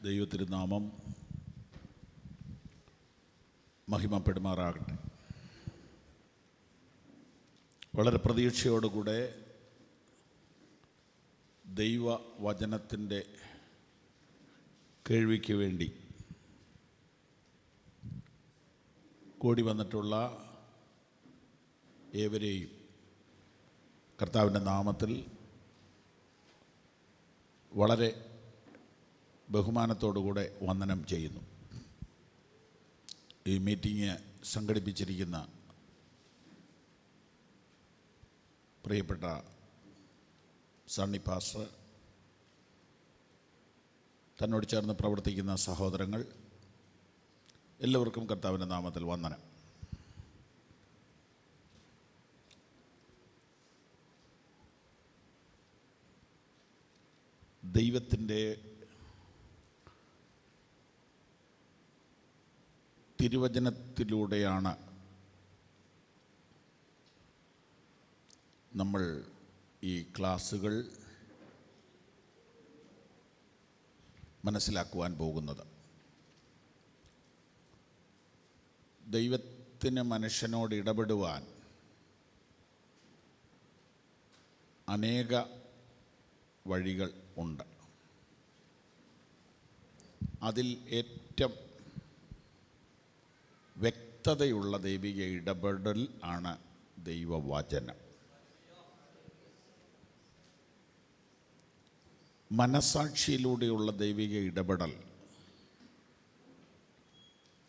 ദൈവത്തിരുനാമം മഹിമപ്പെടുമാറാകട്ടെ. വളരെ പ്രതീക്ഷയോടുകൂടെ ദൈവവചനത്തിൻ്റെ കേൾവിക്ക് വേണ്ടി കൂടി വന്നിട്ടുള്ള ഏവരെയും കർത്താവിൻ്റെ നാമത്തിൽ വളരെ ബഹുമാനത്തോടുകൂടെ വന്ദനം ചെയ്യുന്നു. ഈ മീറ്റിംഗ് സംഘടിപ്പിച്ചിരിക്കുന്ന പ്രിയപ്പെട്ട സണ്ണി പാസ്റ്റർ, തന്നോട് ചേർന്ന് പ്രവർത്തിക്കുന്ന സഹോദരങ്ങൾ, എല്ലാവർക്കും കർത്താവിൻ്റെ നാമത്തിൽ വന്ദനം. ദൈവത്തിൻ്റെ തിരുവചനത്തിലൂടെയാണ് നമ്മൾ ഈ ക്ലാസ്സുകൾ മനസ്സിലാക്കുവാൻ പോകുന്നത്. ദൈവത്തിന് മനുഷ്യനോട് ഇടപെടുവാൻ അനേക വഴികൾ ഉണ്ട്. അതിൽ ഏറ്റവും വ്യക്തതയുള്ള ദൈവിക ഇടപെടൽ ആണ് ദൈവവചനം. മനസാക്ഷിയിലൂടെയുള്ള ദൈവിക ഇടപെടൽ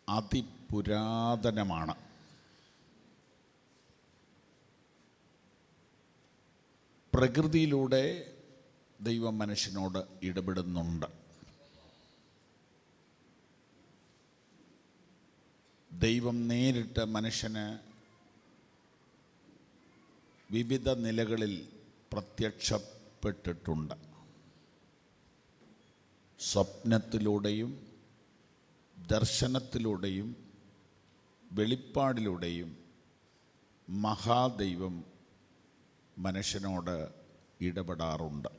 അതിപുരാതനമാണ്. പ്രകൃതിയിലൂടെ ദൈവം മനുഷ്യനോട് ഇടപെടുന്നുണ്ട്. ദൈവം നേരിട്ട് മനുഷ്യന് വിവിധ നിലകളിൽ പ്രത്യക്ഷപ്പെട്ടിട്ടുണ്ട്. സ്വപ്നത്തിലൂടെയും ദർശനത്തിലൂടെയും വെളിപ്പാടിലൂടെയും മഹാദൈവം മനുഷ്യനോട് ഇടപെടാറുണ്ട്.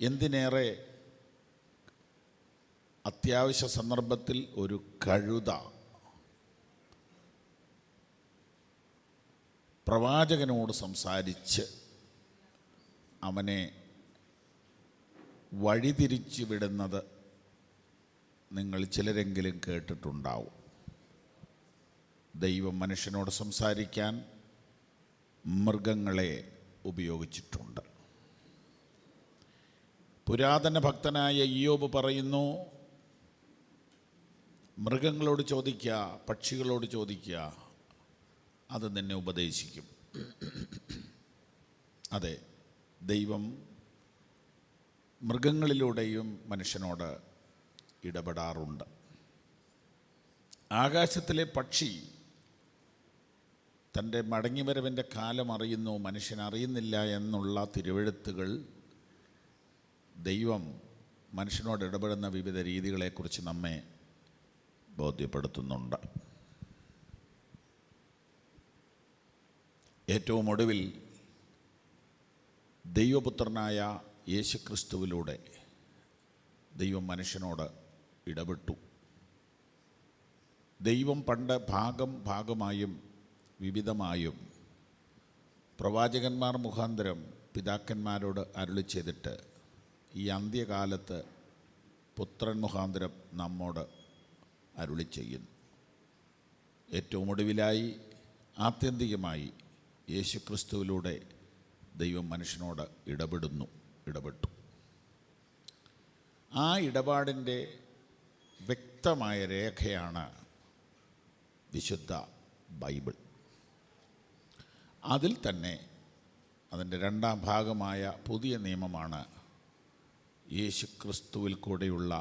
എന്തിനേറെ അത്യാവശ്യ സന്ദർഭത്തിൽ ഒരു കഴുത പ്രവാചകനോട് സംസാരിച്ച് അവനെ വഴിതിരിച്ചു വിടുന്നത് നിങ്ങൾ ചിലരെങ്കിലും കേട്ടിട്ടുണ്ടാവും. ദൈവം മനുഷ്യനോട് സംസാരിക്കാൻ മൃഗങ്ങളെ ഉപയോഗിച്ചിട്ടുണ്ട്. പുരാതന ഭക്തനായ ഇയ്യോബ് പറയുന്നു, മൃഗങ്ങളോട് ചോദിക്കുക, പക്ഷികളോട് ചോദിക്കുക, അത് നിന്നെ ഉപദേശിക്കും. അതെ, ദൈവം മൃഗങ്ങളിലൂടെയും മനുഷ്യനോട് ഇടപെടാറുണ്ട്. ആകാശത്തിലെ പക്ഷി തൻ്റെ മടങ്ങിവരവിൻ്റെ കാലം അറിയുന്നു, മനുഷ്യൻ അറിയുന്നില്ല എന്നുള്ള തിരുവെഴുത്തുകൾ ദൈവം മനുഷ്യനോട് ഇടപെടുന്ന വിവിധ രീതികളെക്കുറിച്ച് നമ്മെ ബോധ്യപ്പെടുത്തുന്നുണ്ട്. ഏറ്റവും ഒടുവിൽ ദൈവപുത്രനായ യേശുക്രിസ്തുവിലൂടെ ദൈവം മനുഷ്യനോട് ഇടപെട്ടു. ദൈവം പണ്ട് ഭാഗമായും വിവിധമായും പ്രവാചകന്മാർ മുഖാന്തരം പിതാക്കന്മാരോട് അരുളി ചെയ്തിട്ട് ഈ അന്ത്യകാലത്ത് പുത്രൻ മുഖാന്തരം നമ്മോട് അരുളി ചെയ്യുന്നു. ഏറ്റവും ഒടുവിലായി ആത്യന്തികമായി യേശുക്രിസ്തുവിലൂടെ ദൈവം മനുഷ്യനോട് ഇടപെട്ടു. ആ ഇടപാടിൻ്റെ വ്യക്തമായ രേഖയാണ് വിശുദ്ധ ബൈബിൾ. അതിൽ തന്നെ അതിൻ്റെ രണ്ടാം ഭാഗമായ പുതിയ നിയമമാണ് യേശുക്രിസ്തുവിൽ കൂടെയുള്ള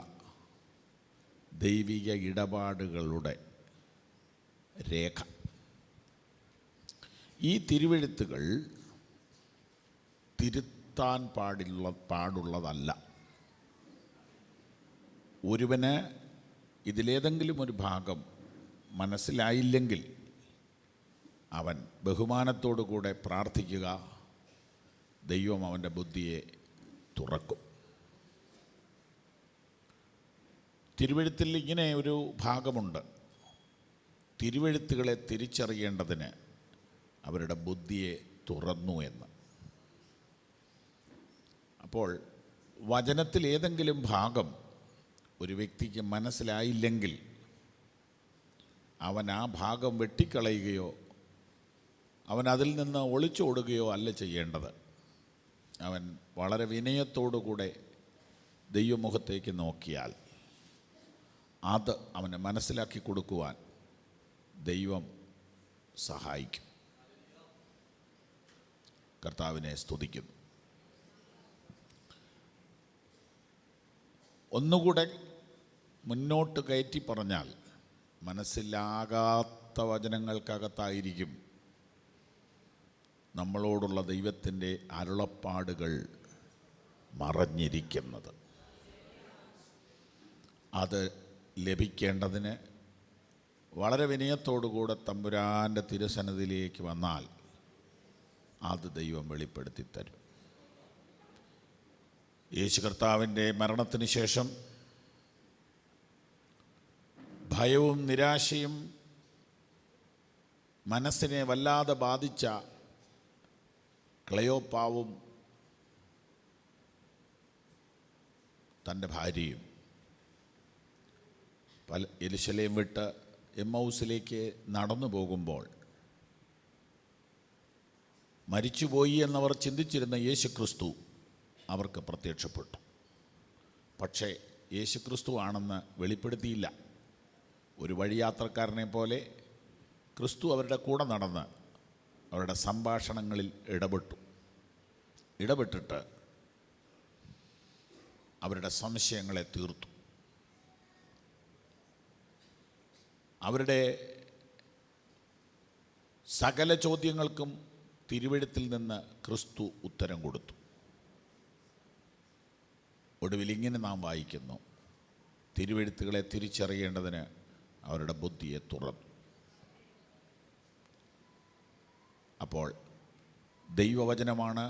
ദൈവിക ഇടപാടുകളുടെ രേഖ. ഈ തിരുവെഴുത്തുകൾ തിരുത്താൻ പാടുള്ളതല്ല. ഒരുവന് ഇതിലേതെങ്കിലും ഒരു ഭാഗം മനസ്സിലായില്ലെങ്കിൽ അവൻ ബഹുമാനത്തോടു കൂടെ പ്രാർത്ഥിക്കുക, ദൈവം അവൻ്റെ ബുദ്ധിയെ തുറക്കും. തിരുവെഴുത്തിൽ ഇങ്ങനെ ഒരു ഭാഗമുണ്ട്: തിരുവെഴുത്തുകളെ തിരിച്ചറിയേണ്ടതിന് അവരുടെ ബുദ്ധിയെ തുറന്നു എന്ന്. അപ്പോൾ വചനത്തിൽ ഏതെങ്കിലും ഭാഗം ഒരു വ്യക്തിക്ക് മനസ്സിലായില്ലെങ്കിൽ അവൻ ആ ഭാഗം വെട്ടിക്കളയുകയോ അവൻ അതിൽ നിന്ന് ഒളിച്ചോടുകയോ അല്ല ചെയ്യേണ്ടത്. അവൻ വളരെ വിനയത്തോടുകൂടെ ദൈവമുഖത്തേക്ക് നോക്കിയാൽ അത് അവന് മനസ്സിലാക്കി കൊടുക്കുവാൻ ദൈവം സഹായിക്കും. കർത്താവിനെ സ്തുതിക്കുന്നു. ഒന്നുകൂടെ മുന്നോട്ട് കയറ്റി പറഞ്ഞാൽ, മനസ്സിലാകാത്ത വചനങ്ങൾക്കകത്തായിരിക്കും നമ്മളോടുള്ള ദൈവത്തിൻ്റെ അരുളപ്പാടുകൾ മറഞ്ഞിരിക്കുന്നത്. അത് ലഭിക്കേണ്ടതിന് വളരെ വിനയത്തോടുകൂടെ തമ്പുരാൻ്റെ തിരുസന്നിധിയിലേക്ക് വന്നാൽ അത് ദൈവം വെളിപ്പെടുത്തി തരും. യേശു കർത്താവിൻ്റെ മരണത്തിന് ശേഷം ഭയവും നിരാശയും മനസ്സിനെ വല്ലാതെ ബാധിച്ച ക്ലെയോപ്പാവും തൻ്റെ ഭാര്യയും യെരുശലേം വിട്ട് എമ്മൗസിലേക്ക് നടന്നു പോകുമ്പോൾ മരിച്ചുപോയി എന്നവർ ചിന്തിച്ചിരുന്ന യേശുക്രിസ്തു അവർക്ക് പ്രത്യക്ഷപ്പെട്ടു. പക്ഷേ യേശുക്രിസ്തു ആണെന്ന് വെളിപ്പെടുത്തിയില്ല. ഒരു വഴിയാത്രക്കാരനെ പോലെ ക്രിസ്തു അവരുടെ കൂടെ നടന്ന് അവരുടെ സംഭാഷണങ്ങളിൽ ഇടപെട്ടിട്ട് അവരുടെ സംശയങ്ങളെ തീർത്തു. അവരുടെ സകല ചോദ്യങ്ങൾക്കും തിരുവെഴുത്തിൽ നിന്ന് ക്രിസ്തു ഉത്തരം കൊടുത്തു. ഒടുവിൽ ഇങ്ങനെ നാം വായിക്കുന്നു: തിരുവെഴുത്തുകളെ തിരിച്ചറിയേണ്ടതിന് അവരുടെ ബുദ്ധിയെ തുറന്നു. അപ്പോൾ ദൈവവചനമാണ്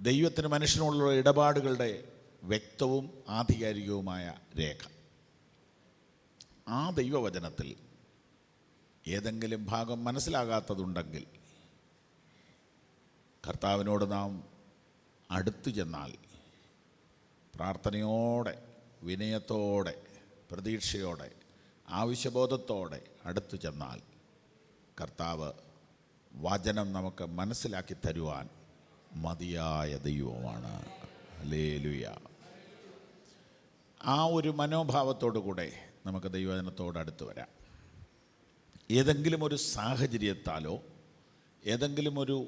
ദൈവത്തിന് മനുഷ്യനോടുള്ള ഇടപാടുകളുടെ വ്യക്തവും ആധികാരികവുമായ രേഖ. ആ ദൈവവചനത്തിൽ ഏതെങ്കിലും ഭാഗം മനസ്സിലാകാത്തതുണ്ടെങ്കിൽ കർത്താവിനോട് നാം അടുത്തു ചെന്നാൽ, പ്രാർത്ഥനയോടെ, വിനയത്തോടെ, പ്രതീക്ഷയോടെ, ആവശ്യബോധത്തോടെ അടുത്തു ചെന്നാൽ കർത്താവ് വചനം നമുക്ക് മനസ്സിലാക്കി തരുവാൻ മതിയായ ദൈവമാണ്. ഹല്ലേലൂയ. ആ ഒരു മനോഭാവത്തോടു കൂടെ നമുക്ക് ദൈവവചനത്തോട് അടുത്ത് വരാം. ഏതെങ്കിലും ഒരു സാഹചര്യത്താലോ ഏതെങ്കിലും ഒരു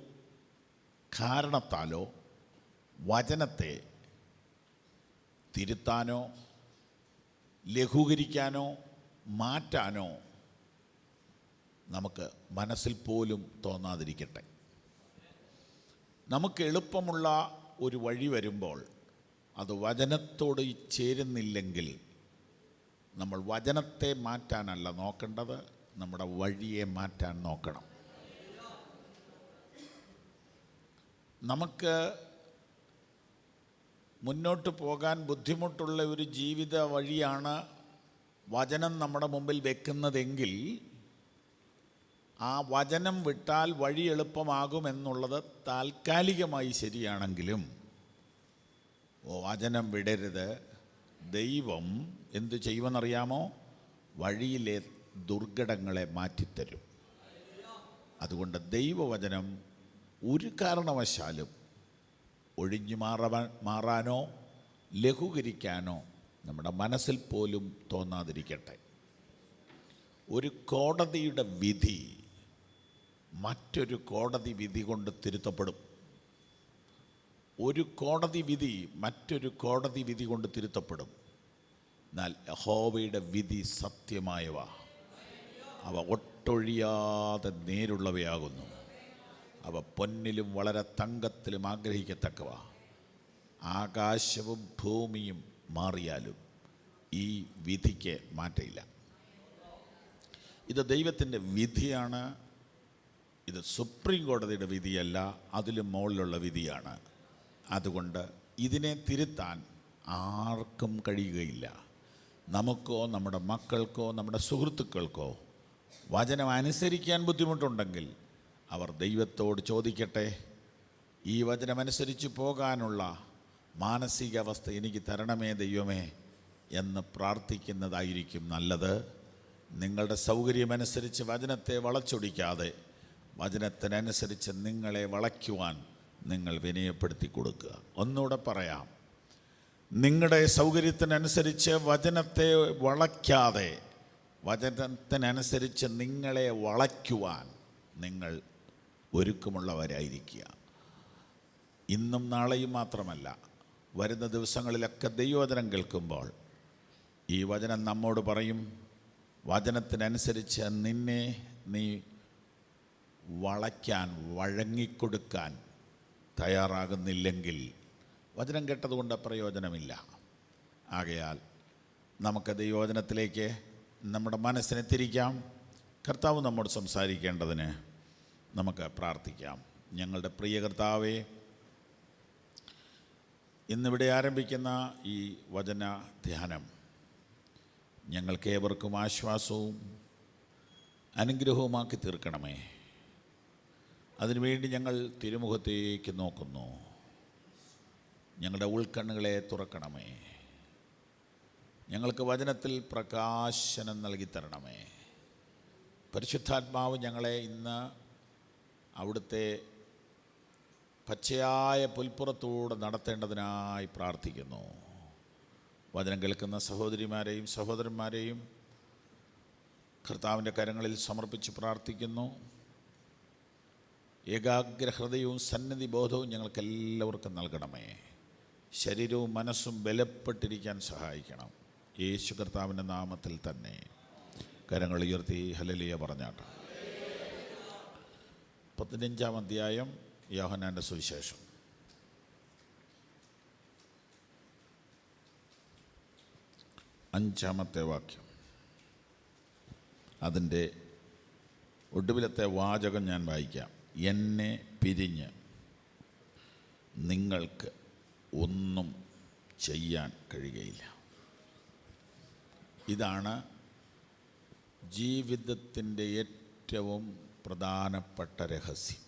കാരണത്താലോ വചനത്തെ തിരുത്താനോ ലഘൂകരിക്കാനോ മാറ്റാനോ നമുക്ക് മനസ്സിൽ പോലും തോന്നാതിരിക്കട്ടെ. നമുക്ക് എളുപ്പമുള്ള ഒരു വഴി വരുമ്പോൾ അത് വചനത്തോട് ചേരുന്നില്ലെങ്കിൽ നമ്മൾ വചനത്തെ മാറ്റാനല്ല നോക്കേണ്ടത്, നമ്മുടെ വഴിയെ മാറ്റാൻ നോക്കണം. നമുക്ക് മുന്നോട്ട് പോകാൻ ബുദ്ധിമുട്ടുള്ള ഒരു ജീവിത വഴിയാണ് വചനം നമ്മുടെ മുമ്പിൽ വെക്കുന്നതെങ്കിൽ ആ വചനം വിട്ടാൽ വഴി എളുപ്പമാകുമെന്നുള്ളത് താൽക്കാലികമായി ശരിയാണെങ്കിലും വചനം വിടരുത്. ദൈവം എന്തു ചെയ്യുമെന്നറിയാമോ? വഴിയിലെ ദുർഘടങ്ങളെ മാറ്റിത്തരും. അതുകൊണ്ട് ദൈവവചനം ഒരു കാരണവശാലും ഒഴിഞ്ഞു മാറാനോ ലഘൂകരിക്കാനോ നമ്മുടെ മനസ്സിൽ പോലും തോന്നാതിരിക്കട്ടെ. ഒരു കോടതിയുടെ വിധി മറ്റൊരു കോടതി വിധി കൊണ്ട് തിരുത്തപ്പെടും. ഒരു കോടതി വിധി മറ്റൊരു കോടതി വിധി കൊണ്ട് തിരുത്തപ്പെടും. എന്നാൽ യഹോവയുടെ വിധി സത്യമായവ, അവ ഒട്ടൊഴിയാതെ നേരുള്ളവയാകുന്നു. അവ പൊന്നിലും വളരെ തങ്കത്തിലും ആഗ്രഹിക്കത്തക്കവ. ആകാശവും ഭൂമിയും മാറിയാലും ഈ വിധിക്ക് മാറ്റമില്ല. ഇത് ദൈവത്തിൻ്റെ വിധിയാണ്. ഇത് സുപ്രീം കോടതിയുടെ വിധിയല്ല, അതിലും മുകളിലുള്ള വിധിയാണ്. അതുകൊണ്ട് ഇതിനെ തിരുത്താൻ ആർക്കും കഴിയുകയില്ല. നമുക്കോ നമ്മുടെ മക്കൾക്കോ നമ്മുടെ സുഹൃത്തുക്കൾക്കോ വചനം അനുസരിക്കാൻ ബുദ്ധിമുട്ടുണ്ടെങ്കിൽ അവർ ദൈവത്തോട് ചോദിക്കട്ടെ, ഈ വചനമനുസരിച്ച് പോകാനുള്ള മാനസികാവസ്ഥ എനിക്ക് തരണമേ ദൈവമേ എന്ന് പ്രാർത്ഥിക്കുന്നതായിരിക്കും നല്ലത്. നിങ്ങളുടെ സൗകര്യമനുസരിച്ച് വചനത്തെ വളച്ചൊടിക്കാതെ വചനത്തിനനുസരിച്ച് നിങ്ങളെ വളയ്ക്കുവാൻ നിങ്ങൾ വിനയപ്പെടുത്തി കൊടുക്കുക. ഒന്നുകൂടെ പറയാം, നിങ്ങളുടെ സൗകര്യത്തിനനുസരിച്ച് വചനത്തെ വളയ്ക്കാതെ വചനത്തിനനുസരിച്ച് നിങ്ങളെ വളയ്ക്കുവാൻ നിങ്ങൾ ഒരുക്കമുള്ളവരായിരിക്കുക. ഇന്നും നാളെയും മാത്രമല്ല, വരുന്ന ദിവസങ്ങളിലൊക്കെ ദൈവവചനം കേൾക്കുമ്പോൾ ഈ വചനം നമ്മോട് പറയും, വചനത്തിനനുസരിച്ച് നിന്നെ നീ വളയ്ക്കാൻ വഴങ്ങിക്കൊടുക്കാൻ തയ്യാറാകുന്നില്ലെങ്കിൽ വചനം കേട്ടതുകൊണ്ട് പ്രയോജനമില്ല. ആകയാൽ നമുക്ക് ദൈവവചനത്തിലേക്ക് നമ്മുടെ മനസ്സിനെ തിരിക്കാം. കർത്താവ് നമ്മോട് സംസാരിക്കേണ്ടതിന് നമുക്ക് പ്രാർത്ഥിക്കാം. ഞങ്ങളുടെ പ്രിയ കർത്താവേ, ഇന്നിവിടെ ആരംഭിക്കുന്ന ഈ വചന ധ്യാനം ഞങ്ങൾക്കേവർക്കും ആശ്വാസവും അനുഗ്രഹവുമാക്കി തീർക്കണമേ. അതിനുവേണ്ടി ഞങ്ങൾ തിരുമുഖത്തേക്ക് നോക്കുന്നു. ഞങ്ങളുടെ ഉൾക്കണ്ണുകളെ തുറക്കണമേ. ഞങ്ങൾക്ക് വചനത്തിൽ പ്രകാശനം നൽകി തരണമേ. പരിശുദ്ധാത്മാവ് ഞങ്ങളെ ഇന്ന് അവിടുത്തെ പച്ചയായ പുൽപ്പുറത്തൂടെ നടത്തേണ്ടതിനായി പ്രാർത്ഥിക്കുന്നു. വചനം കേൾക്കുന്ന സഹോദരിമാരെയും സഹോദരന്മാരെയും കർത്താവിൻ്റെ കരങ്ങളിൽ സമർപ്പിച്ച് പ്രാർത്ഥിക്കുന്നു. ഏകാഗ്രഹൃദയവും സന്നിധി ബോധവും ഞങ്ങൾക്കെല്ലാവർക്കും നൽകണമേ. ശരീരവും മനസ്സും ബലപ്പെട്ടിരിക്കാൻ സഹായിക്കണം. യേശു കർത്താവിൻ്റെ നാമത്തിൽ തന്നെ കരങ്ങൾ ഉയർത്തി ഹല്ലേലൂയ പറഞ്ഞാട്ടെ. 15-ാം അധ്യായം യോഹന്നാൻ്റെ സുവിശേഷം. അഞ്ചാമത്തെ വാക്യം, അതിൻ്റെ ഒടുവിലത്തെ വാചകം ഞാൻ വായിക്കാം. എന്നെ പിരിഞ്ഞ് നിങ്ങൾക്ക് ഒന്നും ചെയ്യാൻ കഴിയുകയില്ല. ഇതാണ് ജീവിതത്തിൻ്റെ ഏറ്റവും പ്രധാനപ്പെട്ട രഹസ്യം.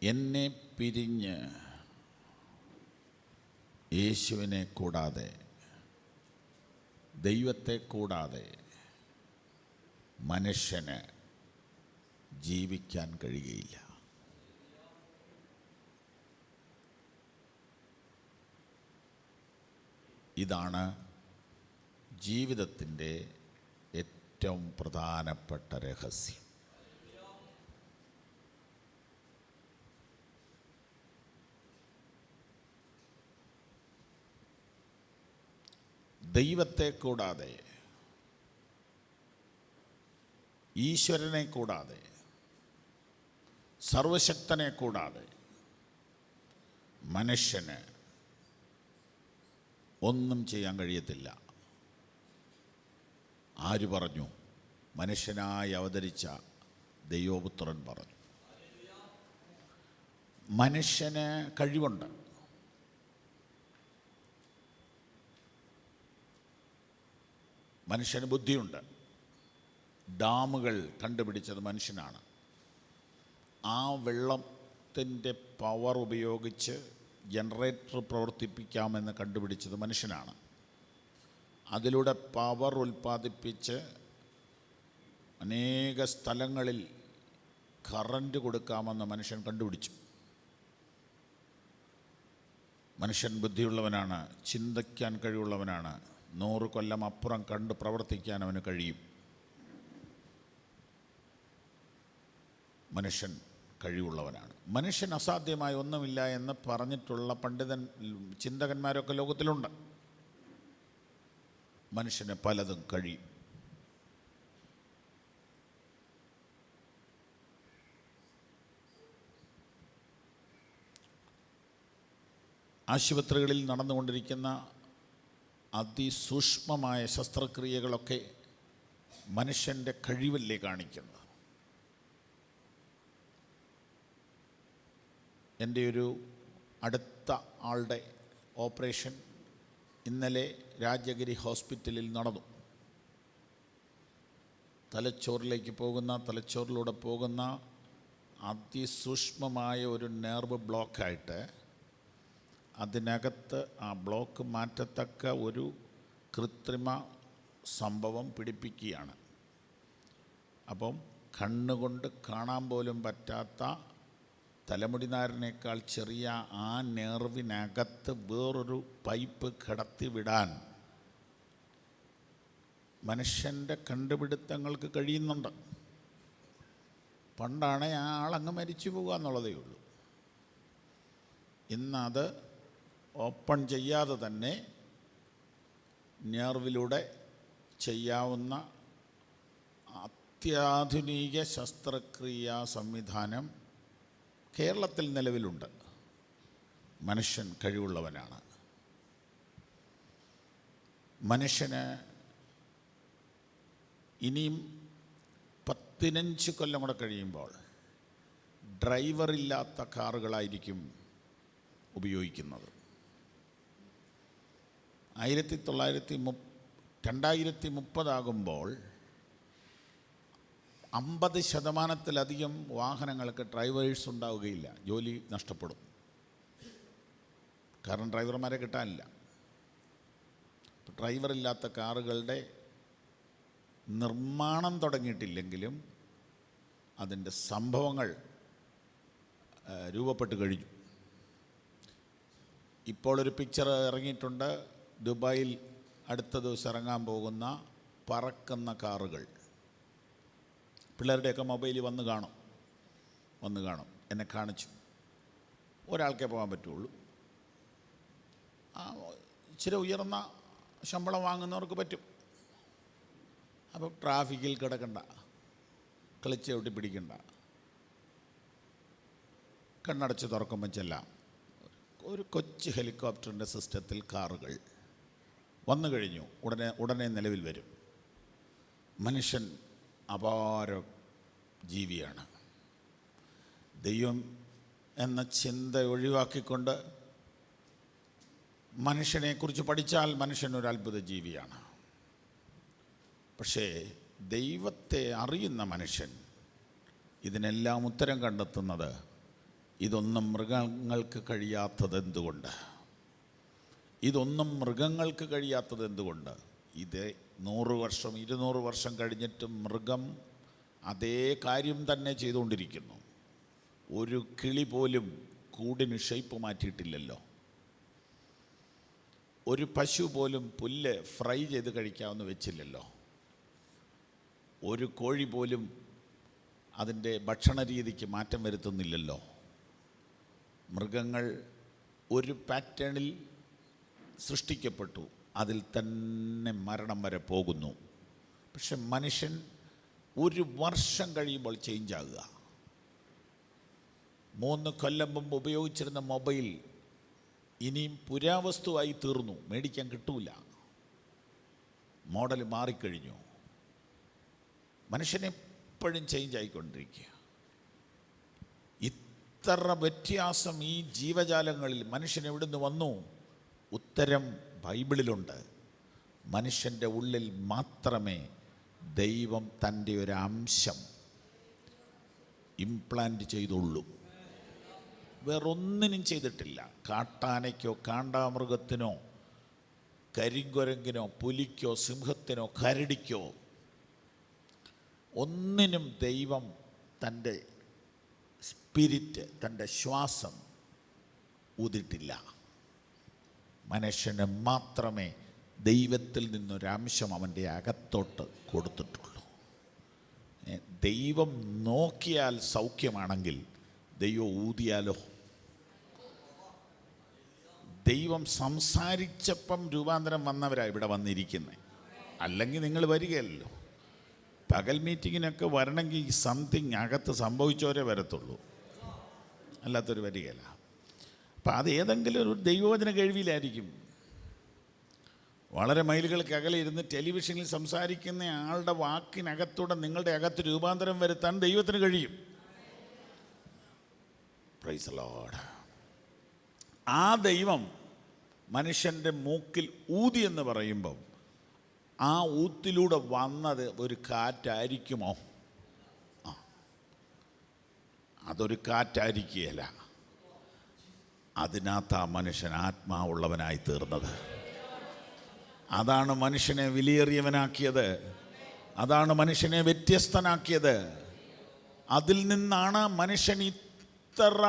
എന്നെ പിരിഞ്ഞ് യേശുവിനെ കൂടാതെ, ദൈവത്തെ കൂടാതെ മനുഷ്യന് ജീവിക്കാൻ കഴിയുകയില്ല. ഇതാണ് ജീവിതത്തിൻ്റെ ഏറ്റവും പ്രധാനപ്പെട്ട രഹസ്യം. ദൈവത്തെ കൂടാതെ, ഈശ്വരനെ കൂടാതെ, സർവശക്തനെ കൂടാതെ മനുഷ്യന് ഒന്നും ചെയ്യാൻ കഴിയത്തില്ല. ആര് പറഞ്ഞു? മനുഷ്യനായി അവതരിച്ച ദൈവപുത്രൻ പറഞ്ഞു. മനുഷ്യന് കഴിവുണ്ട്. മനുഷ്യന് ബുദ്ധിയുണ്ട്. ഡാമുകൾ കണ്ടുപിടിച്ചത് മനുഷ്യനാണ്. ആ വെള്ളത്തിൻ്റെ പവർ ഉപയോഗിച്ച് ജനറേറ്റർ പ്രവർത്തിപ്പിക്കാമെന്ന് കണ്ടുപിടിച്ചത് മനുഷ്യനാണ്. അതിലൂടെ പവർ ഉൽപ്പാദിപ്പിച്ച് അനേക സ്ഥലങ്ങളിൽ കറണ്ട് കൊടുക്കാമെന്ന് മനുഷ്യൻ കണ്ടുപിടിച്ചു. മനുഷ്യൻ ബുദ്ധിയുള്ളവനാണ്, ചിന്തിക്കാൻ കഴിവുള്ളവനാണ്. 100 കൊല്ലം അപ്പുറം കണ്ട് പ്രവർത്തിക്കാൻ അവന് കഴിയും. മനുഷ്യൻ കഴിവുള്ളവനാണ്. മനുഷ്യൻ അസാധ്യമായ ഒന്നുമില്ല എന്ന് പറഞ്ഞിട്ടുള്ള ചിന്തകന്മാരൊക്കെ ലോകത്തിലുണ്ട്. മനുഷ്യന് പലതും കഴിയും. ആശുപത്രികളിൽ നടന്നുകൊണ്ടിരിക്കുന്ന അതിസൂക്ഷ്മമായ ശസ്ത്രക്രിയകളൊക്കെ മനുഷ്യൻ്റെ കഴിവല്ലേ കാണിക്കുന്നത്. എൻ്റെ ഒരു അടുത്ത ആളുടെ ഓപ്പറേഷൻ ഇന്നലെ രാജഗിരി ഹോസ്പിറ്റലിൽ നടന്നു. തലച്ചോറിലൂടെ പോകുന്ന അതിസൂക്ഷ്മമായ ഒരു നെർവ് ബ്ലോക്കായിട്ട് അതിനകത്ത് ആ ബ്ലോക്ക് മാറ്റത്തക്ക ഒരു കൃത്രിമ സംഭവം പിടിപ്പിക്കുകയാണ്. അപ്പം കണ്ണുകൊണ്ട് കാണാൻ പോലും പറ്റാത്ത തലമുടിനാരിനേക്കാൾ ചെറിയ ആ നെർവിനകത്ത് വേറൊരു പൈപ്പ് കടത്തിവിടാൻ മനുഷ്യൻ്റെ കണ്ടുപിടുത്തങ്ങൾക്ക് കഴിയുന്നുണ്ട്. പണ്ടാണ് ആ ആളങ്ങ് മരിച്ചു പോകുക എന്നുള്ളതേ ഉള്ളൂ. ഇന്നത് ഓപ്പൺ ചെയ്യാതെ തന്നെ നെർവിലൂടെ ചെയ്യാവുന്ന അത്യാധുനിക ശസ്ത്രക്രിയാ സംവിധാനം കേരളത്തിൽ നിലവിലുണ്ട്. മനുഷ്യൻ കഴിവുള്ളവനാണ്. മനുഷ്യന് ഇനിയും 15 കൊല്ലം കൂടെ കഴിയുമ്പോൾ ഡ്രൈവറില്ലാത്ത കാറുകളായിരിക്കും ഉപയോഗിക്കുന്നത്. 2030 ആകുമ്പോൾ 50% വാഹനങ്ങൾക്ക് ഡ്രൈവേഴ്സ് ഉണ്ടാവുകയില്ല. ജോലി നഷ്ടപ്പെടും. കാരണം ഡ്രൈവർമാരെ കിട്ടാനില്ല. ഡ്രൈവറില്ലാത്ത കാറുകളുടെ നിർമ്മാണം തുടങ്ങിയിട്ടില്ലെങ്കിലും അതിൻ്റെ സംഭവങ്ങൾ രൂപപ്പെട്ട് കഴിഞ്ഞു. ഇപ്പോൾ ഒരു പിക്ചർ ഇറങ്ങിയിട്ടുണ്ട്. ദുബായിൽ അടുത്ത ദിവസം ഇറങ്ങാൻ പോകുന്ന പറക്കുന്ന കാറുകൾ. പിള്ളേരുടെയൊക്കെ മൊബൈലിൽ വന്ന് കാണും. എന്നെ കാണിച്ചു. ഒരാൾക്കേ പോകാൻ പറ്റുള്ളൂ. ഇച്ചിരി ഉയർന്ന ശമ്പളം വാങ്ങുന്നവർക്ക് പറ്റും. അപ്പോൾ ട്രാഫിക്കിൽ കിടക്കണ്ട, ക്ലച്ച് ചവിട്ടി പിടിക്കണ്ട, കണ്ണടച്ച് തുറക്കുമ്പോൾ ചെല്ലാം. ഒരു കൊച്ചു ഹെലികോപ്റ്ററിൻ്റെ സിസ്റ്റത്തിൽ കാറുകൾ വന്നു കഴിഞ്ഞു. ഉടനെ നിലവിൽ വരും. മനുഷ്യൻ അപാര ജീവിയാണ്. ദൈവം എന്ന ചിന്ത ഒഴിവാക്കിക്കൊണ്ട് മനുഷ്യനെക്കുറിച്ച് പഠിച്ചാൽ മനുഷ്യൻ ഒരു അത്ഭുത ജീവിയാണ്. പക്ഷേ ദൈവത്തെ അറിയുന്ന മനുഷ്യൻ ഇതിനെല്ലാം ഉത്തരം കണ്ടെത്തുന്നത് ഇതൊന്നും മൃഗങ്ങൾക്ക് കഴിയാത്തത് എന്തുകൊണ്ട്? ഇത് 100 വർഷം 200 വർഷം കഴിഞ്ഞിട്ടും മൃഗം അതേ കാര്യം തന്നെ ചെയ്തുകൊണ്ടിരിക്കുന്നു. ഒരു കിളി പോലും കൂടിന് ഷേപ്പ് മാറ്റിയിട്ടില്ലല്ലോ. ഒരു പശു പോലും പുല്ല് ഫ്രൈ ചെയ്ത് കഴിക്കാമെന്ന് വെച്ചില്ലല്ലോ. ഒരു കോഴി പോലും അതിൻ്റെ ഭക്ഷണ രീതിക്ക് മാറ്റം വരുത്തുന്നില്ലല്ലോ. മൃഗങ്ങൾ ഒരു പാറ്റേണിൽ സൃഷ്ടിക്കപ്പെട്ടു, അതിൽ തന്നെ മരണം വരെ പോകുന്നു. പക്ഷെ മനുഷ്യൻ 1 വർഷം കഴിയുമ്പോൾ ചേഞ്ച് ആകുക. 3 കൊല്ലം മുമ്പ് ഉപയോഗിച്ചിരുന്ന മൊബൈൽ ഇനിയും പുരാവസ്തുവായി തീർന്നു, മേടിക്കാൻ കിട്ടൂല. മോഡൽ മാറിക്കഴിഞ്ഞു. മനുഷ്യനെപ്പോഴും ചേഞ്ച് ആയിക്കൊണ്ടിരിക്കുക. ഇത്ര വ്യത്യാസം ഈ ജീവജാലങ്ങളിൽ മനുഷ്യൻ എവിടുന്ന് വന്നു? ഉത്തരം ബൈബിളിലുണ്ട്. മനുഷ്യൻ്റെ ഉള്ളിൽ മാത്രമേ ദൈവം തൻ്റെ ഒരു അംശം ഇംപ്ലാന്റ് ചെയ്തുള്ളൂ. വേറൊന്നിനും ചെയ്തിട്ടില്ല. കാട്ടാനയ്ക്കോ കാണ്ടാമൃഗത്തിനോ കരിങ്കുരങ്ങിനോ പുലിക്കോ സിംഹത്തിനോ കരടിക്കോ ഒന്നിനും ദൈവം തൻ്റെ സ്പിരിറ്റ്, തൻ്റെ ശ്വാസം ഊതിട്ടില്ല. മനുഷ്യന് മാത്രമേ ദൈവത്തിൽ നിന്നൊരംശം അവൻ്റെ അകത്തോട്ട് കൊടുത്തിട്ടുള്ളൂ. ദൈവം നോക്കിയാൽ സൗഖ്യമാണെങ്കിൽ ദൈവം ഊതിയാലോ? ദൈവം സംസാരിച്ചപ്പം രൂപാന്തരം വന്നവരാണ് ഇവിടെ വന്നിരിക്കുന്നത്. അല്ലെങ്കിൽ നിങ്ങൾ വരികയല്ലോ. പകൽ മീറ്റിങ്ങിനൊക്കെ വരണമെങ്കിൽ സംതിങ് അകത്ത് സംഭവിച്ചവരേ വരത്തുള്ളൂ, അല്ലാത്തൊരു വരികയില്ല. അപ്പം അത് ഏതെങ്കിലും ഒരു ദൈവവചന കഴിവിലായിരിക്കും. വളരെ മൈലുകൾക്ക് അകലെ ഇരുന്ന് ടെലിവിഷനിൽ സംസാരിക്കുന്ന ആളുടെ വാക്കിനകത്തൂടെ നിങ്ങളുടെ അകത്ത് രൂപാന്തരം വരുത്താൻ ദൈവത്തിന് കഴിയും. Price the Lord. ആ ദൈവം മനുഷ്യൻ്റെ മൂക്കിൽ ഊതി എന്ന് പറയുമ്പം ആ ഊത്തിലൂടെ വന്നത് ഒരു കാറ്റായിരിക്കുമോ? അതൊരു കാറ്റായിരിക്കുകയല്ല. അതിനകത്ത് ആ മനുഷ്യൻ ആത്മാവുള്ളവനായി തീർന്നത്. അതാണ് മനുഷ്യനെ വിലയേറിയവനാക്കിയത്. അതാണ് മനുഷ്യനെ വ്യത്യസ്തനാക്കിയത്. അതിൽ നിന്നാണ് മനുഷ്യൻ ഇത്ര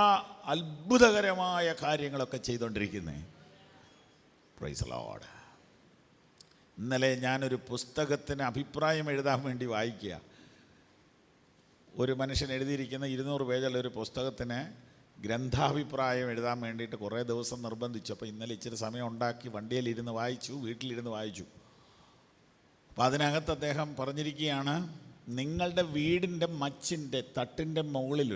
അത്ഭുതകരമായ കാര്യങ്ങളൊക്കെ ചെയ്തുകൊണ്ടിരിക്കുന്നത്. Price the Lord. ഇന്നലെ ഞാനൊരു പുസ്തകത്തിന് അഭിപ്രായം എഴുതാൻ വേണ്ടി വായിക്കുക. ഒരു മനുഷ്യൻ എഴുതിയിരിക്കുന്ന 200 പേജുള്ള ഒരു പുസ്തകത്തിന് ഗ്രന്ഥാഭിപ്രായം എഴുതാൻ വേണ്ടിയിട്ട് കുറേ ദിവസം നിർബന്ധിച്ചു. അപ്പോൾ ഇന്നലെ ഇച്ചിരി സമയം ഉണ്ടാക്കി വണ്ടിയിലിരുന്ന് വായിച്ചു, വീട്ടിലിരുന്ന് വായിച്ചു. അപ്പോൾ അതിനകത്ത് അദ്ദേഹം പറഞ്ഞിരിക്കുകയാണ്, നിങ്ങളുടെ വീടിൻ്റെ മച്ചിൻ്റെ തട്ടിൻ്റെ മുകളിൽ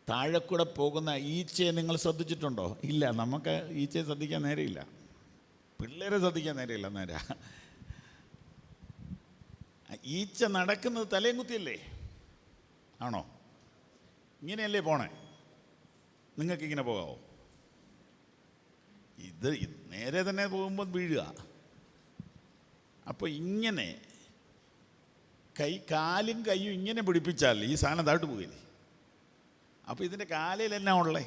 താഴെക്കൂടെ പോകുന്ന ഈച്ചയെ നിങ്ങൾ ശ്രദ്ധിച്ചിട്ടുണ്ടോ? ഇല്ല, നമുക്ക് ഈച്ചയെ ശ്രദ്ധിക്കാൻ നേരെയില്ല, പിള്ളേരെ ശ്രദ്ധിക്കാൻ നേരെയില്ല. നേരെ ഈച്ച നടക്കുന്നത് തലയും കുത്തിയല്ലേ? ആണോ? ഇങ്ങനെയല്ലേ പോണേ? നിങ്ങൾക്കിങ്ങനെ പോകാമോ? ഇത് നേരെ തന്നെ പോകുമ്പോൾ വീഴുക. അപ്പോൾ ഇങ്ങനെ കാലും കൈയും ഇങ്ങനെ പിടിപ്പിച്ചാൽ ഈ സാധനം താഴ്ത്തു പോകില്ലേ? അപ്പോൾ ഇതിൻ്റെ കാലയിൽ എന്നാ ഉള്ളേ?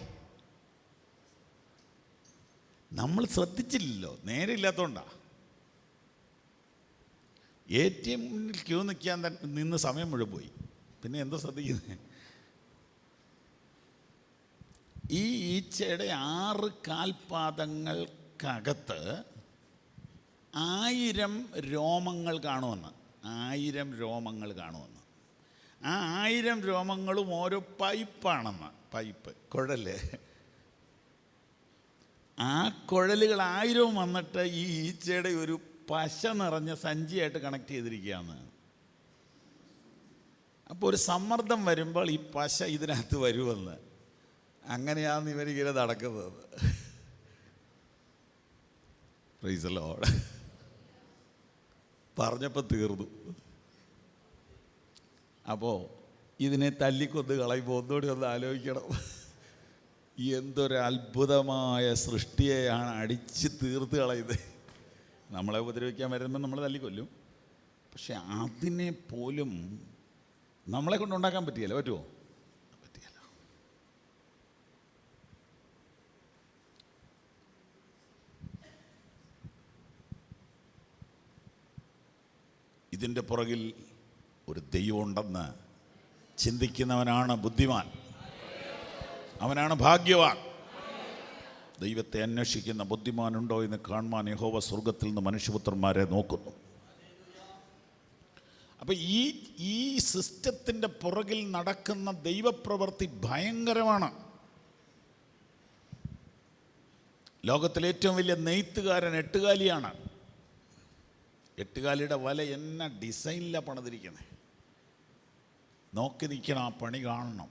നമ്മൾ ശ്രദ്ധിച്ചില്ലല്ലോ, നേരെ ഇല്ലാത്തതുകൊണ്ടാണ്. ATM ക്യൂ നിൽക്കാൻ നിന്ന് സമയം മുഴുവൻ പോയി, പിന്നെ എന്തോ ശ്രദ്ധിക്കുന്നത്? ഈ ഈച്ചയുടെ 6 കാൽപാദങ്ങൾക്കകത്ത് 1000 രോമങ്ങൾ കാണുമെന്ന്. 1000 രോമങ്ങൾ കാണുമെന്ന്. ആ 1000 രോമങ്ങളും ഓരോ പൈപ്പാണെന്ന്. പൈപ്പ്, കുഴല്. ആ കുഴലുകൾ 1000 വന്നിട്ട് ഈ ഈച്ചയുടെ ഒരു പശ നിറഞ്ഞ സഞ്ചിയായിട്ട് കണക്ട് ചെയ്തിരിക്കുകയാണ്. അപ്പോൾ ഒരു സമ്മർദ്ദം വരുമ്പോൾ ഈ പശ ഇതിനകത്ത് വരുമെന്ന്. അങ്ങനെയാണ് ഇവരിങ്ങനെ നടക്കുന്നത്. Price the Lord. പറഞ്ഞപ്പോൾ തീർന്നു. അപ്പോൾ ഇതിനെ തല്ലിക്കൊന്ന് കളയുമ്പോൾ ഒന്നുകൂടി ഒന്ന് ആലോചിക്കണം. എന്തൊരു അത്ഭുതമായ സൃഷ്ടിയെയാണ് അടിച്ച് തീർത്ത് കളയുന്നത്. നമ്മളെ ഉപദ്രവിക്കാൻ വരുമ്പോൾ നമ്മൾ തല്ലിക്കൊല്ലും. പക്ഷെ അതിനെ പോലും നമ്മളെ കൊണ്ടുണ്ടാക്കാൻ പറ്റിയല്ല. പറ്റുമോ? പറ്റിയല്ല. ഇതിൻ്റെ പുറകിൽ ഒരു ദൈവമുണ്ടെന്ന് ചിന്തിക്കുന്നവനാണ് ബുദ്ധിമാൻ, അവനാണ് ഭാഗ്യവാൻ. ദൈവത്തെ അന്വേഷിക്കുന്ന ബുദ്ധിമാനുണ്ടോ എന്ന് കാണുവാൻ യഹോവ സ്വർഗത്തിൽ നിന്ന് മനുഷ്യപുത്രന്മാരെ നോക്കുന്നു. അപ്പം ഈ സിസ്റ്റത്തിൻ്റെ പുറകിൽ നടക്കുന്ന ദൈവപ്രവൃത്തി ഭയങ്കരമാണ്. ലോകത്തിലെ ഏറ്റവും വലിയ നെയ്ത്തുകാരൻ എട്ടുകാലിയാണ്. എട്ടുകാലിയുടെ വല എന്ന ഡിസൈനിലാണ് പണിതിരിക്കുന്നത്. നോക്കി നിൽക്കണം, ആ പണി കാണണം.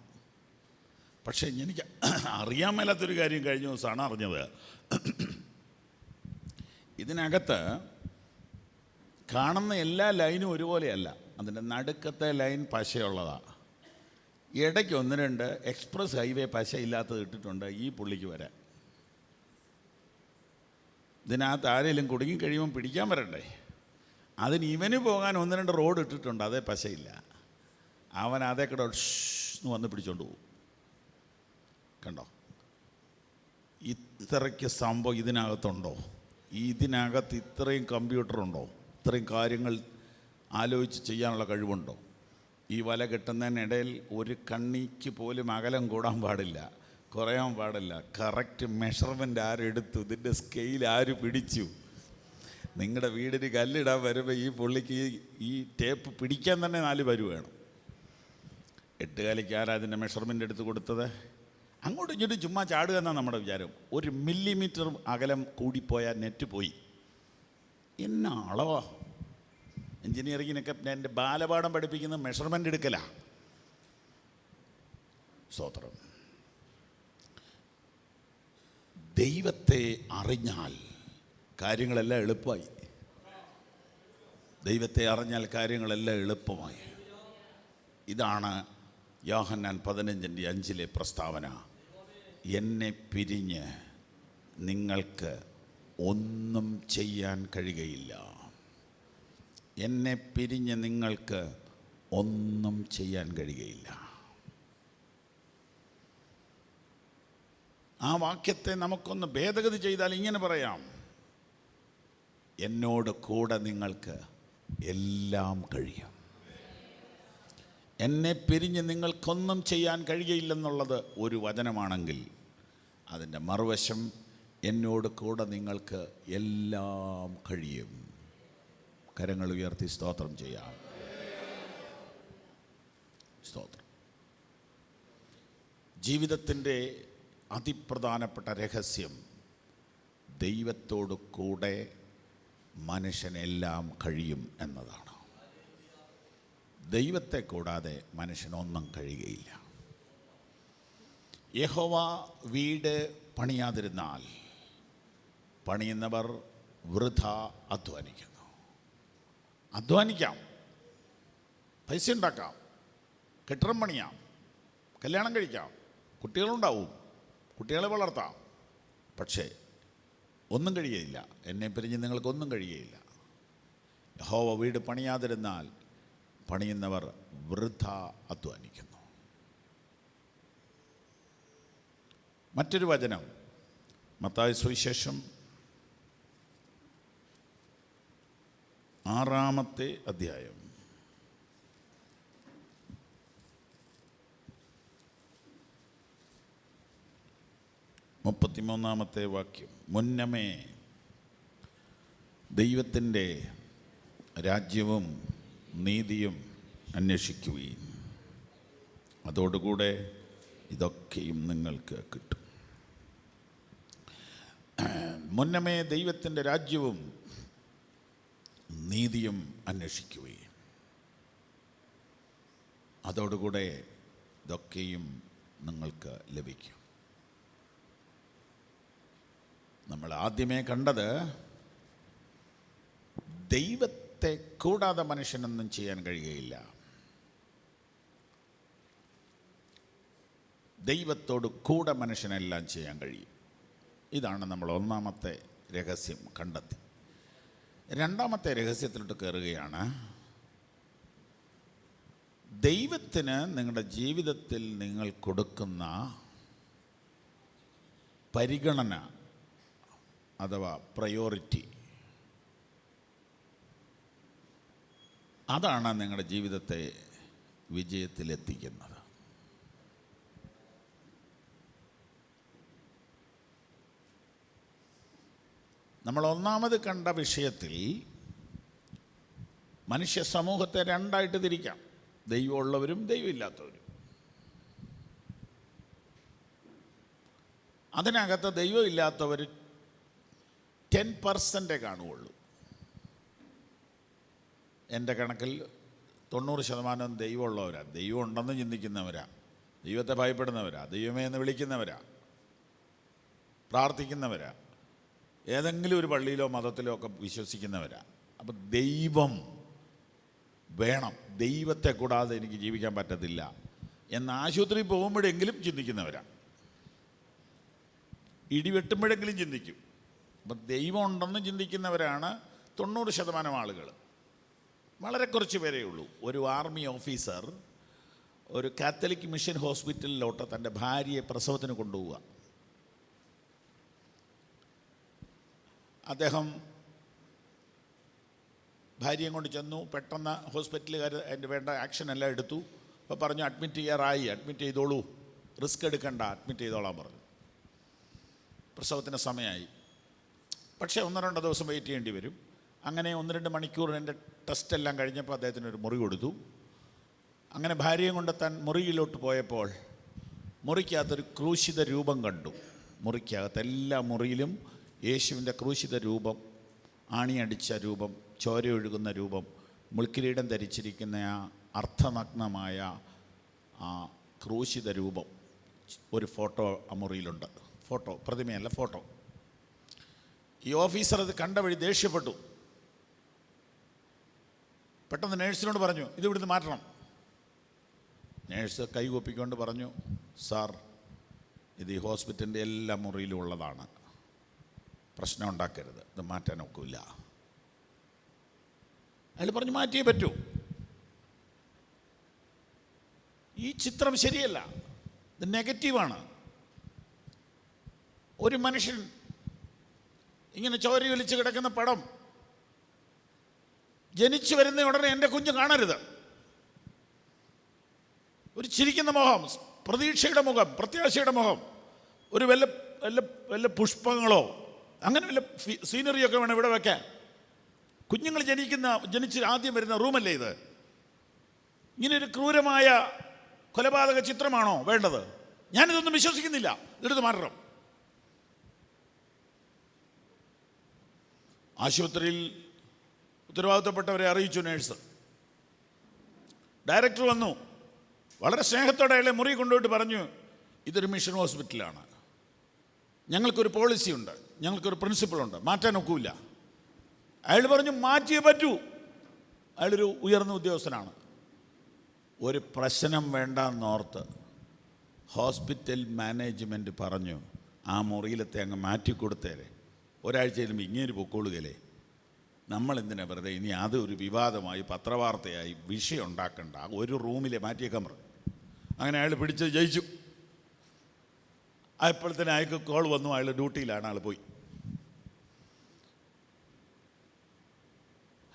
പക്ഷേ എനിക്ക് അറിയാൻ മേലാത്തൊരു കാര്യം കഴിഞ്ഞ ദിവസമാണ് അറിഞ്ഞത്. ഇതിനകത്ത് കാണുന്ന എല്ലാ ലൈനും ഒരുപോലെയല്ല. അതിൻ്റെ നടുക്കത്തെ ലൈൻ പശയുള്ളതാണ്. ഇടയ്ക്ക് 1-2 എക്സ്പ്രസ് ഹൈവേ പശ ഇല്ലാത്തത് ഇട്ടിട്ടുണ്ട് ഈ പുള്ളിക്ക് വരാൻ. ഇതിനകത്ത് ആരെങ്കിലും കുടുങ്ങിക്കഴിയുമ്പം പിടിക്കാൻ വരണ്ടേ? അതിന് ഇവന് പോകാൻ 1-2 റോഡ് ഇട്ടിട്ടുണ്ട്, അതേ പശയില്ല. അവൻ അതേ കൂടെ എന്ന് വന്ന് പിടിച്ചോണ്ട് പോകും. കണ്ടോ? ഇത്രയ്ക്ക് സംഭവം ഇതിനകത്തുണ്ടോ? ഇതിനകത്ത് ഇത്രയും കമ്പ്യൂട്ടറുണ്ടോ? ഇത്രയും കാര്യങ്ങൾ ആലോചിച്ച് ചെയ്യാനുള്ള കഴിവുണ്ടോ? ഈ വല കെട്ടുന്നതിനിടയിൽ ഒരു കണ്ണിക്ക് പോലും അകലം കൂടാൻ പാടില്ല, കുറയാൻ പാടില്ല. കറക്റ്റ് മെഷർമെൻ്റ് ആരെടുത്തു? ഇതിൻ്റെ സ്കെയിൽ ആര് പിടിച്ചു? നിങ്ങളുടെ വീടിന് കല്ലിടാൻ വരുമ്പോൾ ഈ പുള്ളിക്ക് ഈ ടേപ്പ് പിടിക്കാൻ തന്നെ 4 പേര് വേണം. 8 കാലിക്ക് ആരാ അതിൻ്റെ മെഷർമെൻ്റ് എടുത്ത് കൊടുത്തത്? അങ്ങോട്ടും ഇങ്ങോട്ടും ചുമ്മാ ചാടുക എന്നാണ് നമ്മുടെ വിചാരം. 1 മില്ലിമീറ്റർ അകലം കൂടിപ്പോയാൽ നെറ്റ് പോയി. എന്നാ അളവാ! എൻജിനീയറിങ്ങിനൊക്കെ എൻ്റെ ബാലപാഠം പഠിപ്പിക്കുന്ന മെഷർമെൻ്റ് എടുക്കലാ. സ്തോത്രം. ദൈവത്തെ അറിഞ്ഞാൽ കാര്യങ്ങളെല്ലാം എളുപ്പമായി. ദൈവത്തെ അറിഞ്ഞാൽ കാര്യങ്ങളെല്ലാം എളുപ്പമായി. ഇതാണ് യോഹന്നാൻ 15:5 പ്രസ്താവന. എന്നെ പിരിഞ്ഞ് നിങ്ങൾക്ക് ഒന്നും ചെയ്യാൻ കഴിയുകയില്ല. എന്നെ പിരിഞ്ഞ് നിങ്ങൾക്ക് ഒന്നും ചെയ്യാൻ കഴിയുകയില്ല. ആ വാക്യത്തെ നമുക്കൊന്ന് ഭേദഗതി ചെയ്താൽ ഇങ്ങനെ പറയാം: എന്നോട് കൂടെ നിങ്ങൾക്ക് എല്ലാം കഴിയും. എന്നെ പിരിഞ്ഞ് നിങ്ങൾക്കൊന്നും ചെയ്യാൻ കഴിയുകയില്ലെന്നുള്ളത് ഒരു വചനമാണെങ്കിൽ, അതിൻ്റെ മറുവശം എന്നോട് കൂടെ നിങ്ങൾക്ക് എല്ലാം കഴിയും. കരങ്ങൾ ഉയർത്തി സ്തോത്രം ചെയ്യാം. സ്തോത്രം. ജീവിതത്തിൻ്റെ അതിപ്രധാനപ്പെട്ട രഹസ്യം ദൈവത്തോട് കൂടെ മനുഷ്യനെല്ലാം കഴിയും എന്നതാണ്. ദൈവത്തെ കൂടാതെ മനുഷ്യനൊന്നും കഴിയുകയില്ല. യഹോവ വീട് പണിയാതിരുന്നാൽ പണിയുന്നവർ വൃഥ അധ്വാനിക്കുന്നു. അധ്വാനിക്കാം, പൈസ ഉണ്ടാക്കാം, കെട്ടിടം പണിയാം, കല്യാണം കഴിക്കാം, കുട്ടികളുണ്ടാവും, കുട്ടികളെ വളർത്താം. പക്ഷേ ഒന്നും കഴിയുകയില്ല. എന്നെ പിരിഞ്ഞ് നിങ്ങൾക്കൊന്നും കഴിയുകയില്ല. യഹോവ വീട് പണിയാതിരുന്നാൽ പണിയുന്നവർ വൃഥ അധ്വാനിക്കുന്നു. മറ്റൊരു വചനം മത്തായി സുവിശേഷം 6-ാമത്തെ അധ്യായം 33-ാമത്തെ വാക്യം. മുന്നമേ ദൈവത്തിൻ്റെ രാജ്യവും നീതിയും അന്വേഷിക്കുകയും അതോടുകൂടെ ഇതൊക്കെയും നിങ്ങൾക്ക് കിട്ടും. മുന്നമേ ദൈവത്തിൻ്റെ രാജ്യവും നീതിയും അന്വേഷിക്കുകയും അതോടുകൂടെ ഇതൊക്കെയും നിങ്ങൾക്ക് ലഭിക്കും. നമ്മൾ ആദ്യമേ കണ്ടത് ദൈവത്തെ കൂടാതെ മനുഷ്യനൊന്നും ചെയ്യാൻ കഴിയുകയില്ല. ദൈവത്തോട് കൂടെ മനുഷ്യനെല്ലാം ചെയ്യാൻ കഴിയും. ഇതാണ് നമ്മൾ ഒന്നാമത്തെ രഹസ്യം കണ്ടെത്തി. രണ്ടാമത്തെ രഹസ്യത്തിലോട്ട് കയറുകയാണ്. ദൈവത്തിന് നിങ്ങളുടെ ജീവിതത്തിൽ നിങ്ങൾ കൊടുക്കുന്ന പരിഗണന അഥവാ പ്രയോറിറ്റി, അതാണ് നിങ്ങളുടെ ജീവിതത്തെ വിജയത്തിലെത്തിക്കുന്നത്. നമ്മൾ ഒന്നാമത് കണ്ട വിഷയത്തിൽ മനുഷ്യ സമൂഹത്തെ രണ്ടായിട്ട് തിരിക്കാം: ദൈവമുള്ളവരും ദൈവമില്ലാത്തവരും. അതിനകത്ത് ദൈവമില്ലാത്തവർ 10% കാണുകയുള്ളൂ. എൻ്റെ കണക്കിൽ 90% ദൈവമുള്ളവരാണ്. ദൈവം ഉണ്ടെന്ന് ചിന്തിക്കുന്നവരാ, ദൈവത്തെ ഭയപ്പെടുന്നവരാ, ദൈവമേ എന്ന് വിളിക്കുന്നവരാ, പ്രാർത്ഥിക്കുന്നവരാ, ഏതെങ്കിലും ഒരു പള്ളിയിലോ മതത്തിലോ ഒക്കെ വിശ്വസിക്കുന്നവരാ. അപ്പം ദൈവം വേണം, ദൈവത്തെ കൂടാതെ എനിക്ക് ജീവിക്കാൻ പറ്റത്തില്ല എന്ന് ആശുപത്രി പോകുമ്പോഴെങ്കിലും ചിന്തിക്കുന്നവരാ, ഇടിവെട്ടുമ്പോഴെങ്കിലും ചിന്തിക്കും. അപ്പം ദൈവം ഉണ്ടെന്ന് ചിന്തിക്കുന്നവരാണ് 90% ആളുകൾ. വളരെ കുറച്ച് പേരേ ഉള്ളൂ. ഒരു ആർമി ഓഫീസർ ഒരു കാത്തലിക് മിഷൻ ഹോസ്പിറ്റലിലോട്ട് തൻ്റെ ഭാര്യയെ പ്രസവത്തിന് കൊണ്ടുപോവുക. അദ്ദേഹം ഭാര്യയും കൊണ്ട് ചെന്നു. പെട്ടെന്ന് ഹോസ്പിറ്റലുകാർ അതിൻ്റെ വേണ്ട ആക്ഷൻ എല്ലാം എടുത്തു. അപ്പോൾ പറഞ്ഞു, അഡ്മിറ്റ് ചെയ്തോളൂ, റിസ്ക് എടുക്കണ്ട, അഡ്മിറ്റ് ചെയ്തോളാൻ പറഞ്ഞു. പ്രസവത്തിന് സമയമായി. പക്ഷേ 1-2 ദിവസം വെയിറ്റ് ചെയ്യേണ്ടി വരും. അങ്ങനെ 1-2 മണിക്കൂർ എൻ്റെ ടെസ്റ്റെല്ലാം കഴിഞ്ഞപ്പോൾ അദ്ദേഹത്തിന് ഒരു മുറി കൊടുത്തു. അങ്ങനെ ഭാര്യയും കൊണ്ട് താൻ മുറിയിലോട്ട് പോയപ്പോൾ മുറിക്കകത്തൊരു ക്രൂശിത രൂപം കണ്ടു. മുറിക്കകത്ത് എല്ലാ മുറിയിലും യേശുവിൻ്റെ ക്രൂശിത രൂപം, ആണിയടിച്ച രൂപം, ചോരയൊഴുകുന്ന രൂപം, മുൾക്കിരീടം ധരിച്ചിരിക്കുന്ന ആ അർത്ഥനഗ്നമായ ആ ക്രൂശിത രൂപം, ഒരു ഫോട്ടോ ആ മുറിയിലുണ്ട്. ഫോട്ടോ, പ്രതിമയല്ല, ഫോട്ടോ. ഈ ഓഫീസർ അത് കണ്ട വഴി ദേഷ്യപ്പെട്ടു. പെട്ടെന്ന് നേഴ്സിനോട് പറഞ്ഞു, ഇത് ഇവിടുന്ന് മാറ്റണം. നേഴ്സ് കൈകൊപ്പിക്കൊണ്ട് പറഞ്ഞു, സാർ, ഇത് ഈ ഹോസ്പിറ്റലിൻ്റെ എല്ലാ മുറിയിലും ഉള്ളതാണ്, പ്രശ്നം ഉണ്ടാക്കരുത്, ഇത് മാറ്റാൻ ഒക്കില്ല. അയാൾ പറഞ്ഞു, മാറ്റിയേ പറ്റൂ. ഈ ചിത്രം ശരിയല്ല, ഇത് നെഗറ്റീവാണ്. ഒരു മനുഷ്യൻ ഇങ്ങനെ ചോരി വലിച്ച് കിടക്കുന്ന പടം ജനിച്ചു വരുന്ന ഉടനെ എൻ്റെ കുഞ്ഞ് കാണരുത്. ഒരു ചിരിക്കുന്ന മുഖം, പ്രതീക്ഷയുടെ മുഖം, പ്രത്യാശയുടെ മുഖം, ഒരു വല്ല വല്ല വല്ല പുഷ്പങ്ങളോ അങ്ങനെ വല്ല സീനറിയൊക്കെ വേണം ഇവിടെ വെക്കാൻ. കുഞ്ഞുങ്ങൾ ജനിച്ച് ആദ്യം വരുന്ന റൂമല്ലേ ഇത്? ഇങ്ങനെ ഒരു ക്രൂരമായ കൊലപാതക ചിത്രമാണോ വേണ്ടത്? ഞാനിതൊന്നും വിശ്വസിക്കുന്നില്ല. ഇതെടുത്ത് മാറ്റണം. ആശുപത്രിയിൽ ഉത്തരവാദിത്തപ്പെട്ടവരെ അറിയിച്ചു നേഴ്സ്. ഡയറക്ടർ വന്നു, വളരെ സ്നേഹത്തോടെ അയാളെ മുറി കൊണ്ടുപോയിട്ട് പറഞ്ഞു, ഇതൊരു മിഷൻ ഹോസ്പിറ്റലാണ്, ഞങ്ങൾക്കൊരു പോളിസിയുണ്ട്, ഞങ്ങൾക്കൊരു പ്രിൻസിപ്പിളുണ്ട്, മാറ്റാൻ ഒക്കില്ല. അയാൾ പറഞ്ഞു, മാറ്റിയേ പറ്റൂ. അയാളൊരു ഉയർന്ന ഉദ്യോഗസ്ഥനാണ്. ഒരു പ്രശ്നം വേണ്ടെന്നോർത്ത് ഹോസ്പിറ്റൽ മാനേജ്മെൻറ്റ് പറഞ്ഞു, ആ മുറിയിലത്തെ അങ്ങ് മാറ്റിക്കൊടുത്തേരെ, ഒരാഴ്ചയിലും ഇങ്ങനെ പൊക്കോളുകയല്ലേ, നമ്മളെന്തിനാ വെറുതെ ഇനി അതൊരു വിവാദമായി പത്രവാർത്തയായി വിഷയം ഉണ്ടാക്കണ്ട, ഒരു റൂമിലെ മാറ്റിയേക്കാൻ പറഞ്ഞു. അങ്ങനെ അയാൾ പിടിച്ച് ജയിച്ചു. അപ്പോഴത്തേന് അയാൾക്ക് കോൾ വന്നു, അയാൾ ഡ്യൂട്ടിയിലാണ്, ആൾ പോയി.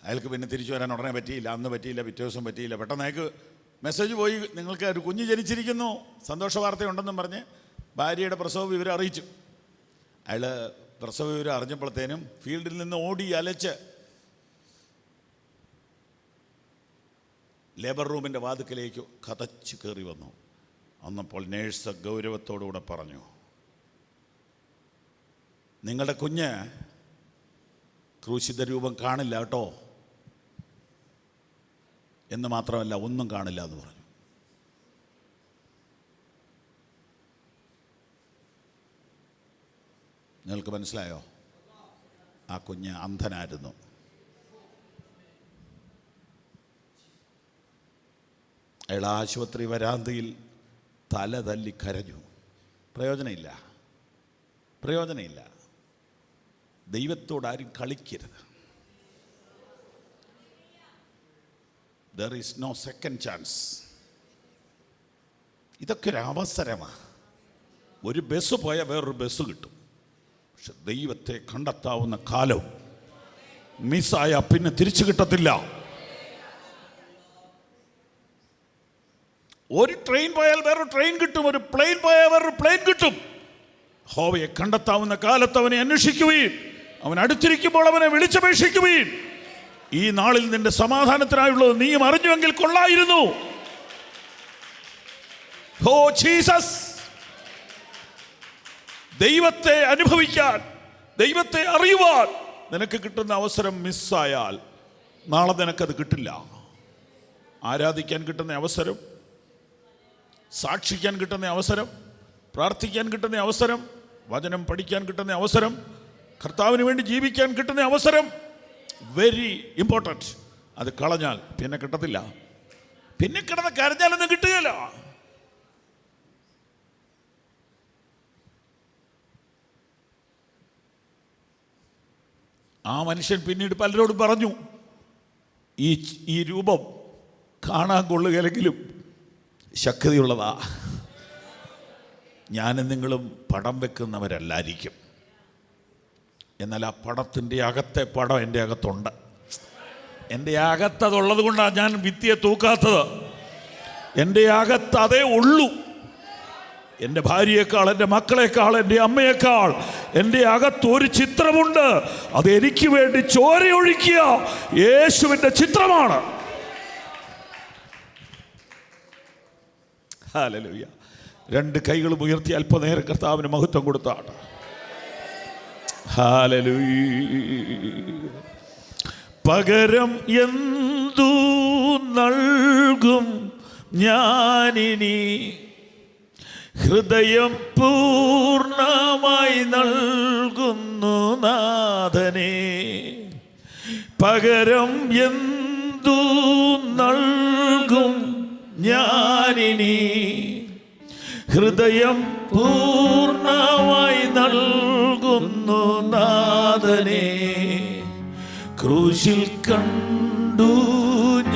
അയാൾക്ക് പിന്നെ തിരിച്ചു വരാൻ ഉടനെ പറ്റിയില്ല, അന്ന് പറ്റിയില്ല, പിറ്റേ ദിവസം പറ്റിയില്ല. പെട്ടെന്ന് അയാൾക്ക് മെസ്സേജ് പോയി, നിങ്ങൾക്ക് ഒരു കുഞ്ഞ് ജനിച്ചിരിക്കുന്നു, സന്തോഷ വാർത്തയുണ്ടെന്നും പറഞ്ഞ് ഭാര്യയുടെ പ്രസവ വിവരം അറിയിച്ചു. അയാൾ പ്രസവ വിവരം അറിഞ്ഞപ്പോഴത്തേനും ഫീൽഡിൽ നിന്ന് ഓടി അലച്ച് ലേബർ റൂമിൻ്റെ വാതിക്കലേക്ക് കതച്ചു കയറി വന്നു. വന്നപ്പോൾ നേഴ്സ് ഗൗരവത്തോടുകൂടെ പറഞ്ഞു, നിങ്ങളുടെ കുഞ്ഞ് ക്രൂശിത രൂപം കാണില്ല കേട്ടോ എന്ന് മാത്രമല്ല, ഒന്നും കാണില്ല എന്ന് പറഞ്ഞു. നിങ്ങൾക്ക് മനസ്സിലായോ? ആ കുഞ്ഞ് അന്ധനായിരുന്നു. അയാൾ ആശുപത്രി വരാന്തയിൽ തല തല്ലി കരഞ്ഞു. പ്രയോജനമില്ല. ദൈവത്തോടാരും കളിക്കരുത്. There is no second chance. ഇതൊക്കെ ഒരു അവസരമാണ്. ഒരു ബസ് പോയാൽ വേറൊരു ബസ് കിട്ടും. പക്ഷെ ദൈവത്തെ കണ്ടെത്താവുന്ന കാലം മിസ്സായ പിന്നെ തിരിച്ചു കിട്ടത്തില്ല. ഒരു ട്രെയിൻ പോയാൽ വേറൊരു ട്രെയിൻ കിട്ടും, ഒരു പ്ലെയിൻ പോയാൽ വേറൊരു പ്ലെയിൻ കിട്ടും. യഹോവയെ കണ്ടെത്താവുന്ന കാലത്ത് അവനെ അന്വേഷിക്കുകയും അവൻ അടുത്തിരിക്കുമ്പോൾ അവനെ വിളിച്ചപേക്ഷിക്കുകയും ഈ നാളിൽ നിന്റെ സമാധാനത്തിനായുള്ളത് നീയും അറിഞ്ഞുവെങ്കിൽ കൊള്ളായിരുന്നു. ഓ ജീസസ്, ദൈവത്തെ അനുഭവിക്കാൻ, ദൈവത്തെ അറിയുവാൻ നിനക്ക് കിട്ടുന്ന അവസരം മിസ്സായാൽ നാളെ നിനക്കത് കിട്ടില്ല. ആരാധിക്കാൻ കിട്ടുന്ന അവസരം, സാക്ഷിക്കാൻ കിട്ടുന്ന അവസരം, പ്രാർത്ഥിക്കാൻ കിട്ടുന്ന അവസരം, വചനം പഠിക്കാൻ കിട്ടുന്ന അവസരം, കർത്താവിന് വേണ്ടി ജീവിക്കാൻ കിട്ടുന്ന അവസരം വെരി ഇമ്പോർട്ടൻറ്റ്. അത് കളഞ്ഞാൽ പിന്നെ കിട്ടത്തില്ല. പിന്നെ കിടന്ന് കരഞ്ഞാലൊന്നും കിട്ടുകയില്ല. ആ മനുഷ്യൻ പിന്നീട് പലരോടും പറഞ്ഞു, ഈ രൂപം കാണാൻ കൊള്ളുകയില്ലെങ്കിലും ശക്തിയുള്ളതാ. ഞാനും നിങ്ങളും പടം വെക്കുന്നവരല്ലായിരിക്കും, എന്നാൽ ആ പടത്തിൻ്റെ അകത്തെ പടം എൻ്റെ അകത്തുണ്ട്. എൻ്റെ അകത്തതുള്ളത് കൊണ്ടാണ് ഞാൻ ഭിത്തിയെ തൂക്കാത്തത്. എൻ്റെ അകത്ത് അതേ ഉള്ളൂ. എൻ്റെ ഭാര്യയേക്കാൾ, എൻ്റെ മക്കളെക്കാൾ, എൻ്റെ അമ്മയേക്കാൾ എൻ്റെ അകത്ത് ഒരു ചിത്രമുണ്ട്. അത് എനിക്ക് വേണ്ടി ചോരയൊഴുക്കിയ യേശുവിൻ്റെ ചിത്രമാണ്. ഹല്ലേലൂയ. രണ്ട് കൈകളും ഉയർത്തി അല്പനേരം കർത്താവിന് മഹത്വം കൊടുത്താണ്. ഹല്ലേലൂയ. പകരം എന്തു നൽകും ഞാനിനി, ഹൃദയം പൂർണ്ണമായി നൽകുന്നു നാഥ. നാഥനെ, പകരം എന്തു നൽകും ഞാനിനി? ഹൃദയം പൂർണ്ണമായി നൽകുന്നു നാഥനെ. ക്രൂശിൽ കണ്ടു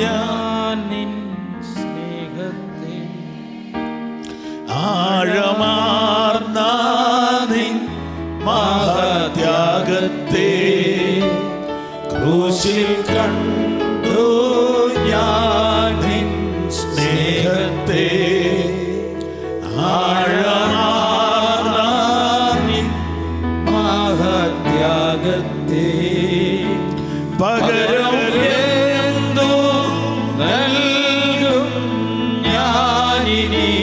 ഞാൻ നിൻ സ്നേഹത്തെ, ആഴമാർന്ന നിൻ മഹാത്യാഗത്തെ. ക്രൂശിൽ കണ്ടു ഞാൻ നിൻ സ്നേഹത്തെ, ആഴമാർന്ന നിൻ മഹാത്യാഗത്തെ. പകരം എന്തു നൽകും ഞാനിനി?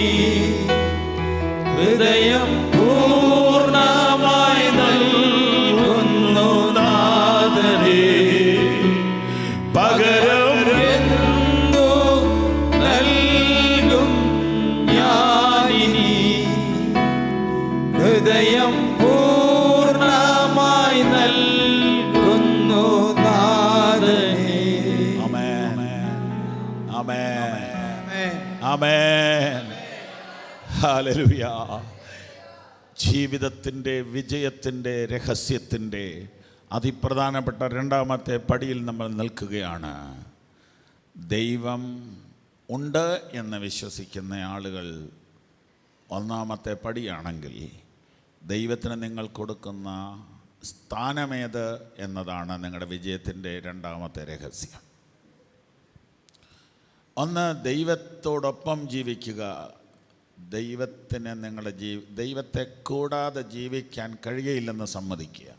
ഹൃദയം പൂർണ്ണമായി നൽകുന്നു നാഥനെ. പകരം എന്തു നൽകും ഞാനിനി? ഹൃദയം പൂർണ്ണമായി നൽകുന്നു നാഥനെ. ആമേൻ, ആമേൻ, ആമേൻ. ഹല്ലേലൂയ. ജീവിതത്തിൻ്റെ വിജയത്തിൻ്റെ രഹസ്യത്തിൻ്റെ അതിപ്രധാനപ്പെട്ട രണ്ടാമത്തെ പടിയിൽ നമ്മൾ നിൽക്കുകയാണ്. ദൈവം ഉണ്ട് എന്ന് വിശ്വസിക്കുന്ന ആളുകൾ ഒന്നാമത്തെ പടിയാണെങ്കിൽ, ദൈവത്തിന് നിങ്ങൾ കൊടുക്കുന്ന സ്ഥാനമേത് എന്നതാണ് നിങ്ങളുടെ വിജയത്തിൻ്റെ രണ്ടാമത്തെ രഹസ്യം. ഒന്ന്, ദൈവത്തോടൊപ്പം ജീവിക്കുക. ദൈവത്തിന് നിങ്ങളുടെ ദൈവത്തെ കൂടാതെ ജീവിക്കാൻ കഴിയയില്ലെന്ന് സമ്മതിക്കുക.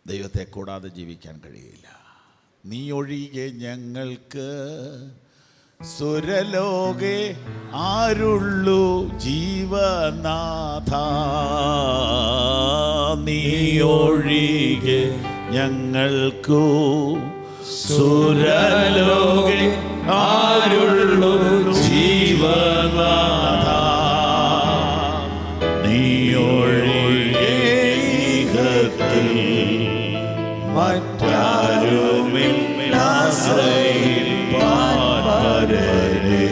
ദൈവത്തെ കൂടാതെ ജീവിക്കാൻ കഴിയില്ല. നീ ഒഴികെ ഞങ്ങൾക്ക് സുരലോകെ ആരുള്ളൂ ജീവനാഥ. നീ ഒഴികെ ഞങ്ങൾക്കു സുരലോകെ ആരുള്ളൂ ജീവനാഥ. നീ ഒഴികെ ഈഹത്തിൽ മറ്റാരുമില്ല ആശ്രയിപ്പാൻ പരരേ.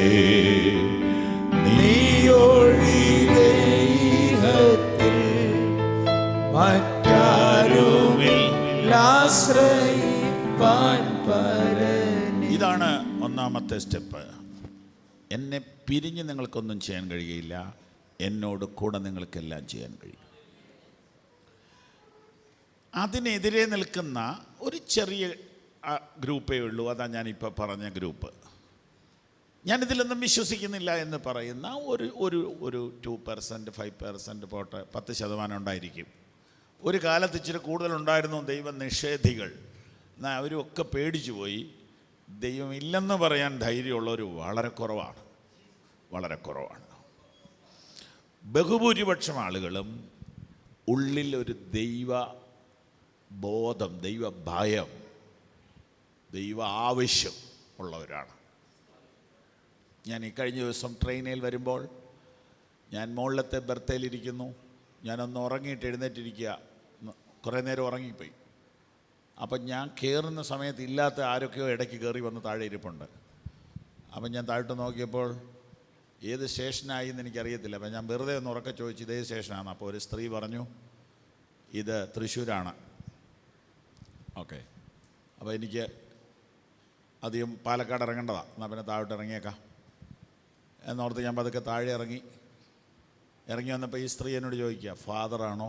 നീ ഒഴികെ ഈഹത്തിൽ മറ്റാരുമില്ല ആശ്രയിപ്പാൻ പരരേ. ഇതാണ് ഒന്നാമത്തെ സ്റ്റെപ്പ്. എന്നെ പിരിഞ്ഞ് നിങ്ങൾക്കൊന്നും ചെയ്യാൻ കഴിയില്ല, എന്നോട് കൂടെ നിങ്ങൾക്കെല്ലാം ചെയ്യാൻ കഴിയും. അതിനെതിരെ നിൽക്കുന്ന ഒരു ചെറിയ ഗ്രൂപ്പേ ഉള്ളൂ. അതാണ് ഞാനിപ്പോൾ പറഞ്ഞ ഗ്രൂപ്പ്. ഞാനിതിലൊന്നും വിശ്വസിക്കുന്നില്ല എന്ന് പറയുന്ന ഒരു 2%, 5% പോട്ടെ, 10% ഉണ്ടായിരിക്കും. ഒരു കാലത്ത് ഇച്ചിരി കൂടുതലുണ്ടായിരുന്നു ദൈവ നിഷേധികൾ. എന്നാൽ അവരൊക്കെ പേടിച്ചു പോയി. ദൈവം ഇല്ലെന്ന് പറയാൻ ധൈര്യമുള്ളവർ വളരെ കുറവാണ്, വളരെ കുറവാണ്. ബഹുഭൂരിപക്ഷം ആളുകളും ഉള്ളിൽ ഒരു ദൈവ ബോധം, ദൈവ ഭയം, ദൈവ ആവശ്യം ഉള്ളവരാണ്. ഞാൻ ഈ കഴിഞ്ഞ ദിവസം ട്രെയിനിൽ വരുമ്പോൾ ഞാൻ മുകളിലത്തെ ബർത്തയിലിരിക്കുന്നു. ഞാനൊന്ന് ഉറങ്ങിയിട്ട് എഴുന്നേറ്റിരിക്കുക. കുറേ നേരം ഉറങ്ങിപ്പോയി. അപ്പം ഞാൻ കയറുന്ന സമയത്ത് ഇല്ലാത്ത ആരൊക്കെയോ ഇടയ്ക്ക് കയറി വന്ന് താഴെ ഇരിപ്പുണ്ട്. അപ്പം ഞാൻ താഴോട്ട് നോക്കിയപ്പോൾ ഏത് സ്റ്റേഷനായി എന്ന് എനിക്കറിയത്തില്ല. അപ്പം ഞാൻ വെറുതെ ഒന്ന് ഉറക്കെ ചോദിച്ചു, ഇതേ സ്റ്റേഷനാണ്? അപ്പോൾ ഒരു സ്ത്രീ പറഞ്ഞു, ഇത് തൃശ്ശൂരാണ്. ഓക്കെ, അപ്പോൾ എനിക്ക് അധികം പാലക്കാട് ഇറങ്ങേണ്ടതാണ്, എന്നാൽ പിന്നെ താഴോട്ട് ഇറങ്ങിയേക്കാം എന്നോർത്ത് ഞാൻ പതുക്കെ താഴെ ഇറങ്ങി വന്നപ്പോൾ ഈ സ്ത്രീ എന്നോട് ചോദിക്കുക, ഫാദറാണോ?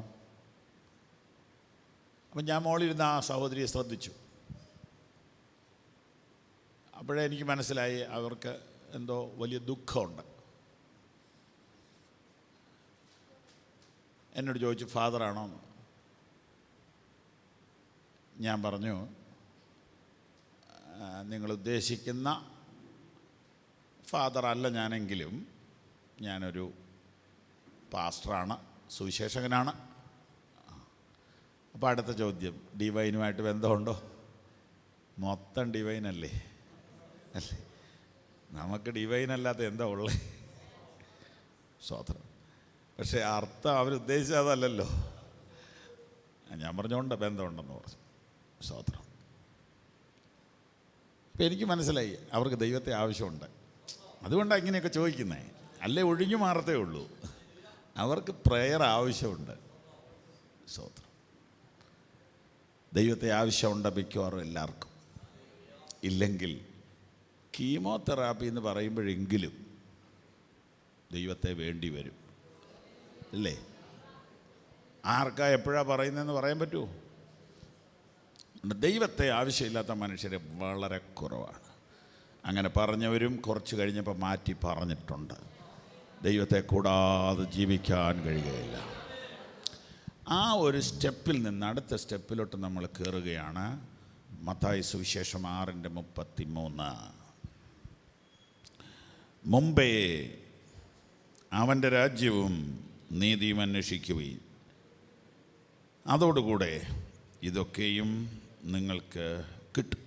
അപ്പം ഞാൻ മോളിരുന്ന് ആ സഹോദരിയെ ശ്രദ്ധിച്ചു. അപ്പോഴേ എനിക്ക് മനസ്സിലായി അവർക്ക് എന്തോ വലിയ ദുഃഖമുണ്ട്. എന്നോട് ചോദിച്ചു, ഫാദറാണോ? ഞാൻ പറഞ്ഞു, നിങ്ങൾ ഉദ്ദേശിക്കുന്ന ഫാദർ അല്ല ഞാനെങ്കിലും ഞാനൊരു പാസ്റ്ററാണ്, സുവിശേഷകനാണ്. അപ്പോൾ അടുത്ത ചോദ്യം, ഡിവൈനുമായിട്ട് ബന്ധമുണ്ടോ? മൊത്തം ഡിവൈനല്ലേ അല്ലേ? നമുക്ക് ഡിവൈനല്ലാത്ത എന്താ ഉള്ളത്? സ്വതന്ത്രം. പക്ഷേ അർത്ഥം അവരുദ്ദേശിച്ചത് അതല്ലല്ലോ. ഞാൻ പറഞ്ഞുകൊണ്ട് ബന്ധമുണ്ടെന്ന് പറഞ്ഞു. സ്തോത്രം. ഇപ്പം എനിക്ക് മനസ്സിലായി അവർക്ക് ദൈവത്തെ ആവശ്യമുണ്ട്. അതുകൊണ്ടാണ് ഇങ്ങനെയൊക്കെ ചോദിക്കുന്നത്. അല്ലേ ഒഴിഞ്ഞു മാറത്തേ ഉള്ളൂ. അവർക്ക് പ്രയർ ആവശ്യമുണ്ട്. സ്തോത്രം. ദൈവത്തെ ആവശ്യമുണ്ട് മിക്കവാറും എല്ലാവർക്കും. ഇല്ലെങ്കിൽ കീമോതെറാപ്പി എന്ന് പറയുമ്പോഴെങ്കിലും ദൈവത്തെ വേണ്ടി വരും, അല്ലേ? ആർക്കാ എപ്പോഴാണ് പറയുന്നതെന്ന് പറയാൻ പറ്റുമോ? ദൈവത്തെ ആവശ്യമില്ലാത്ത മനുഷ്യരെ വളരെ കുറവാണ്. അങ്ങനെ പറഞ്ഞവരും കുറച്ച് കഴിഞ്ഞപ്പോൾ മാറ്റി പറഞ്ഞിട്ടുണ്ട്. ദൈവത്തെ കൂടാതെ ജീവിക്കാൻ കഴിയുകയില്ല. ആ ഒരു സ്റ്റെപ്പിൽ നിന്ന് അടുത്ത സ്റ്റെപ്പിലോട്ട് നമ്മൾ കയറുകയാണ്. മത്തായി സുവിശേഷം 6:33. മുമ്പേ അവൻ്റെ രാജ്യവും നീതിയും അന്വേഷിക്കുകയും അതോടുകൂടെ ഇതൊക്കെയും നിങ്ങൾക്ക് കിട്ടും.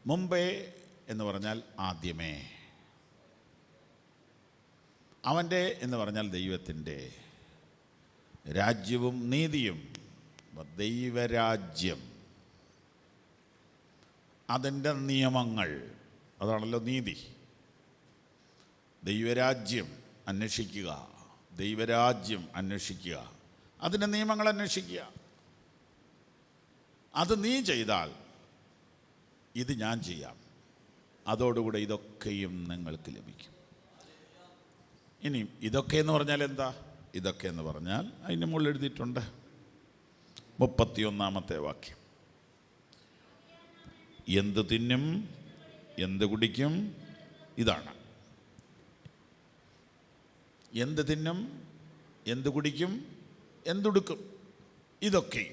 മുമ്പേ എന്ന് പറഞ്ഞാൽ ആദ്യമേ, അവൻ്റെ എന്ന് പറഞ്ഞാൽ ദൈവത്തിൻ്റെ രാജ്യവും നീതിയും. ദൈവരാജ്യം, അതിൻ്റെ നിയമങ്ങൾ, അതാണല്ലോ നീതി. ദൈവരാജ്യം അന്വേഷിക്കുക, ദൈവരാജ്യം അന്വേഷിക്കുക, അതിൻ്റെ നിയമങ്ങൾ അന്വേഷിക്കുക. അത് നീ ചെയ്താൽ ഇത് ഞാൻ ചെയ്യാം, അതോടുകൂടെ ഇതൊക്കെയും നിങ്ങൾക്ക് ലഭിക്കും. ഇനി ഇതൊക്കെ എന്ന് പറഞ്ഞാൽ എന്താ? ഇതൊക്കെ എന്ന് പറഞ്ഞാൽ അതിൻ്റെ മുകളിൽ എഴുതിയിട്ടുണ്ട് 31-ാമത്തെ വാക്യം. എന്ത് തിന്നും എന്ത് കുടിക്കും, ഇതാണ്. എന്ത് തിന്നും എന്ത് കുടിക്കും എന്തുടുക്കും, ഇതൊക്കെ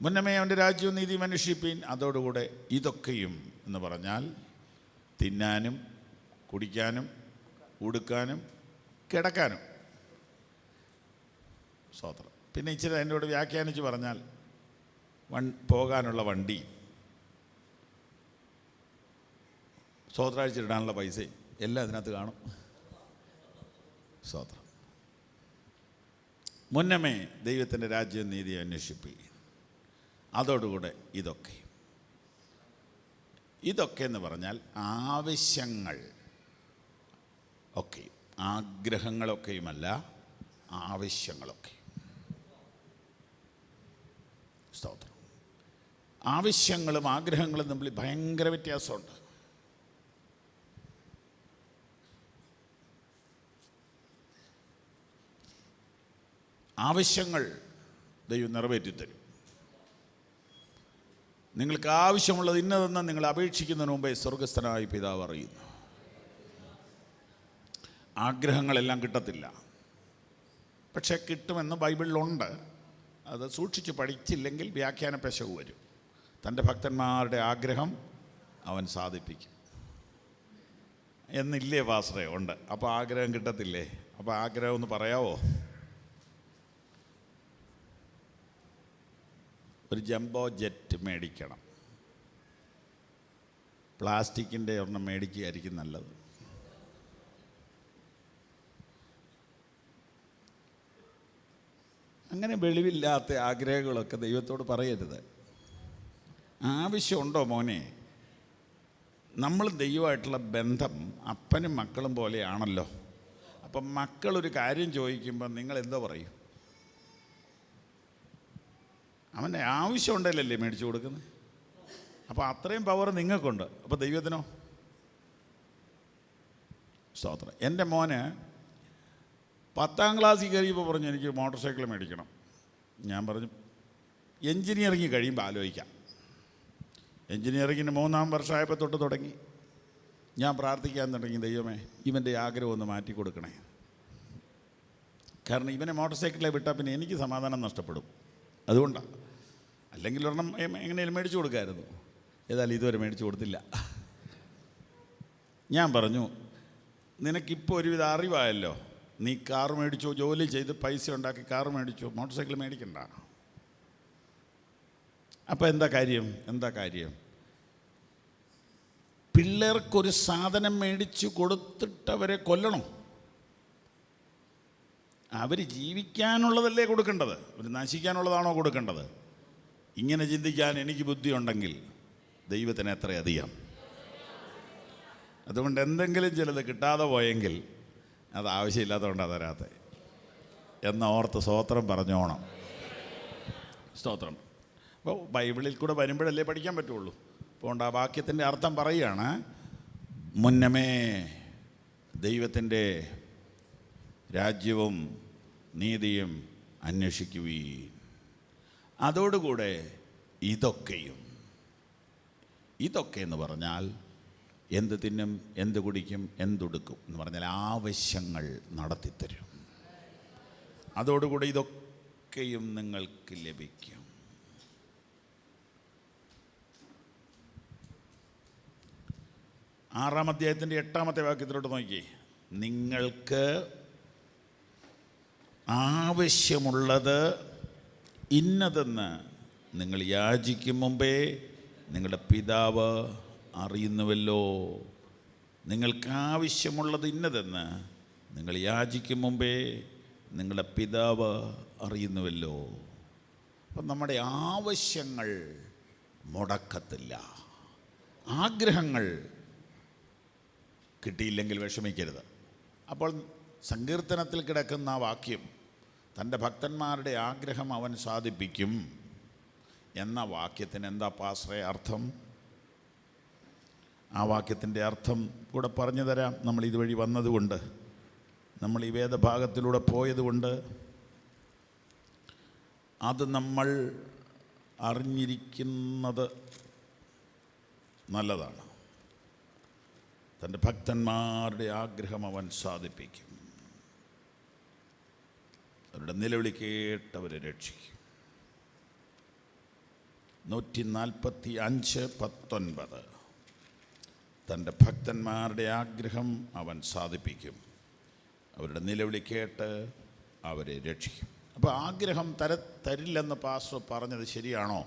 മുന്നമേ അവൻ്റെ രാജ്യവും നീതിയും അന്വേഷിപ്പീൻ, അതോടുകൂടെ ഇതൊക്കെയും എന്ന് പറഞ്ഞാൽ തിന്നാനും കുടിക്കാനും ഉടുക്കാനും കിടക്കാനും. സ്തോത്രം. പിന്നെ ഇച്ചിരി അതിൻ്റെ കൂടെ വ്യാഖ്യാനിച്ച് പറഞ്ഞാൽ പോകാനുള്ള വണ്ടി, സ്തോത്രാഴ്ചയിടാനുള്ള പൈസയും എല്ലാം അതിനകത്ത് കാണും. സ്തോത്രം. മുന്നമേ ദൈവത്തിൻ്റെ രാജ്യം നീതി അന്വേഷിപ്പീൻ, അതോടുകൂടെ ഇതൊക്കെ എന്ന് പറഞ്ഞാൽ ആവശ്യങ്ങൾ ഒക്കെ, ആഗ്രഹങ്ങളൊക്കെയുമല്ല, ആവശ്യങ്ങളൊക്കെ. സ്തോത്രം. ആവശ്യങ്ങളും ആഗ്രഹങ്ങളും തമ്മിൽ ഭയങ്കര വ്യത്യാസമുണ്ട്. ആവശ്യങ്ങൾ ദൈവം നിറവേറ്റിത്തരും. നിങ്ങൾക്ക് ആവശ്യമുള്ളത് ഇന്നതെന്ന് നിങ്ങൾ അപേക്ഷിക്കുന്നതിന് മുമ്പേ സ്വർഗസ്ഥനായ പിതാവ് അറിയുന്നു. ആഗ്രഹങ്ങളെല്ലാം കിട്ടത്തില്ല, പക്ഷെ കിട്ടുമെന്ന് ബൈബിളിലുണ്ട്. അത് സൂക്ഷിച്ച് പഠിച്ചില്ലെങ്കിൽ വ്യാഖ്യാന പെശക് വരും. തൻ്റെ ഭക്തന്മാരുടെ ആഗ്രഹം അവൻ സാധിപ്പിക്കും എന്നില്ലേ പാസ്റ്ററേ? ഉണ്ട്. അപ്പോൾ ആഗ്രഹം കിട്ടത്തില്ലേ? അപ്പോൾ ആഗ്രഹം ഒന്ന് പറയാവോ? ഒരു ജംബോ ജെറ്റ് മേടിക്കണം. പ്ലാസ്റ്റിക്കിൻ്റെ ഒരെണ്ണം മേടിക്കുകയായിരിക്കും നല്ലത്. അങ്ങനെ വെളിവില്ലാത്ത ആഗ്രഹങ്ങളൊക്കെ ദൈവത്തോട് പറയരുത്. ആവശ്യമുണ്ടോ മോനെ? നമ്മൾ ദൈവമായിട്ടുള്ള ബന്ധം അപ്പനും മക്കളും പോലെയാണല്ലോ. അപ്പം മക്കളൊരു കാര്യം ചോദിക്കുമ്പോൾ നിങ്ങൾ എന്തോ പറയും? അവൻ്റെ ആവശ്യമുണ്ടല്ലേ മേടിച്ചു കൊടുക്കുന്നത്. അപ്പോൾ അത്രയും പവർ നിങ്ങൾക്കുണ്ട്. അപ്പോൾ ദൈവത്തിനോ? സ്തോത്രം. എൻ്റെ മോന് 10ാം ക്ലാസ്സിൽ കയറിയപ്പോൾ പറഞ്ഞു എനിക്ക് മോട്ടോർ സൈക്കിൾ മേടിക്കണം. ഞാൻ പറഞ്ഞു എൻജിനീയറിങ് കഴിയുമ്പോൾ ആലോചിക്കാം. എൻജിനീയറിങ്ങിന് 3ാം വർഷമായപ്പോൾ തൊട്ട് തുടങ്ങി ഞാൻ പ്രാർത്ഥിക്കാൻ തുടങ്ങി, ദൈവമേ ഇവൻ്റെ ആഗ്രഹം ഒന്ന് മാറ്റി കൊടുക്കണേ. കാരണം ഇവനെ മോട്ടോർ സൈക്കിളിൽ വിട്ടാൽ പിന്നെ എനിക്ക് സമാധാനം നഷ്ടപ്പെടും. അതുകൊണ്ടാണ്. അല്ലെങ്കിൽ ഒരെണ്ണം എങ്ങനെയും മേടിച്ചു കൊടുക്കാമായിരുന്നു. ഏതായാലും ഇതുവരെ മേടിച്ചു കൊടുത്തില്ല. ഞാൻ പറഞ്ഞു നിനക്കിപ്പോൾ ഒരുവിധ അറിവായല്ലോ, നീ കാർ മേടിച്ചോ, ജോലി ചെയ്ത് പൈസ ഉണ്ടാക്കി കാർ മേടിച്ചോ, മോട്ടോർ സൈക്കിൾ മേടിക്കണ്ട. അപ്പോൾ എന്താ കാര്യം? പിള്ളേർക്കൊരു സാധനം മേടിച്ച് കൊടുത്തിട്ട് അവരെ കൊല്ലണോ? അവർ ജീവിക്കാനുള്ളതല്ലേ കൊടുക്കേണ്ടത്, അവർ നശിക്കാനുള്ളതാണോ കൊടുക്കേണ്ടത്? ഇങ്ങനെ ചിന്തിക്കാൻ എനിക്ക് ബുദ്ധിയുണ്ടെങ്കിൽ ദൈവത്തിന് എത്രയധികം. അതുകൊണ്ട് എന്തെങ്കിലും ചിലത് കിട്ടാതെ പോയെങ്കിൽ അത് ആവശ്യമില്ലാത്തതുകൊണ്ടാണ് തരാത്തത് എന്ന ഓർത്ത് സ്തോത്രം പറഞ്ഞോണം. സ്തോത്രം. അപ്പോൾ ബൈബിളിൽ കൂടെ വരുമ്പോഴല്ലേ പഠിക്കാൻ പറ്റുള്ളൂ. അപ്പോൾ ആ വാക്യത്തിൻ്റെ അർത്ഥം പറയുകയാണ്, മുന്നമേ ദൈവത്തിൻ്റെ രാജ്യവും നീതിയും അന്വേഷിക്കുവീൻ, അതോടുകൂടെ ഇതൊക്കെ എന്ന് പറഞ്ഞാൽ എന്ത് തിന്നും, എന്ത് കുടിക്കും, എന്തുടുക്കും എന്ന് പറഞ്ഞാൽ ആവശ്യങ്ങൾ നടത്തിത്തരും. അതോടുകൂടി ഇതൊക്കെയും നിങ്ങൾക്ക് ലഭിക്കും. ആറാം അധ്യായത്തിൻ്റെ 8-ാമത്തെ വാക്യത്തിലോട്ട് നോക്കി. നിങ്ങൾക്ക് ആവശ്യമുള്ളത് ഇന്നതെന്ന് നിങ്ങൾ യാചിക്കും മുമ്പേ നിങ്ങളുടെ പിതാവ് അറിയുന്നുവല്ലോ. നിങ്ങൾക്ക് ആവശ്യമുള്ളത് ഇന്നതെന്ന് നിങ്ങൾ യാചിക്കും മുമ്പേ നിങ്ങളുടെ പിതാവ് അറിയുന്നുവല്ലോ. അപ്പം നമ്മുടെ ആവശ്യങ്ങൾ മുടക്കത്തില്ല. ആഗ്രഹങ്ങൾ കിട്ടിയില്ലെങ്കിൽ വിഷമിക്കരുത്. അപ്പോൾ സങ്കീർത്തനത്തിൽ കിടക്കുന്ന ആ വാക്യം, തൻ്റെ ഭക്തന്മാരുടെ ആഗ്രഹം അവൻ സാധിപ്പിക്കും എന്ന വാക്യത്തിന് എന്താ പാസ്റ്ററെ അർത്ഥം? ആ വാക്യത്തിൻ്റെ അർത്ഥം കൂടെ പറഞ്ഞു തരാം. നമ്മൾ ഇതുവഴി വന്നതുകൊണ്ട്, നമ്മൾ ഈ വേദഭാഗത്തിലൂടെ പോയതുകൊണ്ട് അത് നമ്മൾ അറിഞ്ഞിരിക്കുന്നത് നല്ലതാണ്. തൻ്റെ ഭക്തന്മാരുടെ ആഗ്രഹം അവൻ സാധിപ്പിക്കും, അവരുടെ നിലവിളി കേട്ടവരെ രക്ഷിക്കും. 145:19 തൻ്റെ ഭക്തന്മാരുടെ ആഗ്രഹം അവൻ സാധിപ്പിക്കും, അവരുടെ നിലവിളി കേട്ട് അവരെ രക്ഷിക്കും. അപ്പോൾ ആഗ്രഹം തരില്ലെന്ന് പാസ്റ്റർ പറഞ്ഞത് ശരിയാണോ?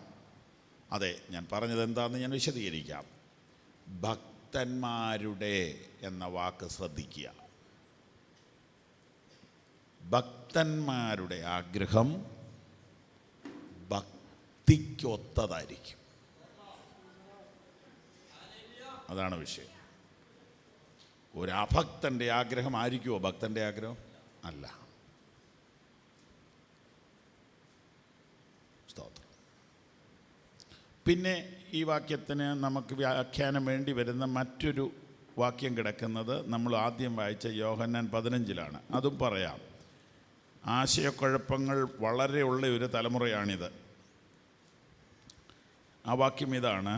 അതെ, ഞാൻ പറഞ്ഞത് എന്താണെന്ന് ഞാൻ വിശദീകരിക്കാം. ഭക്തന്മാരുടെ എന്ന വാക്ക് ശ്രദ്ധിക്കുക. ഭക്തന്മാരുടെ ആഗ്രഹം ഭക്തിക്കൊത്തതായിരിക്കും. അതാണ് വിഷയം. ഒരു അഭക്തൻ്റെ ആഗ്രഹം ആയിരിക്കുമോ ഭക്തൻ്റെ ആഗ്രഹം? അല്ല. സ്തോത്രം. പിന്നെ ഈ വാക്യത്തിന് നമുക്ക് വ്യാഖ്യാനം വേണ്ടി വരുന്ന മറ്റൊരു വാക്യം കിടക്കുന്നത് നമ്മൾ ആദ്യം വായിച്ച യോഹന്നാൻ 15-ലാണ്. അതും പറയാം. ആശയക്കുഴപ്പങ്ങൾ വളരെ ഉള്ള ഒരു തലമുറയാണിത്. ആ വാക്യം ഇതാണ്,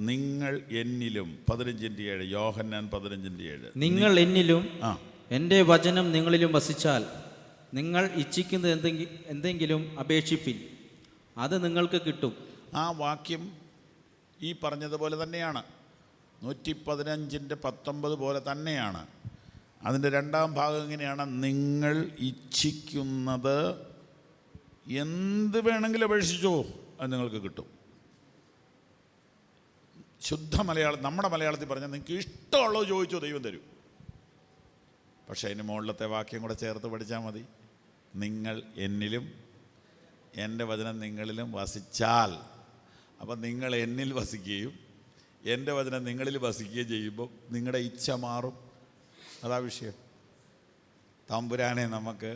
നിങ്ങൾ എന്നിലും. 15:7 യോഹന്നാൻ 15:7. നിങ്ങൾ എന്നിലും എൻ്റെ വചനം നിങ്ങളിലും വസിച്ചാൽ നിങ്ങൾ ഇച്ഛിക്കുന്നത് എന്തെങ്കിലും അപേക്ഷിപ്പിൻ, അത് നിങ്ങൾക്ക് കിട്ടും. ആ വാക്യം ഈ പറഞ്ഞതുപോലെ തന്നെയാണ്. 115:19 പോലെ തന്നെയാണ്. അതിൻ്റെ രണ്ടാം ഭാഗം ഇങ്ങനെയാണ്, നിങ്ങൾ ഇച്ഛിക്കുന്നത് എന്ത് വേണമെങ്കിലും അപേക്ഷിച്ചോ, അത് നിങ്ങൾക്ക് കിട്ടും. ശുദ്ധ മലയാളം, നമ്മുടെ മലയാളത്തിൽ പറഞ്ഞാൽ നിങ്ങൾക്ക് ഇഷ്ടമുള്ളത് ചോദിച്ചോ, ദൈവം തരും. പക്ഷേ അതിന് മുകളിലത്തെ വാക്യം കൂടെ ചേർത്ത് പഠിച്ചാൽ മതി. നിങ്ങൾ എന്നിലും എൻ്റെ വചനം നിങ്ങളിലും വസിച്ചാൽ. അപ്പം നിങ്ങൾ എന്നിൽ വസിക്കുകയും എൻ്റെ വചനം നിങ്ങളിൽ വസിക്കുകയും ചെയ്യുമ്പോൾ നിങ്ങളുടെ ഇച്ഛ മാറും. അതാ വിഷയം. തമ്പുരാനെ നമുക്ക്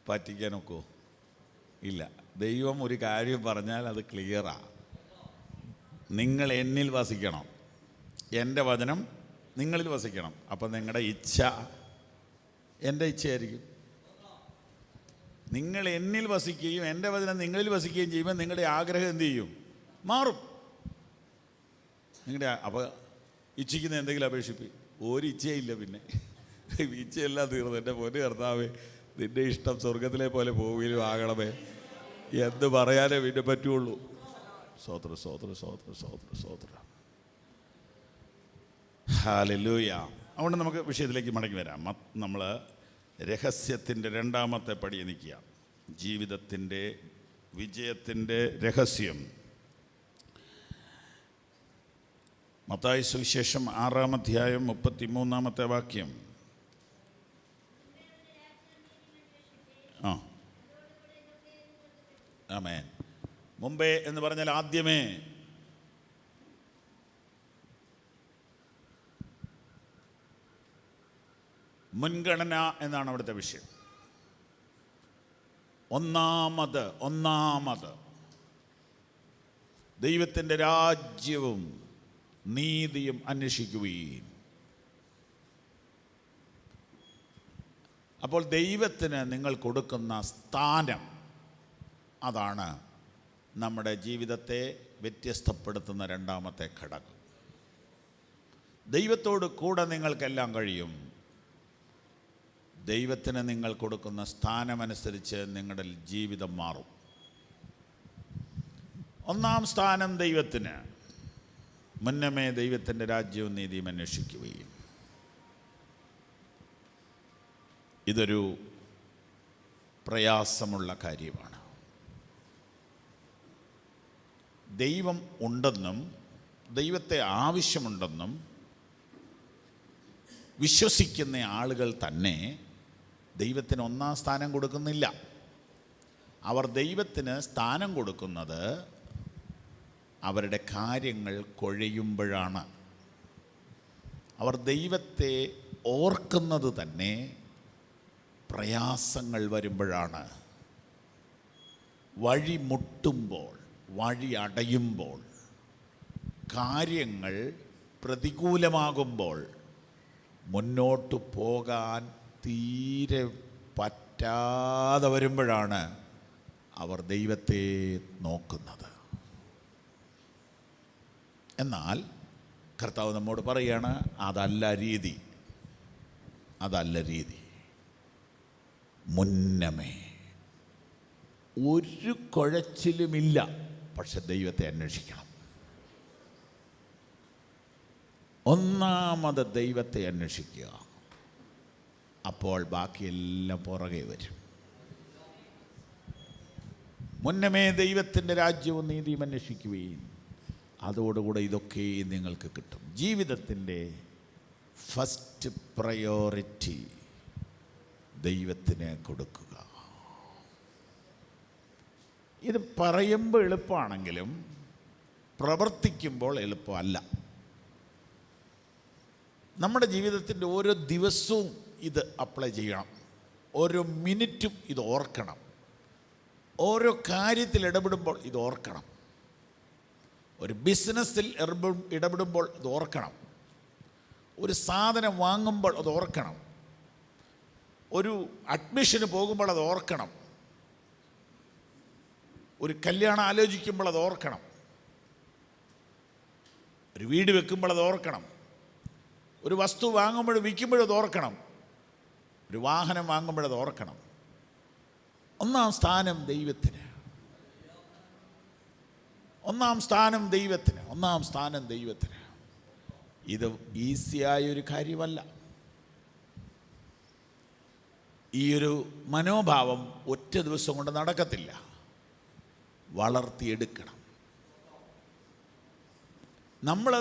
പറ്റിക്കാനൊക്കുമോ? ഇല്ല. ദൈവം ഒരു കാര്യം പറഞ്ഞാൽ അത് ക്ലിയറാണ്. നിങ്ങൾ എന്നിൽ വസിക്കണം, എൻ്റെ വചനം നിങ്ങളിൽ വസിക്കണം. അപ്പം നിങ്ങളുടെ ഇച്ഛ എൻ്റെ ഇച്ഛയായിരിക്കും. നിങ്ങൾ എന്നിൽ വസിക്കുകയും എൻ്റെ വചനം നിങ്ങളിൽ വസിക്കുകയും ചെയ്യുമ്പോൾ നിങ്ങളുടെ ആഗ്രഹം എന്തു ചെയ്യും? മാറും. നിങ്ങളുടെ അപ്പോൾ ഇച്ഛിക്കുന്ന എന്തെങ്കിലും അപേക്ഷിപ്പ് ഒരു ഇച്ഛയില്ല. പിന്നെ ഇച്ഛയെല്ലാം തീർന്നു. എൻ്റെ പൊന്നു കർത്താവേ, നിൻ്റെ ഇഷ്ടം സ്വർഗത്തിലെ പോലെ പോവുകയും ആകണമേ എന്ന് പറയാനേ പിന്നെ പറ്റുള്ളൂ. സ്തോത്ര സ്തോത്ര സ്തോത്ര സ്തോത്ര സ്തോത്ര. ഹല്ലേലൂയ. അതുകൊണ്ട് നമുക്ക് വിഷയത്തിലേക്ക് മടങ്ങി വരാം. നമ്മൾ രഹസ്യത്തിൻ്റെ രണ്ടാമത്തെ പടി നിൽക്കുക. ജീവിതത്തിൻ്റെ വിജയത്തിൻ്റെ രഹസ്യം. മത്തായി സുവിശേഷം 6-ാം അധ്യായം 33-ാമത്തെ വാക്യം. ആമേൻ. മുമ്പേ എന്ന് പറഞ്ഞാൽ ആദ്യമേ. മുൻഗണന എന്നാണ് അവിടുത്തെ വിഷയം. ഒന്നാമത് ദൈവത്തിൻ്റെ രാജ്യവും നീതിയും അന്വേഷിക്കുകയും. അപ്പോൾ ദൈവത്തിന് നിങ്ങൾ കൊടുക്കുന്ന സ്ഥാനം, അതാണ് നമ്മുടെ ജീവിതത്തെ വ്യത്യസ്തപ്പെടുത്തുന്ന രണ്ടാമത്തെ ഘടകം. ദൈവത്തോട് കൂടെ നിങ്ങൾക്കെല്ലാം കഴിയും. ദൈവത്തിന് നിങ്ങൾ കൊടുക്കുന്ന സ്ഥാനമനുസരിച്ച് നിങ്ങളുടെ ജീവിതം മാറും. ഒന്നാം സ്ഥാനം ദൈവത്തിന്. മുന്നമേ ദൈവത്തിൻ്റെ രാജ്യവും നീതിയും അന്വേഷിക്കുകയും. ഇതൊരു പ്രയാസമുള്ള കാര്യമാണ്. ദൈവം ഉണ്ടെന്നും ദൈവത്തെ ആവശ്യമുണ്ടെന്നും വിശ്വസിക്കുന്ന ആളുകൾ തന്നെ ദൈവത്തിന് ഒന്നാം സ്ഥാനം കൊടുക്കുന്നില്ല. അവർ ദൈവത്തിന് സ്ഥാനം കൊടുക്കുന്നത് അവരുടെ കാര്യങ്ങൾ കുഴയുമ്പോഴാണ്. അവർ ദൈവത്തെ ഓർക്കുന്നത് തന്നെ പ്രയാസങ്ങൾ വരുമ്പോഴാണ്. വഴി മുട്ടുമ്പോൾ, വഴി അടയുമ്പോൾ, കാര്യങ്ങൾ പ്രതികൂലമാകുമ്പോൾ, മുന്നോട്ട് പോകാൻ തീരെ പറ്റാതെ വരുമ്പോഴാണ് അവർ ദൈവത്തെ നോക്കുന്നത്. എന്നാൽ കർത്താവ് നമ്മോട് പറയുകയാണ്, അതല്ല രീതി. മുന്നമേ ഒരു കുഴച്ചിലുമില്ല, പക്ഷെ ദൈവത്തെ അന്വേഷിക്കണം. ഒന്നാമത് ദൈവത്തെ അന്വേഷിക്കുക. അപ്പോൾ ബാക്കിയെല്ലാം പുറകെ വരും. മുന്നമേ ദൈവത്തിൻ്റെ രാജ്യവും നീതിയും അന്വേഷിക്കുകയും അതോടുകൂടെ ഇതൊക്കെ നിങ്ങൾക്ക് കിട്ടും. ജീവിതത്തിൻ്റെ ഫസ്റ്റ് പ്രയോറിറ്റി ദൈവത്തിന് കൊടുക്കുക. ഇത് പറയുമ്പോൾ എളുപ്പമാണെങ്കിലും പ്രവർത്തിക്കുമ്പോൾ എളുപ്പമല്ല. നമ്മുടെ ജീവിതത്തിൻ്റെ ഓരോ ദിവസവും ഇത് അപ്ലൈ ചെയ്യണം. ഓരോ മിനിറ്റും ഇത് ഓർക്കണം. ഓരോ കാര്യത്തിൽ ഇടപെടുമ്പോൾ ഇത് ഓർക്കണം. ഒരു ബിസിനസ്സിൽ ഇടപെടുമ്പോൾ അത് ഓർക്കണം. ഒരു സാധനം വാങ്ങുമ്പോൾ അത് ഓർക്കണം. ഒരു അഡ്മിഷന് പോകുമ്പോൾ അത് ഓർക്കണം. ഒരു കല്യാണം ആലോചിക്കുമ്പോൾ അത് ഓർക്കണം. ഒരു വീട് വെക്കുമ്പോൾ അത് ഓർക്കണം. ഒരു വസ്തു വാങ്ങുമ്പോഴും വിൽക്കുമ്പോഴും അത് ഓർക്കണം. ഒരു വാഹനം വാങ്ങുമ്പോഴത് ഓർക്കണം. ഒന്നാം സ്ഥാനം ദൈവത്തിന്. ഇത് ഈസിയായൊരു കാര്യമല്ല. ഈ ഒരു മനോഭാവം ഒറ്റ ദിവസം കൊണ്ട് നടക്കത്തില്ല. വളർത്തിയെടുക്കണം.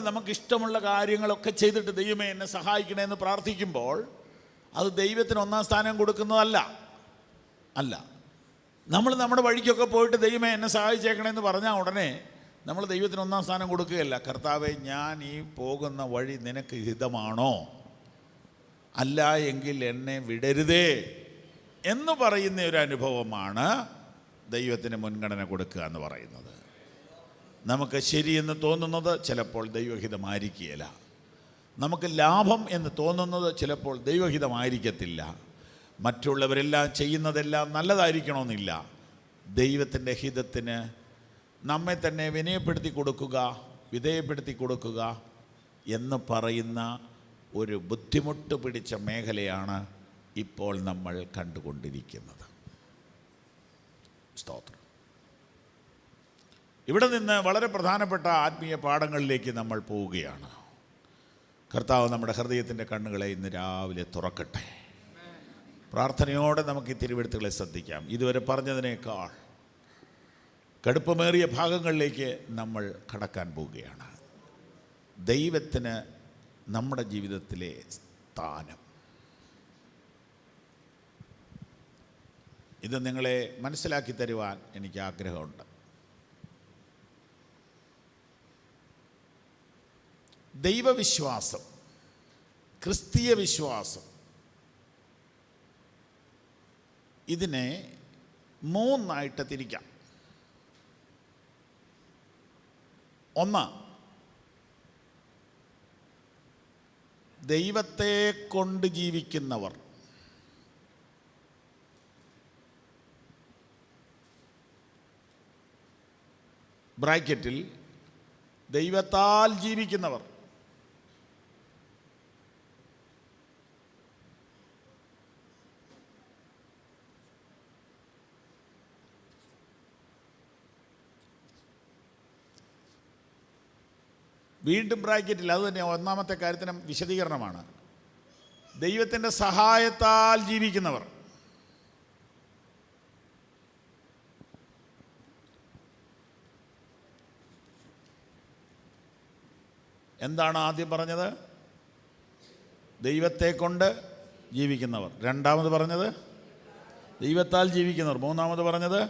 നമുക്കിഷ്ടമുള്ള കാര്യങ്ങളൊക്കെ ചെയ്തിട്ട് ദൈവമേ എന്നെ സഹായിക്കണമെന്ന് പ്രാർത്ഥിക്കുമ്പോൾ അത് ദൈവത്തിന് ഒന്നാം സ്ഥാനം കൊടുക്കുന്നതല്ല. നമ്മൾ നമ്മുടെ വഴിക്കൊക്കെ പോയിട്ട് ദൈവമേ എന്നെ സഹായിച്ചേക്കണമെന്ന് പറഞ്ഞാൽ ഉടനെ നമ്മൾ ദൈവത്തിന് ഒന്നാം സ്ഥാനം കൊടുക്കുകയല്ല. കർത്താവേ, ഞാൻ ഈ പോകുന്ന വഴി നിനക്ക് ഹിതമാണോ? അല്ല എങ്കിൽ എന്നെ വിടരുതേ എന്ന് പറയുന്ന ഒരു അനുഭവമാണ് ദൈവത്തിന് മുൻഗണന കൊടുക്കുക എന്ന് പറയുന്നത്. നമുക്ക് ശരിയെന്ന് തോന്നുന്നത് ചിലപ്പോൾ ദൈവഹിതമായിരിക്കുകയില്ല. നമുക്ക് ലാഭം എന്ന് തോന്നുന്നത് ചിലപ്പോൾ ദൈവഹിതമായിരിക്കത്തില്ല. മറ്റുള്ളവരെല്ലാം ചെയ്യുന്നതെല്ലാം നല്ലതായിരിക്കണമെന്നില്ല. ദൈവത്തിൻ്റെ ഹിതത്തിന് നമ്മെ തന്നെ വിധേയപ്പെടുത്തി കൊടുക്കുക എന്ന് പറയുന്ന ഒരു ബുദ്ധിമുട്ട് പിടിച്ച മേഖലയാണ് ഇപ്പോൾ നമ്മൾ കണ്ടുകൊണ്ടിരിക്കുന്നത്. സ്തോത്രം. ഇവിടെ നിന്ന് വളരെ പ്രധാനപ്പെട്ട ആത്മീയ പാഠങ്ങളിലേക്ക് നമ്മൾ പോവുകയാണ്. കർത്താവ് നമ്മുടെ ഹൃദയത്തിൻ്റെ കണ്ണുകളെ ഇന്ന് രാവിലെ തുറക്കട്ടെ. പ്രാർത്ഥനയോടെ നമുക്ക് ഈ തിരുവെഴുത്തുകളെ ശ്രദ്ധിക്കാം. ഇതുവരെ പറഞ്ഞതിനേക്കാൾ കടുപ്പമേറിയ ഭാഗങ്ങളിലേക്ക് നമ്മൾ കടക്കാൻ പോവുകയാണ്. ദൈവത്തിന് നമ്മുടെ ജീവിതത്തിലെ സ്ഥാനം. ഇത് നിങ്ങളെ മനസ്സിലാക്കി തരുവാൻ എനിക്ക് ആഗ്രഹമുണ്ട്. ദൈവവിശ്വാസം, ക്രിസ്തീയ വിശ്വാസം, ഇതിനെ മൂന്നായിട്ട് തിരിക്കാം. ഒന്ന്, ദൈവത്തെ കൊണ്ട് ജീവിക്കുന്നവർ. ബ്രാക്കറ്റിൽ ദൈവത്താൽ ജീവിക്കുന്നവർ. വീണ്ടും ബ്രാക്കറ്റിൽ, അത് തന്നെ ഒന്നാമത്തെ കാര്യത്തിന് വിശദീകരണമാണ്. ദൈവത്തിൻ്റെ സഹായത്താൽ ജീവിക്കുന്നവർ. എന്താണ് ആദ്യം പറഞ്ഞത്? ദൈവത്തെ കൊണ്ട് ജീവിക്കുന്നവർ. രണ്ടാമത് പറഞ്ഞത് ദൈവത്താൽ ജീവിക്കുന്നവർ. മൂന്നാമത് പറഞ്ഞത്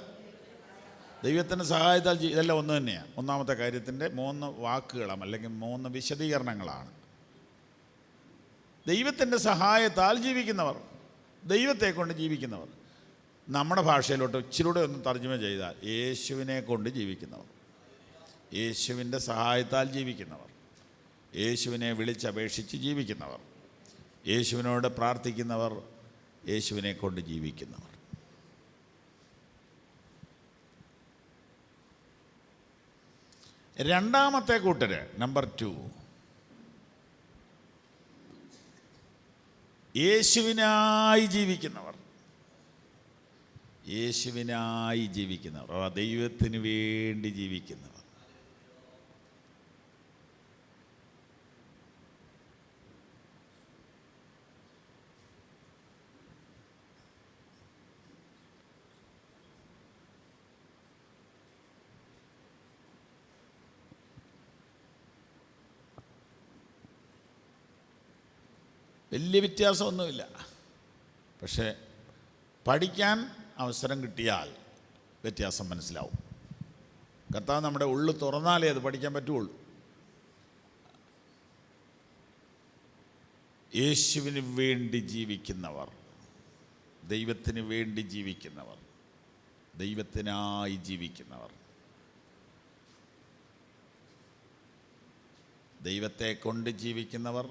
ദൈവത്തിൻ്റെ സഹായത്താൽ ഇതെല്ലാം ഒന്ന് തന്നെയാണ്. ഒന്നാമത്തെ കാര്യത്തിൻ്റെ 3 വാക്കുകളാണ്, അല്ലെങ്കിൽ 3 വിശദീകരണങ്ങളാണ്. ദൈവത്തിൻ്റെ സഹായത്താൽ ജീവിക്കുന്നവർ, ദൈവത്തെ കൊണ്ട് ജീവിക്കുന്നവർ. നമ്മുടെ ഭാഷയിലോട്ട് ഇച്ചിരൂടെ ഒന്ന് തർജ്ജമ ചെയ്താൽ യേശുവിനെ കൊണ്ട് ജീവിക്കുന്നവർ, യേശുവിൻ്റെ സഹായത്താൽ ജീവിക്കുന്നവർ, യേശുവിനെ വിളിച്ചപേക്ഷിച്ച് ജീവിക്കുന്നവർ, യേശുവിനോട് പ്രാർത്ഥിക്കുന്നവർ, യേശുവിനെ കൊണ്ട് ജീവിക്കുന്നവർ. രണ്ടാമത്തെ കൂട്ടര്, നമ്പർ 2, യേശുവിനായി ജീവിക്കുന്നവർ. യേശുവിനായി ജീവിക്കുന്നവർ, ദൈവത്തിന് വേണ്ടി ജീവിക്കുന്നവർ. വലിയ വ്യത്യാസമൊന്നുമില്ല. പക്ഷേ പഠിക്കാൻ അവസരം കിട്ടിയാൽ വ്യത്യാസം മനസ്സിലാവും. കർത്താവ് നമ്മുടെ ഉള്ളു തുറന്നാലേ അത് പഠിക്കാൻ പറ്റുള്ളൂ. യേശുവിന് വേണ്ടി ജീവിക്കുന്നവർ, ദൈവത്തിന് വേണ്ടി ജീവിക്കുന്നവർ, ദൈവത്തിനായി ജീവിക്കുന്നവർ, ദൈവത്തെ കൊണ്ട് ജീവിക്കുന്നവർ,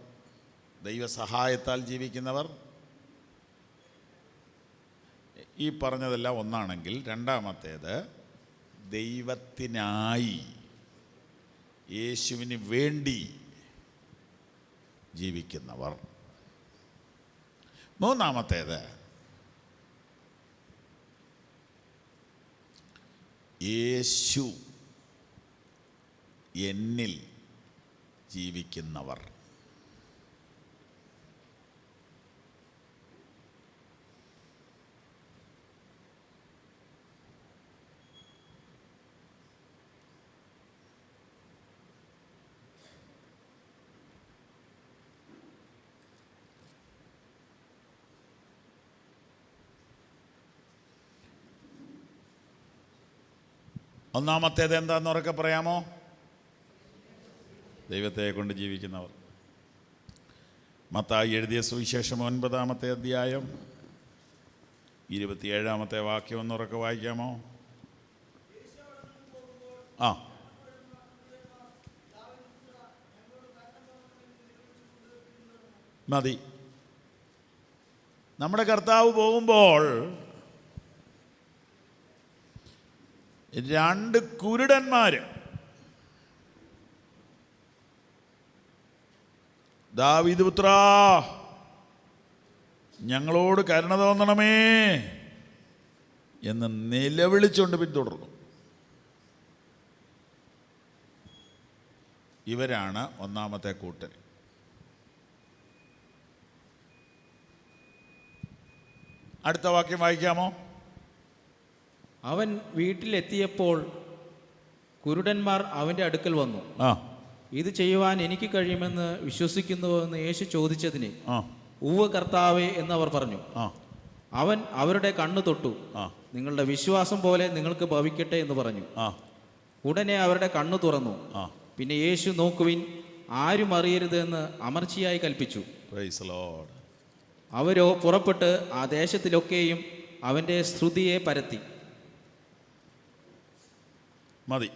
ദൈവസഹായത്താൽ ജീവിക്കുന്നവർ. ഈ പറഞ്ഞതെല്ലാം ഒന്നാണെങ്കിൽ, രണ്ടാമത്തേത് ദൈവത്തിനായി, യേശുവിന് വേണ്ടി ജീവിക്കുന്നവർ. മൂന്നാമത്തേത് യേശു എന്നിൽ ജീവിക്കുന്നവർ. ഒന്നാമത്തേത് എന്താണെന്ന് ഉറക്കെ പറയാമോ? ദൈവത്തെ കൊണ്ട് ജീവിക്കുന്നവർ. മത്തായി എഴുതിയ സുവിശേഷം 9-ാമത്തെ അധ്യായം 27-ാമത്തെ വാക്യം ഒന്നുറക്കെ വായിക്കാമോ? ആ, മതി. നമ്മുടെ കർത്താവ് പോകുമ്പോൾ 2 കുരുടന്മാർ ദാവീദ് പുത്രാ ഞങ്ങളോട് കരുണ തോന്നണമേ എന്ന് നിലവിളിച്ചുകൊണ്ട് പിന്തുടർന്നു. ഇവരാണ് ഒന്നാമത്തെ കൂട്ടർ. അടുത്ത വാക്യം വായിക്കാമോ? അവൻ വീട്ടിലെത്തിയപ്പോൾ കുരുടന്മാർ അവൻ്റെ അടുക്കൽ വന്നു. ഇത് ചെയ്യുവാൻ എനിക്ക് കഴിയുമെന്ന് വിശ്വസിക്കുന്നുവോ എന്ന് യേശു ചോദിച്ചതിന് ആ ഉവ്വ് കർത്താവേ എന്നവർ പറഞ്ഞു. ആ അവൻ അവരുടെ കണ്ണു തൊട്ടു. ആ നിങ്ങളുടെ വിശ്വാസം പോലെ നിങ്ങൾക്ക് ഭവിക്കട്ടെ എന്ന് പറഞ്ഞു. ആ ഉടനെ അവരുടെ കണ്ണു തുറന്നു. ആ പിന്നെ യേശു നോക്കുവിൻ, ആരും അറിയരുത് എന്ന് അമർച്ചയായി കൽപ്പിച്ചു. Price the Lord. അവരോ പുറപ്പെട്ട് ആ ദേശത്തിലൊക്കെയും അവൻ്റെ സ്തുതിയെ പരത്തി. മതി.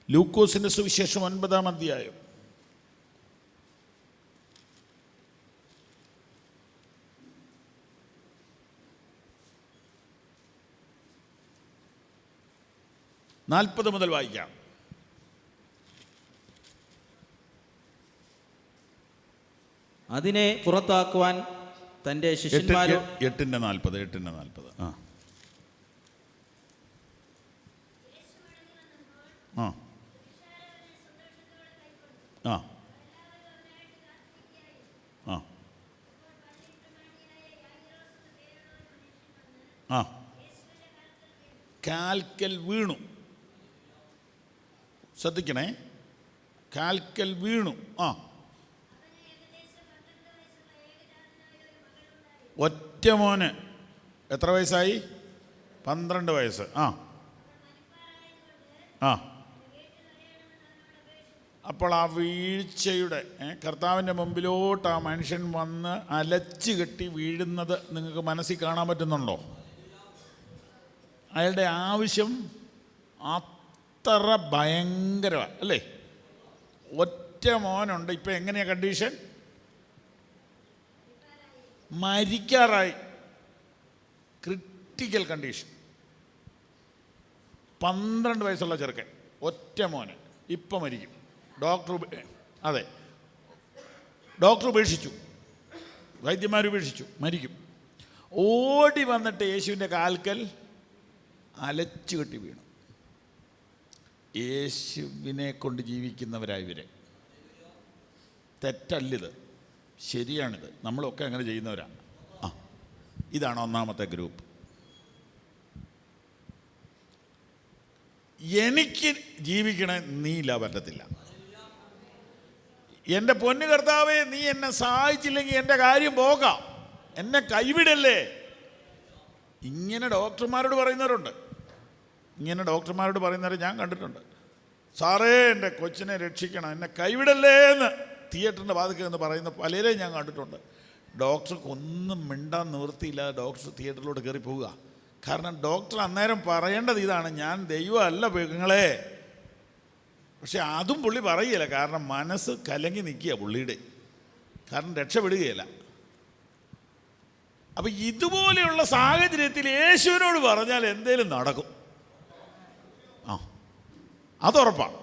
ലൂക്കോസിന്റെ സുവിശേഷം 9-ാം അധ്യായം. നാൽപ്പത് മുതൽ വായിക്കാം. അതിനെ പുറത്താക്കുവാൻ തൻ്റെ ശിഷ്യന്മാരോ 8:40 ആ ആ ആ ആ ആ കാൽക്കൽ വീണു. ശ്രദ്ധിക്കണേ, കാൽക്കൽ വീണു. ആ ഒറ്റ മോന് എത്ര വയസ്സായി? 12 വയസ്സ്. ആ ആ അപ്പോൾ ആ വീഴ്ചയുടെ കർത്താവിൻ്റെ മുമ്പിലോട്ട് ആ മനുഷ്യൻ വന്ന് അലച്ചു കെട്ടി വീഴുന്നത് നിങ്ങൾക്ക് മനസ്സിൽ കാണാൻ പറ്റുന്നുണ്ടോ? അയാളുടെ ആവശ്യം അത്ര ഭയങ്കരമാണ് അല്ലേ? ഒറ്റ മോനുണ്ട്. ഇപ്പം എങ്ങനെയാണ് കണ്ടീഷൻ? മരിക്കാറായി. Critical condition. 12 വയസ്സുള്ള ചെറുക്കൻ, ഒറ്റ മോന്, ഇപ്പം മരിക്കും. ഡോക്ടർ ഉപേക്ഷിച്ചു, വൈദ്യന്മാർ ഉപേക്ഷിച്ചു, മരിക്കും. ഓടി വന്നിട്ട് യേശുവിൻ്റെ കാൽക്കൽ അലച്ചു കെട്ടി വീണു. യേശുവിനെ കൊണ്ട് ജീവിക്കുന്നവരായി ഇവരെ. തെറ്റല്ലിത്, ശരിയാണിത്. നമ്മളൊക്കെ അങ്ങനെ ചെയ്യുന്നവരാണ്. ആ ഇതാണ് ഒന്നാമത്തെ ഗ്രൂപ്പ്. എനിക്ക് ജീവിക്കണേ, നീ ഇല്ല, പറ്റത്തില്ല. എൻ്റെ പൊന്നു കർത്താവേ, നീ എന്നെ സഹായിച്ചില്ലെങ്കിൽ എൻ്റെ കാര്യം പോകാം, എന്നെ കൈവിടല്ലേ. ഇങ്ങനെ ഡോക്ടർമാരോട് പറയുന്നവരുണ്ട്. ഇങ്ങനെ ഡോക്ടർമാരോട് പറയുന്നവരെ ഞാൻ കണ്ടിട്ടുണ്ട്. സാറേ, എൻ്റെ കൊച്ചിനെ രക്ഷിക്കണം, എന്നെ കൈവിടല്ലേ എന്ന് തിയേറ്ററിൻ്റെ വാതിൽക്കൽ എന്ന് പറയുന്ന പലരെയും ഞാൻ കണ്ടിട്ടുണ്ട്. ഡോക്ടർക്ക് ഒന്നും മിണ്ടാൻ നിവൃത്തിയില്ലാതെ ഡോക്ടർ തിയേറ്ററിലോട്ട് കയറി പോവുക. കാരണം ഡോക്ടർ അന്നേരം പറയേണ്ടത് ഇതാണ്, ഞാൻ ദൈവമല്ല പെങ്ങളെ. പക്ഷെ അതും പുള്ളി പറയുകയില്ല, കാരണം മനസ്സ് കലങ്ങി നിൽക്കുക പുള്ളിയുടെ, കാരണം രക്ഷപ്പെടുകയില്ല. അപ്പം ഇതുപോലെയുള്ള സാഹചര്യത്തിൽ യേശുവിനോട് പറഞ്ഞാൽ എന്തേലും നടക്കും. ആ അതുറപ്പാണ്.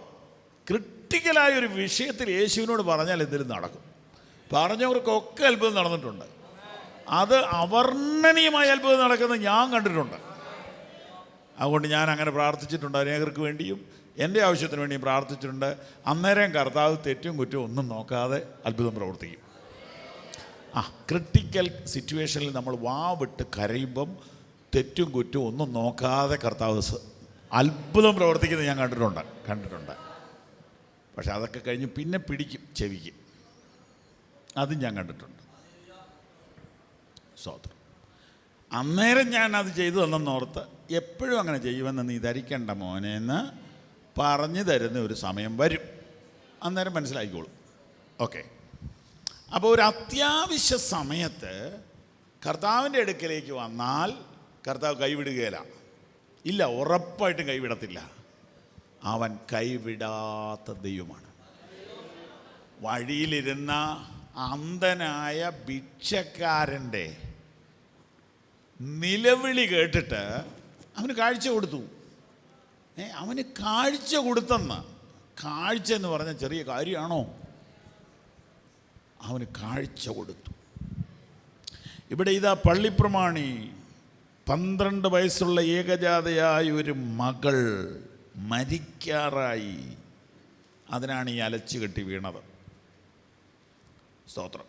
ക്രിട്ടിക്കലായൊരു വിഷയത്തിൽ യേശുവിനോട് പറഞ്ഞാൽ എന്തേലും നടക്കും. പറഞ്ഞവർക്കൊക്കെ അത്ഭുതം നടന്നിട്ടുണ്ട്. അത് അവർണ്ണനീയമായ അത്ഭുതം നടക്കുന്നത് ഞാൻ കണ്ടിട്ടുണ്ട്. അതുകൊണ്ട് ഞാൻ അങ്ങനെ പ്രാർത്ഥിച്ചിട്ടുണ്ട്. അനേകർക്ക് വേണ്ടിയും എൻ്റെ ആവശ്യത്തിന് വേണ്ടിയും പ്രാർത്ഥിച്ചിട്ടുണ്ട്. അന്നേരം കർത്താവ് തെറ്റും കുറ്റവും ഒന്നും നോക്കാതെ അത്ഭുതം പ്രവർത്തിക്കും. ക്രിട്ടിക്കൽ സിറ്റുവേഷനിൽ നമ്മൾ വാവിട്ട് കരയുമ്പം തെറ്റും കുറ്റവും ഒന്നും നോക്കാതെ കർത്താവ് അത്ഭുതം പ്രവർത്തിക്കുന്നത് ഞാൻ കണ്ടിട്ടുണ്ട്. പക്ഷെ അതൊക്കെ കഴിഞ്ഞ് പിന്നെ പിടിക്കും ചെവിക്ക്, അതും ഞാൻ കണ്ടിട്ടുണ്ട്. സ്വതന്ത്രം. അന്നേരം ഞാൻ അത് ചെയ്തു തന്നെന്നോർത്ത് എപ്പോഴും അങ്ങനെ ചെയ്യുമെന്ന് നീ ധരിക്കേണ്ട മോനെ എന്ന് പറഞ്ഞു തരുന്ന ഒരു സമയം വരും. അന്നേരം മനസ്സിലായിക്കോളും. ഓക്കെ. അപ്പോൾ ഒരു അത്യാവശ്യ സമയത്ത് കർത്താവിൻ്റെ അടുക്കലേക്ക് വന്നാൽ കർത്താവ് കൈവിടുകയില്ല. ഇല്ല, ഉറപ്പായിട്ടും കൈവിടത്തില്ല. അവൻ കൈവിടാത്ത ദൈവമാണ്. വഴിയിലിരുന്ന അന്ധനായ ഭിക്ഷക്കാരൻ്റെ നിലവിളി കേട്ടിട്ട് അവന് കാഴ്ച കൊടുത്തു. അവന് കാഴ്ച കൊടുത്തെന്ന്. കാഴ്ച എന്ന് പറഞ്ഞ ചെറിയ കാര്യമാണോ? അവന് കാഴ്ച കൊടുത്തു. ഇവിടെ ഇതാ പള്ളിപ്രമാണി 12 വയസ്സുള്ള ഏകജാതയായ ഒരു മകൾ മരിക്കാറായി. അതിനാണ് ഈ അലച്ചു കെട്ടി വീണത്. സ്തോത്രം.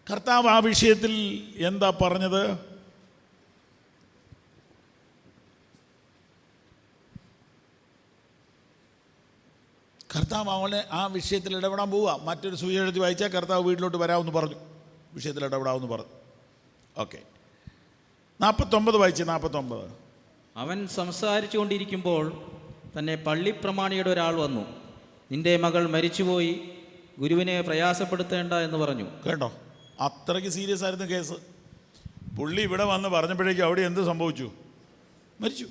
കർത്താവ് ആ വിഷയത്തിൽ എന്താ പറഞ്ഞത്? കർത്താവ് അവളെ ആ വിഷയത്തിൽ ഇടപെടാൻ പോവുക. മറ്റൊരു സുവിശേഷത്തിൽ വായിച്ചാൽ കർത്താവ് വീട്ടിലോട്ട് വരാമെന്ന് പറഞ്ഞു, വിഷയത്തിൽ ഇടപെടാമെന്ന് പറഞ്ഞു. ഓക്കെ, 49 വായിച്ച്. 49. അവൻ സംസാരിച്ചു കൊണ്ടിരിക്കുമ്പോൾ തന്നെ പള്ളിപ്രമാണിയുടെ ഒരാൾ വന്നു, നിന്റെ മകൾ മരിച്ചുപോയി, ഗുരുവിനെ പ്രയാസപ്പെടുത്തേണ്ട എന്ന് പറഞ്ഞു. കേട്ടോ, അത്രയ്ക്ക് സീരിയസ് ആയിരുന്നു കേസ്. പുള്ളി ഇവിടെ വന്ന് പറഞ്ഞപ്പോഴേക്കും അവിടെ എന്ത് സംഭവിച്ചു? മരിച്ചു.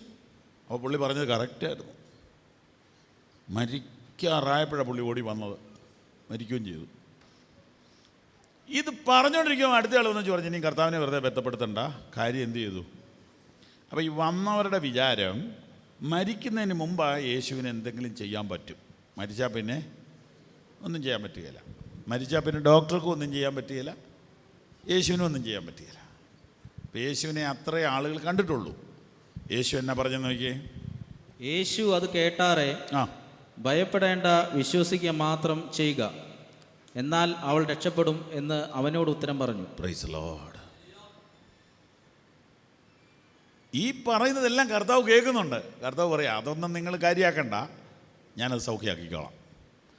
അപ്പോൾ പുള്ളി പറഞ്ഞത് കറക്റ്റായിരുന്നു. മരിക്കാറായപ്പോഴാണ് പുള്ളി ഓടി വന്നത്, മരിക്കുകയും ചെയ്തു. ഇത് പറഞ്ഞുകൊണ്ടിരിക്കുമ്പോൾ അടുത്ത ആൾ വന്ന് പറഞ്ഞു, ഇനി കർത്താവിനെ വെറുതെ ബന്ധപ്പെടുത്തണ്ട, കാര്യം എന്ത് ചെയ്തു? അപ്പോൾ ഈ വന്നവരുടെ വിചാരം മരിക്കുന്നതിന് മുമ്പ് യേശുവിന് എന്തെങ്കിലും ചെയ്യാൻ പറ്റും, മരിച്ചാൽ പിന്നെ ഒന്നും ചെയ്യാൻ പറ്റുകയില്ല, മരിച്ചാൽ പിന്നെ ഡോക്ടർക്കും ഒന്നും ചെയ്യാൻ പറ്റുകയില്ല, യേശുവിനും ഒന്നും ചെയ്യാൻ പറ്റുകയില്ല. അപ്പോൾ യേശുവിനെ അത്രേ ആളുകൾ കണ്ടിട്ടുള്ളൂ. യേശു എന്നാ പറഞ്ഞെന്ന് നോക്കിയേ. യേശു അത് കേട്ടാറെ, ഭയപ്പെടേണ്ട, വിശ്വസിക്കുക മാത്രം ചെയ്യുക, എന്നാൽ അവൾ രക്ഷപ്പെടും എന്ന് അവനോട് ഉത്തരം പറഞ്ഞു. Praise Lord. ഈ പറയുന്നതെല്ലാം കർത്താവ് കേൾക്കുന്നുണ്ട്. കർത്താവ് പറയാം, അതൊന്നും നിങ്ങൾ കാര്യമാക്കണ്ട, ഞാനത് സൗഖ്യമാക്കിക്കോളാം.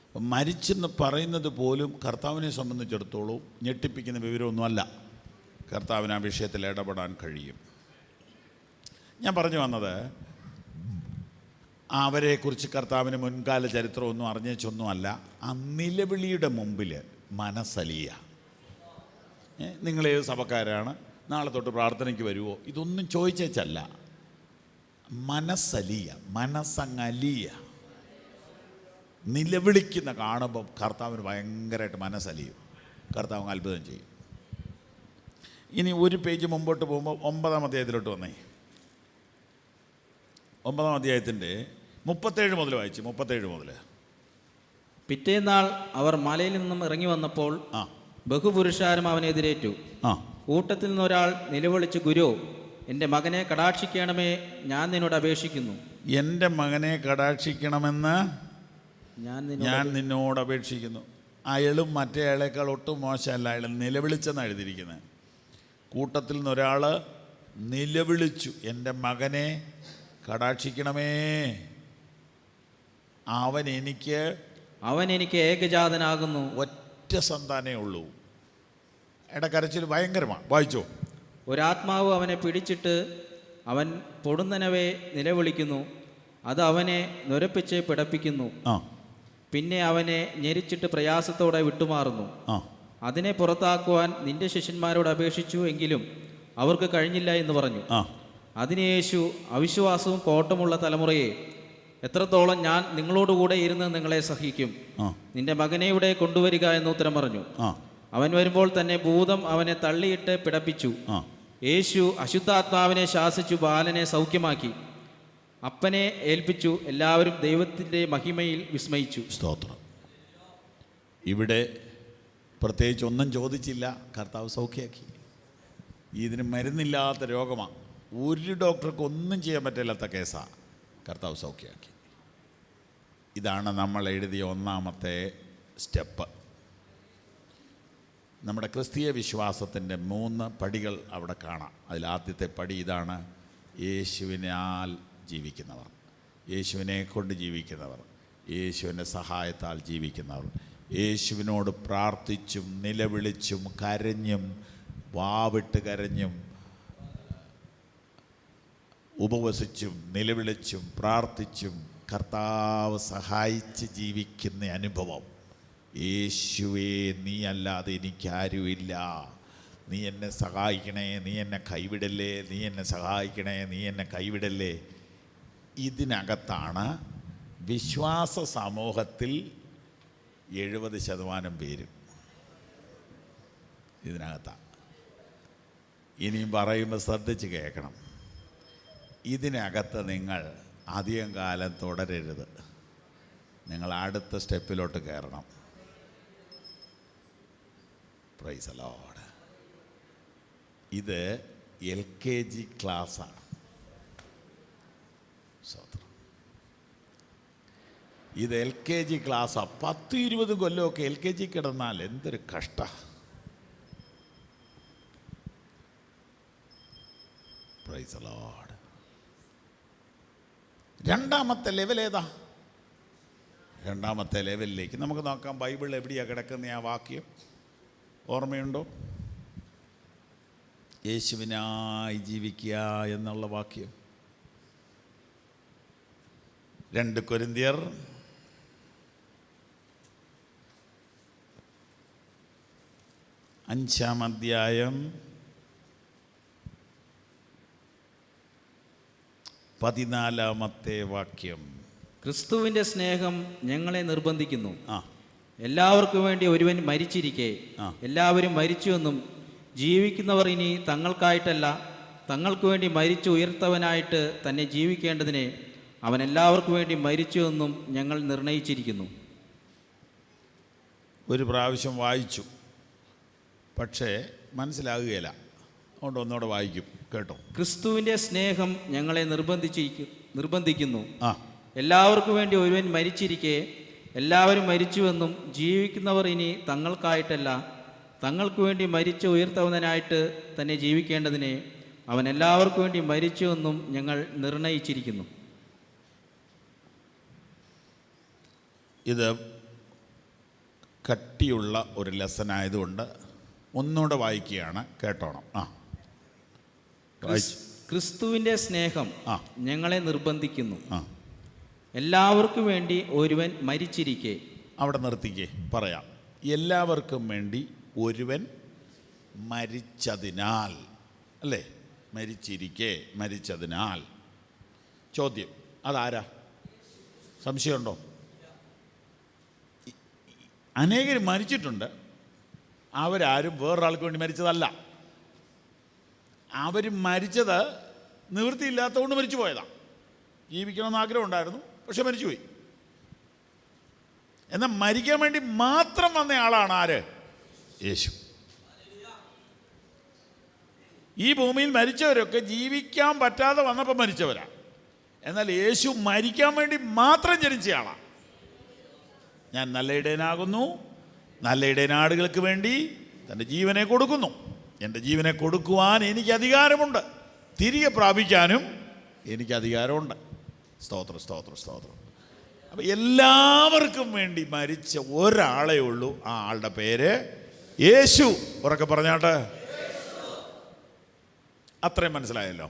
അപ്പം മരിച്ചെന്ന് പറയുന്നത് പോലും കർത്താവിനെ സംബന്ധിച്ചിടത്തോളം ഞെട്ടിപ്പിക്കുന്ന വിവരമൊന്നുമല്ല. കർത്താവിന് ആ വിഷയത്തിൽ ഇടപെടാൻ കഴിയും. ഞാൻ പറഞ്ഞു വന്നത്, അവരെക്കുറിച്ച് കർത്താവിന് മുൻകാല ചരിത്രമൊന്നും അറിഞ്ഞൊന്നുമല്ല. ആ നിലവിളിയുടെ മുമ്പിൽ മനസ്സലിയ. നിങ്ങളേത് സഭക്കാരാണ്, നാളെ തൊട്ട് പ്രാർത്ഥനയ്ക്ക് വരുമോ, ഇതൊന്നും ചോദിച്ചല്ല. മനസ്സലിയ, മനസ്സങ്ങലിയ. നിലവിളിക്കുന്ന കാണുമ്പം കർത്താവിന് ഭയങ്കരമായിട്ട് മനസ്സലിയും, കർത്താവ് അത്ഭുതം ചെയ്യും. ഇനി ഒരു പേജ് മുമ്പോട്ട് പോകുമ്പോൾ 9-ാം അധ്യായത്തിലോട്ട് വന്നേ. 9-ാം അധ്യായത്തിൻ്റെ 37 മുതൽ വായിച്ചു. 37 മുതൽ. പിറ്റേന്നാൾ അവർ മലയിൽ നിന്നും ഇറങ്ങി വന്നപ്പോൾ ബഹുപുരുഷാരം അവനെതിരേറ്റു. കൂട്ടത്തിൽ നിന്നൊരാൾ നിലവിളിച്ച്, ഗുരു, എൻ്റെ മകനെ കടാക്ഷിക്കണമേ, ഞാൻ നിന്നോട് അപേക്ഷിക്കുന്നു. എൻ്റെ മകനെ കടാക്ഷിക്കണമെന്ന് ഞാൻ നിന്നോട് അപേക്ഷിക്കുന്നു. അയാളും മറ്റേ അയാളേക്കാൾ ഒട്ടും മോശമല്ല, അയാൾ നിലവിളിച്ചെന്നാണ് എഴുതിയിരിക്കുന്നത്. കൂട്ടത്തിൽ നിന്നൊരാൾ നിലവിളിച്ചു, എൻ്റെ മകനെ കടാക്ഷിക്കണമേ, അവൻ എനിക്ക് ഏകജാതനാകുന്നു, ഒറ്റ സന്താനേ ഉള്ളൂ. ഇടക്കരച്ചിൽ ഭയങ്കരമാണ്. വായിച്ചോ. ഒരാത്മാവ് അവനെ പിടിച്ചിട്ട് അവൻ പൊടുന്നനവേ നിലവിളിക്കുന്നു, അത് അവനെ നുരപ്പിച്ച് പിടപ്പിക്കുന്നു. പിന്നെ അവനെ ഞെരിച്ചിട്ട് പ്രയാസത്തോടെ വിട്ടുമാറുന്നു. അതിനെ പുറത്താക്കുവാൻ നിന്റെ ശിഷ്യന്മാരോട് അപേക്ഷിച്ചു, എങ്കിലും അവർക്ക് കഴിഞ്ഞില്ല എന്ന് പറഞ്ഞു. അതിന് യേശു, അവിശ്വാസവും കോട്ടമുള്ള തലമുറയെ, എത്രത്തോളം ഞാൻ നിങ്ങളോടുകൂടെ ഇരുന്ന് നിങ്ങളെ സഹിക്കും, നിന്റെ മകനെ ഇവിടെ കൊണ്ടുവരിക എന്ന് ഉത്തരം പറഞ്ഞു. അവൻ വരുമ്പോൾ തന്നെ ഭൂതം അവനെ തള്ളിയിട്ട് പിടപ്പിച്ചു. യേശു അശുദ്ധാത്മാവിനെ ശാസിച്ചു ബാലനെ സൗഖ്യമാക്കി അപ്പനെ ഏൽപ്പിച്ചു. എല്ലാവരും ദൈവത്തിൻ്റെ മഹിമയിൽ വിസ്മയിച്ചു. സ്തോത്രം. ഇവിടെ പ്രത്യേകിച്ച് ഒന്നും ചോദിച്ചില്ല, കർത്താവ് സൗഖ്യമാക്കി. ഇതിന് മരുന്നില്ലാത്ത രോഗമാണ്, ഒരു ഡോക്ടർക്ക് ഒന്നും ചെയ്യാൻ പറ്റില്ലാത്ത കേസാണ്, കർത്താവ് സൗഖ്യമാക്കി. ഇതാണ് നമ്മൾ എഴുതിയ 1-ാമത്തെ സ്റ്റെപ്പ്. നമ്മുടെ ക്രിസ്തീയ വിശ്വാസത്തിൻ്റെ 3 പടികൾ അവിടെ കാണാം. അതിലാദ്യത്തെ പടി ഇതാണ്: യേശുവിനാൽ ജീവിക്കുന്നവർ, യേശുവിനെ കൊണ്ട് ജീവിക്കുന്നവർ, യേശുവിൻ്റെ സഹായത്താൽ ജീവിക്കുന്നവർ, യേശുവിനോട് പ്രാർത്ഥിച്ചും നിലവിളിച്ചും കരഞ്ഞും വാവിട്ട് കരഞ്ഞും ഉപവസിച്ചും നിലവിളിച്ചും പ്രാർത്ഥിച്ചും കർത്താവ് സഹായിച്ച് ജീവിക്കുന്ന അനുഭവം. യേശുവേ, നീ അല്ലാതെ എനിക്കാരുമില്ല, നീ എന്നെ സഹായിക്കണേ, നീ എന്നെ കൈവിടല്ലേ, നീ എന്നെ സഹായിക്കണേ, നീ എന്നെ കൈവിടല്ലേ. ഇതിനകത്താണ് വിശ്വാസ സമൂഹത്തിൽ 70% പേരും ഇതിനകത്താണ്. ഇനിയും പറയുമ്പോൾ ശ്രദ്ധിച്ച് കേൾക്കണം. ഇതിനകത്ത് നിങ്ങൾ അധികം കാലം തുടരരുത്, നിങ്ങൾ അടുത്ത സ്റ്റെപ്പിലോട്ട് കയറണം. Price the Lord. ഇത് LKG ക്ലാസ്സാണ്. ഇത് LKG ക്ലാസ്സാണ്. 10-20 കൊല്ലമൊക്കെ LKG കിടന്നാൽ എന്തൊരു കഷ്ട. Price the Lord. രണ്ടാമത്തെ ലെവൽ ഏതാ? രണ്ടാമത്തെ ലെവലിലേക്ക് നമുക്ക് നോക്കാം. ബൈബിളിൽ എവിടെയാണ് കിടക്കുന്ന ആ വാക്യം? ഓർമ്മയുണ്ടോ? യേശുവിനായി ജീവിക്കുക എന്നുള്ള വാക്യം 2 കൊരിന്ത്യർ 5-ാം അധ്യായം 14-ാമത്തെ വാക്യം. ക്രിസ്തുവിൻ്റെ സ്നേഹം ഞങ്ങളെ നിർബന്ധിക്കുന്നു. എല്ലാവർക്കും വേണ്ടി ഒരുവൻ മരിച്ചിരിക്കെ എല്ലാവരും മരിച്ചുവെന്നും ജീവിക്കുന്നവർ ഇനി തങ്ങൾക്കായിട്ടല്ല തങ്ങൾക്ക് വേണ്ടി മരിച്ചു ഉയർത്തവനായിട്ട് തന്നെ ജീവിക്കേണ്ടതിനെ അവൻ എല്ലാവർക്കും വേണ്ടി മരിച്ചുവെന്നും ഞങ്ങൾ നിർണയിച്ചിരിക്കുന്നു. ഒരു പ്രാവശ്യം വായിച്ചു, പക്ഷേ മനസ്സിലാകുകയില്ല. അതുകൊണ്ട് ഒന്നുകൂടെ വായിക്കും, കേട്ടോ. ക്രിസ്തുവിൻ്റെ സ്നേഹം ഞങ്ങളെ നിർബന്ധിക്കുന്നു. എല്ലാവർക്കും വേണ്ടി ഒരുവൻ മരിച്ചിരിക്കെ എല്ലാവരും മരിച്ചുവെന്നും ജീവിക്കുന്നവർ ഇനി തങ്ങൾക്കായിട്ടല്ല തങ്ങൾക്ക് വേണ്ടി മരിച്ചു ഉയർത്തവനായിട്ട് തന്നെ ജീവിക്കേണ്ടതിനെ അവൻ എല്ലാവർക്കും വേണ്ടി മരിച്ചുവെന്നും ഞങ്ങൾ നിർണയിച്ചിരിക്കുന്നു. ഇത് കട്ടിയുള്ള ഒരു ലെസൺ ആയതുകൊണ്ട് ഒന്നുകൂടെ വായിക്കുകയാണ്, കേട്ടോണം. ക്രിസ്തുവിൻ്റെ സ്നേഹം ഞങ്ങളെ നിർബന്ധിക്കുന്നു. എല്ലാവർക്കും വേണ്ടി ഒരുവൻ മരിച്ചിരിക്കെ. അവിടെ നിർത്തിക്കേ, പറയാം. എല്ലാവർക്കും വേണ്ടി ഒരുവൻ മരിച്ചതിനാൽ, അല്ലേ? മരിച്ചിരിക്കെ, മരിച്ചതിനാൽ. ചോദ്യം, അതാരാ? സംശയമുണ്ടോ? അനേകർ മരിച്ചിട്ടുണ്ട്. അവരാരും വേറൊരാൾക്ക് വേണ്ടി മരിച്ചതല്ല. അവർ മരിച്ചത് നിവൃത്തിയില്ലാത്തതുകൊണ്ട് മരിച്ചു പോയതാണ്. ജീവിക്കണമെന്ന് ആഗ്രഹം ഉണ്ടായിരുന്നു, പക്ഷെ മരിച്ചുപോയി. എന്നാൽ മരിക്കാൻ വേണ്ടി മാത്രം വന്ന ആളാണ് ആര്? യേശു. ഈ ഭൂമിയിൽ മരിച്ചവരൊക്കെ ജീവിക്കാൻ പറ്റാതെ വന്നപ്പോൾ മരിച്ചവരാ. എന്നാൽ യേശു മരിക്കാൻ വേണ്ടി മാത്രം ജനിച്ചയാളാണ്. ഞാൻ നല്ല ഇടയനാകുന്നു, നല്ല ഇടയനാടുകൾക്ക് വേണ്ടി തൻ്റെ ജീവനെ കൊടുക്കുന്നു. എൻ്റെ ജീവനെ കൊടുക്കുവാൻ എനിക്ക് അധികാരമുണ്ട്, തിരികെ പ്രാപിക്കാനും എനിക്ക് അധികാരമുണ്ട്. സ്തോത്രം, സ്തോത്രം, സ്തോത്രം. അപ്പം എല്ലാവർക്കും വേണ്ടി മരിച്ച ഒരാളേ ഉള്ളൂ. ആ ആളുടെ പേര് യേശു. ഉറക്കെ പറഞ്ഞാട്ടെ. അത്രയും മനസ്സിലായല്ലോ.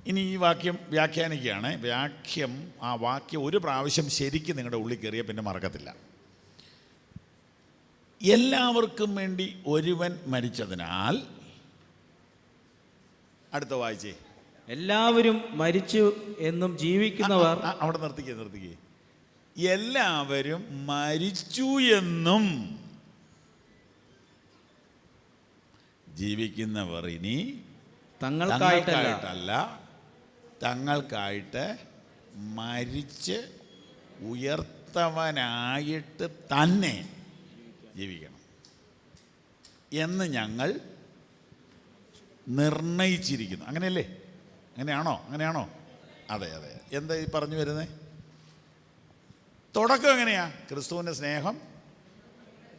ഇനി ഈ വാക്യം വ്യാഖ്യാനിക്കുകയാണ്. ആ വാക്യം ഒരു പ്രാവശ്യം ശരിക്കും നിങ്ങളുടെ ഉള്ളിൽ കയറിയ പിന്നെ മറക്കത്തില്ല. എല്ലാവർക്കും വേണ്ടി ഒരുവൻ മരിച്ചതിനാൽ, അടുത്ത വായിച്ചേ. എല്ലാവരും മരിച്ചു എന്നും ജീവിക്കുന്നവർ. അവിടെ നിർത്തിക്കേ. എല്ലാവരും മരിച്ചു എന്നും ജീവിക്കുന്നവർ ഇനി തങ്ങൾക്കായിട്ടല്ല തങ്ങൾക്കായിട്ട് മരിച്ച് ഉയർത്തവനായിട്ട് തന്നെ ജീവിക്കണം എന്ന് ഞങ്ങൾ നിർണയിച്ചിരിക്കുന്നു. അങ്ങനെയല്ലേ? അങ്ങനെയാണോ? അതെ. എന്താ ഈ പറഞ്ഞു വരുന്നത്? തുടക്കം എങ്ങനെയാ? ക്രിസ്തുവിൻ്റെ സ്നേഹം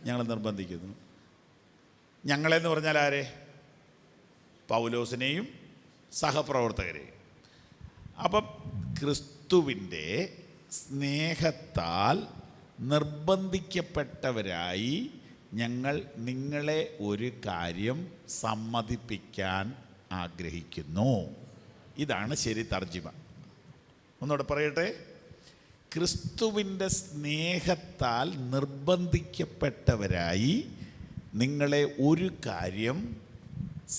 ഞങ്ങൾ നിർബന്ധിക്കുന്നു. ഞങ്ങളെന്ന് പറഞ്ഞാൽ ആരെ? പൗലോസിനെയും സഹപ്രവർത്തകരെയും. അപ്പം ക്രിസ്തുവിൻ്റെ സ്നേഹത്താൽ നിർബന്ധിക്കപ്പെട്ടവരായി ഞങ്ങൾ നിങ്ങളെ ഒരു കാര്യം സമ്മതിപ്പിക്കാൻ ആഗ്രഹിക്കുന്നു. ഇതാണ് ശരി തർജിമ. ഒന്നുകൂടെ പറയട്ടെ. ക്രിസ്തുവിൻ്റെ സ്നേഹത്താൽ നിർബന്ധിക്കപ്പെട്ടവരായി നിങ്ങളെ ഒരു കാര്യം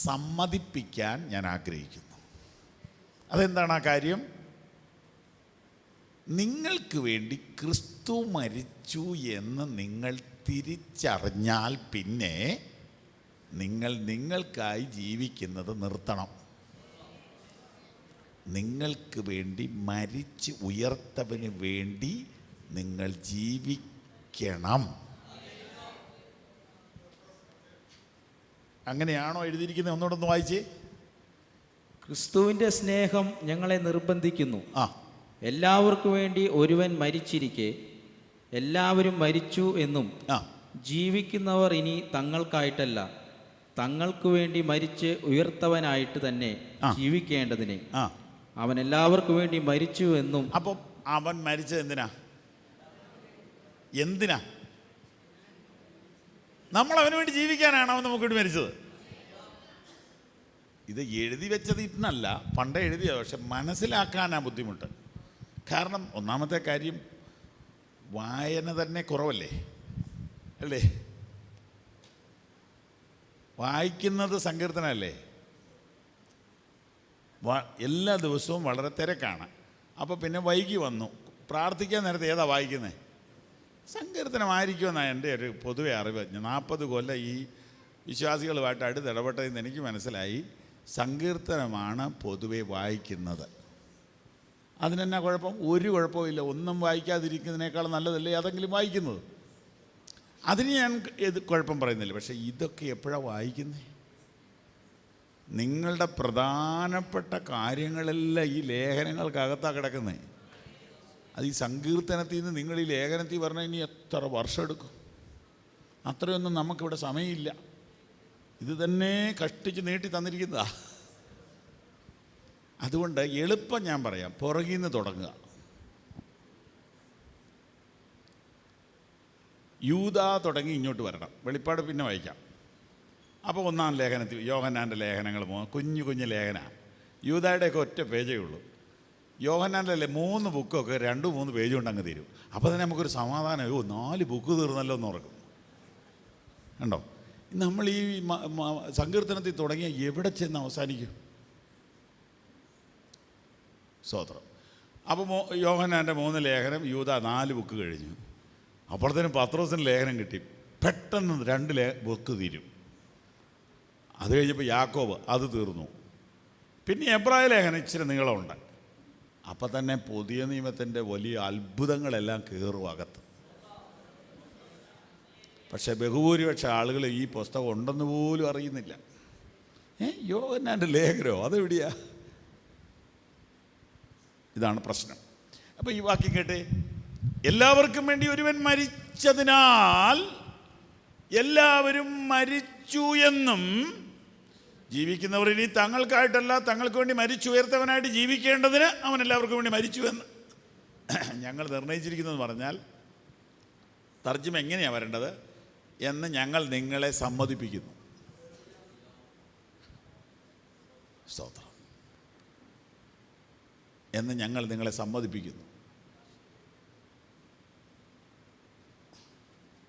സമ്മതിപ്പിക്കാൻ ഞാൻ ആഗ്രഹിക്കുന്നു. അതെന്താണ് ആ കാര്യം? നിങ്ങൾക്ക് വേണ്ടി ക്രിസ്തു മരിച്ചു എന്ന് നിങ്ങൾ തിരിച്ചറിഞ്ഞാൽ പിന്നെ നിങ്ങൾ നിങ്ങൾക്കായി ജീവിക്കുന്നത് നിർത്തണം. നിങ്ങൾക്ക് വേണ്ടി മരിച്ച് ഉയർത്തവന് വേണ്ടി നിങ്ങൾ ജീവിക്കണം. അങ്ങനെയാണോ എഴുതിയിരിക്കുന്നത്? ഒന്നുകൂടെ ഒന്ന് വായിച്ചേ. ക്രിസ്തുവിൻ്റെ സ്നേഹം ഞങ്ങളെ നിർബന്ധിക്കുന്നു. ആ, എല്ലാവർക്കും വേണ്ടി ഒരുവൻ മരിച്ചിരിക്കെ എല്ലാവരും മരിച്ചു എന്നും ആ, ജീവിക്കുന്നവർ ഇനി തങ്ങൾക്കായിട്ടല്ല തങ്ങൾക്ക് വേണ്ടി മരിച്ച് ഉയർത്തവനായിട്ട് തന്നെ ജീവിക്കേണ്ടതിന് ആ. അവൻ എല്ലാവർക്കും വേണ്ടി മരിച്ചു എന്നും. അപ്പം അവൻ മരിച്ചത് എന്തിനാ? എന്തിനാ? നമ്മൾ അവന് വേണ്ടി ജീവിക്കാനാണ് അവൻ നമുക്ക് വേണ്ടി മരിച്ചത്. ഇത് എഴുതി വെച്ചത് ഇന്നല്ല, പണ്ടേ എഴുതിയത്. പക്ഷെ മനസ്സിലാക്കാനാ ബുദ്ധിമുട്ട്. കാരണം ഒന്നാമത്തെ കാര്യം, വായന തന്നെ കുറവല്ലേ, അല്ലേ? വായിക്കുന്നത് സങ്കീർത്തനല്ലേ? എല്ലാ ദിവസവും വളരെ തിരക്കാണ്. അപ്പോൾ പിന്നെ വൈകി വന്നു. പ്രാർത്ഥിക്കാൻ നേരത്തെ ഏതാ വായിക്കുന്നത്? സങ്കീർത്തനമായിരിക്കുമെന്നാണ് എൻ്റെ ഒരു പൊതുവെ അറിവ്. 40 കൊല്ലം ഈ വിശ്വാസികളുമായിട്ട് അടുത്തിടപെട്ടതെന്ന് എനിക്ക് മനസ്സിലായി. സങ്കീർത്തനമാണ് പൊതുവെ വായിക്കുന്നത്. അതിനെന്നാ കുഴപ്പം? ഒരു കുഴപ്പമില്ല. ഒന്നും വായിക്കാതിരിക്കുന്നതിനേക്കാൾ നല്ലതല്ലേ അതെങ്കിലും വായിക്കുന്നത്. അതിന് ഞാൻ കുഴപ്പം പറയുന്നില്ല. പക്ഷേ ഇതൊക്കെ എപ്പോഴാണ് വായിക്കുന്നത്? നിങ്ങളുടെ പ്രധാനപ്പെട്ട കാര്യങ്ങളെല്ലാം ഈ ലേഖനങ്ങൾക്കകത്താണ് കിടക്കുന്നത്. അത് ഈ സങ്കീർത്തനത്തിൽ നിന്ന് നിങ്ങൾ ഈ ലേഖനത്തിൽ പറഞ്ഞാൽ ഇനി എത്ര വർഷം എടുക്കും? അത്രയൊന്നും നമുക്കിവിടെ സമയമില്ല. ഇത് തന്നെ കഷ്ടിച്ച് നീട്ടി തന്നിരിക്കുന്നതാ. അതുകൊണ്ട് എളുപ്പം ഞാൻ പറയാം, പുറകിൽ നിന്ന് തുടങ്ങുക. യൂദ തുടങ്ങി ഇങ്ങോട്ട് വരണം. വെളിപ്പാട് പിന്നെ വായിക്കാം. അപ്പോൾ 1-ാം ലേഖനത്തിൽ യോഹന്നാൻ്റെ ലേഖനങ്ങൾ കുഞ്ഞു കുഞ്ഞു ലേഖനമാണ്. യൂദായുടെയൊക്കെ ഒറ്റ പേജേ ഉള്ളൂ. യോഹന്നാൻ്റെ 3 ബുക്കൊക്കെ 2-3 പേജ് കൊണ്ട് അങ്ങ് തീരും. അപ്പോൾ തന്നെ നമുക്കൊരു സമാധാനം. 4 ബുക്ക് തീർന്നല്ലോ എന്ന് ഓർക്കും. കണ്ടോ? നമ്മൾ ഈ സങ്കീർത്തനത്തിൽ തുടങ്ങിയ എവിടെ ചെന്ന് അവസാനിക്കും? സ്തോത്രം. അപ്പോൾ യോഹന്നാൻ്റെ 3 ലേഖനം, യൂദ 4 ബുക്ക് കഴിഞ്ഞു. അപ്പോഴത്തേനും പത്രോസിന് ലേഖനം കിട്ടി. പെട്ടെന്ന് 2 ബുക്ക് തീരും. അത് കഴിഞ്ഞപ്പോൾ യാക്കോബ്, അത് തീർന്നു. പിന്നെ എബ്രായ ലേഖനം ഇച്ചിരി നീളമുണ്ട്. അപ്പം തന്നെ പുതിയ നിയമത്തിൻ്റെ വലിയ അത്ഭുതങ്ങളെല്ലാം കയറും അകത്ത്. പക്ഷേ ബഹുഭൂരിപക്ഷ ആളുകൾ ഈ പുസ്തകം ഉണ്ടെന്ന് പോലും അറിയുന്നില്ല. യോഹന്നാൻ്റെ ലേഖനോ? അതെവിടെയാ? ഇതാണ് പ്രശ്നം. അപ്പോൾ ഈ വാക്യം കേട്ടെ, എല്ലാവർക്കും വേണ്ടി ഒരുവൻ മരിച്ചതിനാൽ എല്ലാവരും മരിച്ചു എന്നും ജീവിക്കുന്നവർ ഇനി തങ്ങൾക്കായിട്ടല്ല തങ്ങൾക്ക് വേണ്ടി മരിച്ചുയർത്തവനായിട്ട് ജീവിക്കേണ്ടതിന് അവൻ എല്ലാവർക്കും വേണ്ടി മരിച്ചു എന്ന് ഞങ്ങൾ നിർണയിച്ചിരിക്കുന്നതെന്ന് പറഞ്ഞാൽ, തർജ്ജമ എങ്ങനെയാണ് വരേണ്ടത് എന്ന് ഞങ്ങൾ നിങ്ങളെ സമ്മതിപ്പിക്കുന്നു. സ്തോത്രം. എന്ന് ഞങ്ങൾ നിങ്ങളെ സമ്മതിപ്പിക്കുന്നു.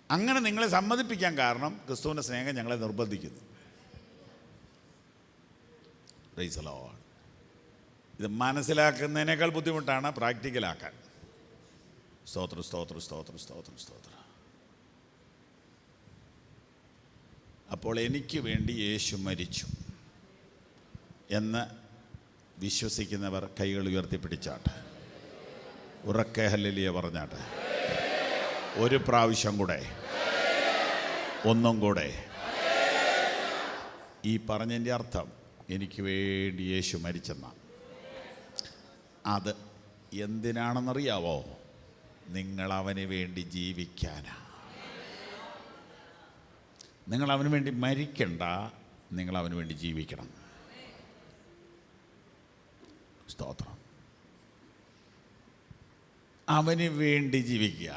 അങ്ങനെ നിങ്ങളെ സമ്മതിപ്പിക്കാൻ കാരണം ക്രിസ്തുവിൻ്റെ സ്നേഹം ഞങ്ങളെ നിർബന്ധിക്കുന്നു. Price the Lord. ഇത് മനസ്സിലാക്കുന്നതിനേക്കാൾ ബുദ്ധിമുട്ടാണ് പ്രാക്ടിക്കലാക്കാൻ. സ്തോത്രം, സ്തോത്രം, സ്തോത്രം, സ്തോത്രം, സ്തോത്രം. അപ്പോൾ എനിക്ക് വേണ്ടി യേശു മരിച്ചു എന്ന് വിശ്വസിക്കുന്നവർ കൈകൾ ഉയർത്തിപ്പിടിച്ചാട്ടെ. ഉറക്കെ ഹല്ലേലൂയ പറഞ്ഞാട്ടെ. ഒരു പ്രാവശ്യം കൂടെ, ഒന്നും കൂടെ. ഈ പറഞ്ഞതിൻ്റെ അർത്ഥം എനിക്ക് വേണ്ടി യേശു മരിച്ചെന്ന. അത് എന്തിനാണെന്നറിയാവോ? നിങ്ങളവന് വേണ്ടി ജീവിക്കാനാ. നിങ്ങളവന് വേണ്ടി മരിക്കണ്ട, നിങ്ങളവന് വേണ്ടി ജീവിക്കണം. സ്തോത്രം. അവന് വേണ്ടി ജീവിക്കുക.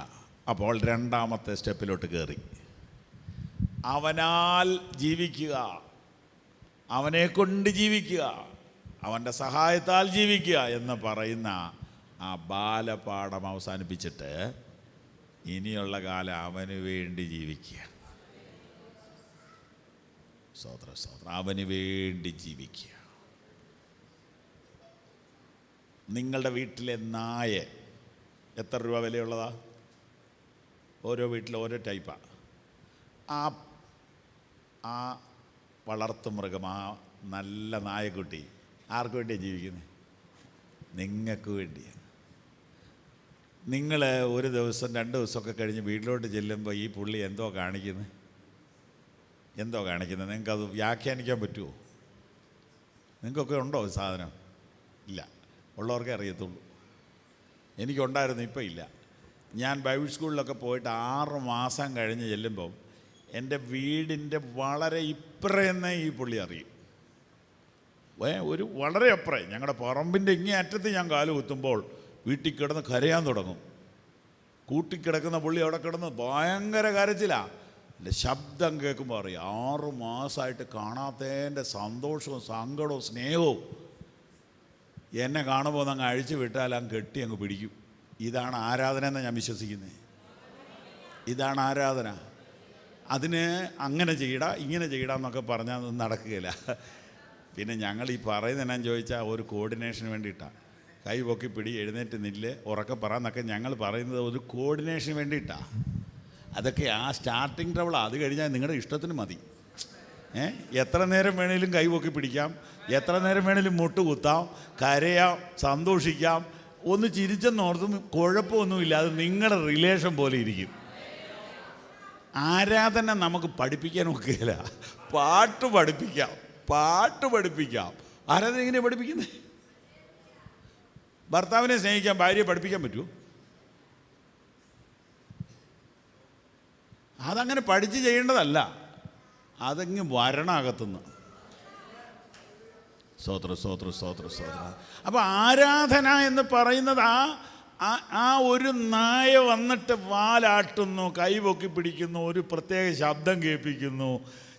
അപ്പോൾ 2ാമത്തെ സ്റ്റെപ്പിലോട്ട് കയറി. അവനാൽ ജീവിക്കുക, അവനെ കൊണ്ട് ജീവിക്കുക, അവൻ്റെ സഹായത്താൽ ജീവിക്കുക എന്ന് പറയുന്ന ആ ബാലപാഠം അവസാനിപ്പിച്ചിട്ട് ഇനിയുള്ള കാലം അവന് വേണ്ടി ജീവിക്കുക. സ്തോത്രം, സ്തോത്രം. അവന് വേണ്ടി ജീവിക്കുക. നിങ്ങളുടെ വീട്ടിലെ നായ എത്ര രൂപ വിലയുള്ളതാ? ഓരോ വീട്ടിലും ഓരോ ടൈപ്പാണ്. ആ വളർത്തുമൃഗം, ആ നല്ല നായക്കുട്ടി ആർക്ക് വേണ്ടിയാണ് ജീവിക്കുന്നത്? നിങ്ങൾക്ക് വേണ്ടിയാണ്. നിങ്ങൾ ഒരു ദിവസം 2 ദിവസമൊക്കെ കഴിഞ്ഞ് വീട്ടിലോട്ട് ചെല്ലുമ്പോൾ ഈ പുള്ളി എന്തോ കാണിക്കുന്നത്? എന്തോ കാണിക്കുന്നത്? നിങ്ങൾക്കത് വ്യാഖ്യാനിക്കാൻ പറ്റുമോ? നിങ്ങൾക്കൊക്കെ ഉണ്ടോ സാധനം? ഇല്ല, ഉള്ളവർക്കേ അറിയത്തുള്ളൂ. എനിക്കുണ്ടായിരുന്നു, ഇപ്പം ഇല്ല. ഞാൻ ബൈബിൾ സ്കൂളിലൊക്കെ പോയിട്ട് 6 മാസം കഴിഞ്ഞ് ചെല്ലുമ്പം എൻ്റെ വീടിൻ്റെ വളരെ ഇപ്പറയെന്നേ ഈ പുള്ളി അറിയും. ഒരു വളരെ അപ്പുറം, ഞങ്ങളുടെ പറമ്പിൻ്റെ ഇങ്ങേ അറ്റത്ത് ഞാൻ കാല് കുത്തുമ്പോൾ വീട്ടിൽ കിടന്ന് കരയാൻ തുടങ്ങും. കൂട്ടിക്കിടക്കുന്ന പുള്ളി അവിടെ കിടന്ന് ഭയങ്കര കരച്ചിലാണ്. എൻ്റെ ശബ്ദം കേൾക്കുമ്പോൾ അറിയാം 6 മാസമായിട്ട് കാണാത്തതിൻ്റെ സന്തോഷവും സങ്കടവും സ്നേഹവും എന്നെ കാണുമ്പോൾ അങ്ങ് അഴിച്ചു വിട്ടാൽ അങ്ങ് കെട്ടി അങ്ങ് പിടിക്കും. ഇതാണ് ആരാധന എന്ന് ഞാൻ വിശ്വസിക്കുന്നത്. ഇതാണ് ആരാധന. അതിന് അങ്ങനെ ചെയ്യടാ ഇങ്ങനെ ചെയ്യടാന്നൊക്കെ പറഞ്ഞാൽ അതൊന്നും നടക്കുകയില്ല. പിന്നെ ഞങ്ങൾ ഈ പറയുന്നത് എന്നാന്ന് ചോദിച്ചാൽ ഒരു കോർഡിനേഷന് വേണ്ടിയിട്ടാണ്. കൈ പൊക്കി പിടി, എഴുന്നേറ്റ് നില്ല്, ഉറക്കെ പറയാന്നൊക്കെ ഞങ്ങൾ പറയുന്നത് ഒരു കോർഡിനേഷന് വേണ്ടിയിട്ടാണ്. അതൊക്കെ ആ സ്റ്റാർട്ടിങ് ട്രബിളാണ്. അത് കഴിഞ്ഞാൽ നിങ്ങളുടെ ഇഷ്ടത്തിന് മതി. എത്ര നേരം വേണേലും കൈ പൊക്കി പിടിക്കാം, എത്ര നേരം വേണേലും മുട്ട് കുത്താം, കരയാം, സന്തോഷിക്കാം, ഒന്ന് ചിരിച്ചെന്നോർത്തും കുഴപ്പമൊന്നുമില്ല. അത് നിങ്ങളുടെ റിലേഷൻ പോലെ ഇരിക്കും. ആരാധന നമുക്ക് പഠിപ്പിക്കാൻ ഒക്കെയില്ല. പാട്ട് പഠിപ്പിക്കാം. ആരാധന എങ്ങനെയാണ് പഠിപ്പിക്കുന്നത്? ഭർത്താവിനെ സ്നേഹിക്കാൻ ഭാര്യയെ പഠിപ്പിക്കാൻ പറ്റുമോ? അതങ്ങനെ പഠിച്ച് ചെയ്യേണ്ടതല്ല. അതങ്ങ് വരണകത്തുനിന്ന്. സ്തോത്രം. അപ്പോൾ ആരാധന എന്ന് പറയുന്നത് ആ ഒരു നായ വന്നിട്ട് വാലാട്ടുന്നു, കൈപൊക്കി പിടിക്കുന്നു, ഒരു പ്രത്യേക ശബ്ദം കേൾപ്പിക്കുന്നു,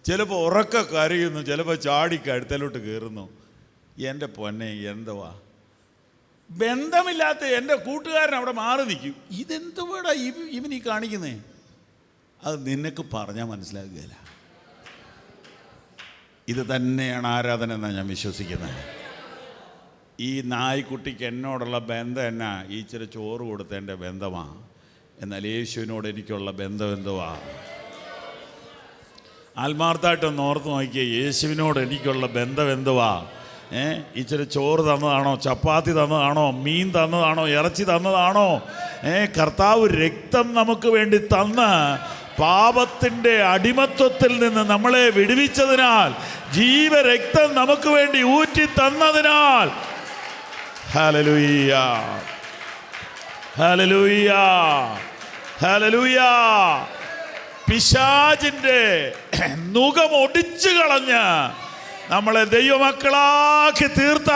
ചിലപ്പോൾ ഉറക്ക കരയുന്നു, ചിലപ്പോൾ ചാടി കഴുത്തലോട്ട് കയറുന്നു. എൻ്റെ പൊന്നെ, എന്തുവാ ബന്ധമില്ലാത്ത എൻ്റെ കൂട്ടുകാരൻ അവിടെ മാറി നിൽക്കും. ഇതെന്തുവാടാ ഇവനീ കാണിക്കുന്നേ? അത് നിനക്ക് പറഞ്ഞാൽ മനസ്സിലാകുകയില്ല. ഇത് തന്നെയാണ് ആരാധന എന്നാണ് ഞാൻ വിശ്വസിക്കുന്നത്. ഈ നായ്ക്കുട്ടിക്ക് എന്നോടുള്ള ബന്ധം എന്നാ? ഇച്ചിരി ചോറ് കൊടുത്തതിൻ്റെ ബന്ധമാണ്. എന്നാൽ യേശുവിനോട് എനിക്കുള്ള ബന്ധം എന്തുവാ? ആത്മാർത്ഥമായിട്ടൊന്ന് ഓർത്ത് നോക്കിയേ, യേശുവിനോട് എനിക്കുള്ള ബന്ധം എന്തുവാ? ഇച്ചിരി ചോറ് തന്നതാണോ? ചപ്പാത്തി തന്നതാണോ? മീൻ തന്നതാണോ? ഇറച്ചി തന്നതാണോ? കർത്താവ് രക്തം നമുക്ക് വേണ്ടി തന്ന് പാപത്തിൻ്റെ അടിമത്വത്തിൽ നിന്ന് നമ്മളെ വിടുവിച്ചതിനാൽ, ജീവരക്തം നമുക്ക് വേണ്ടി ഊറ്റി തന്നതിനാൽ, ഹല്ലേലൂയ, ഹല്ലേലൂയ, ഹല്ലേലൂയ, പിശാചിൻ്റെ നുകം ഒടിച്ചു കളഞ്ഞ് നമ്മളെ ദൈവമക്കളാക്കി തീർത്ത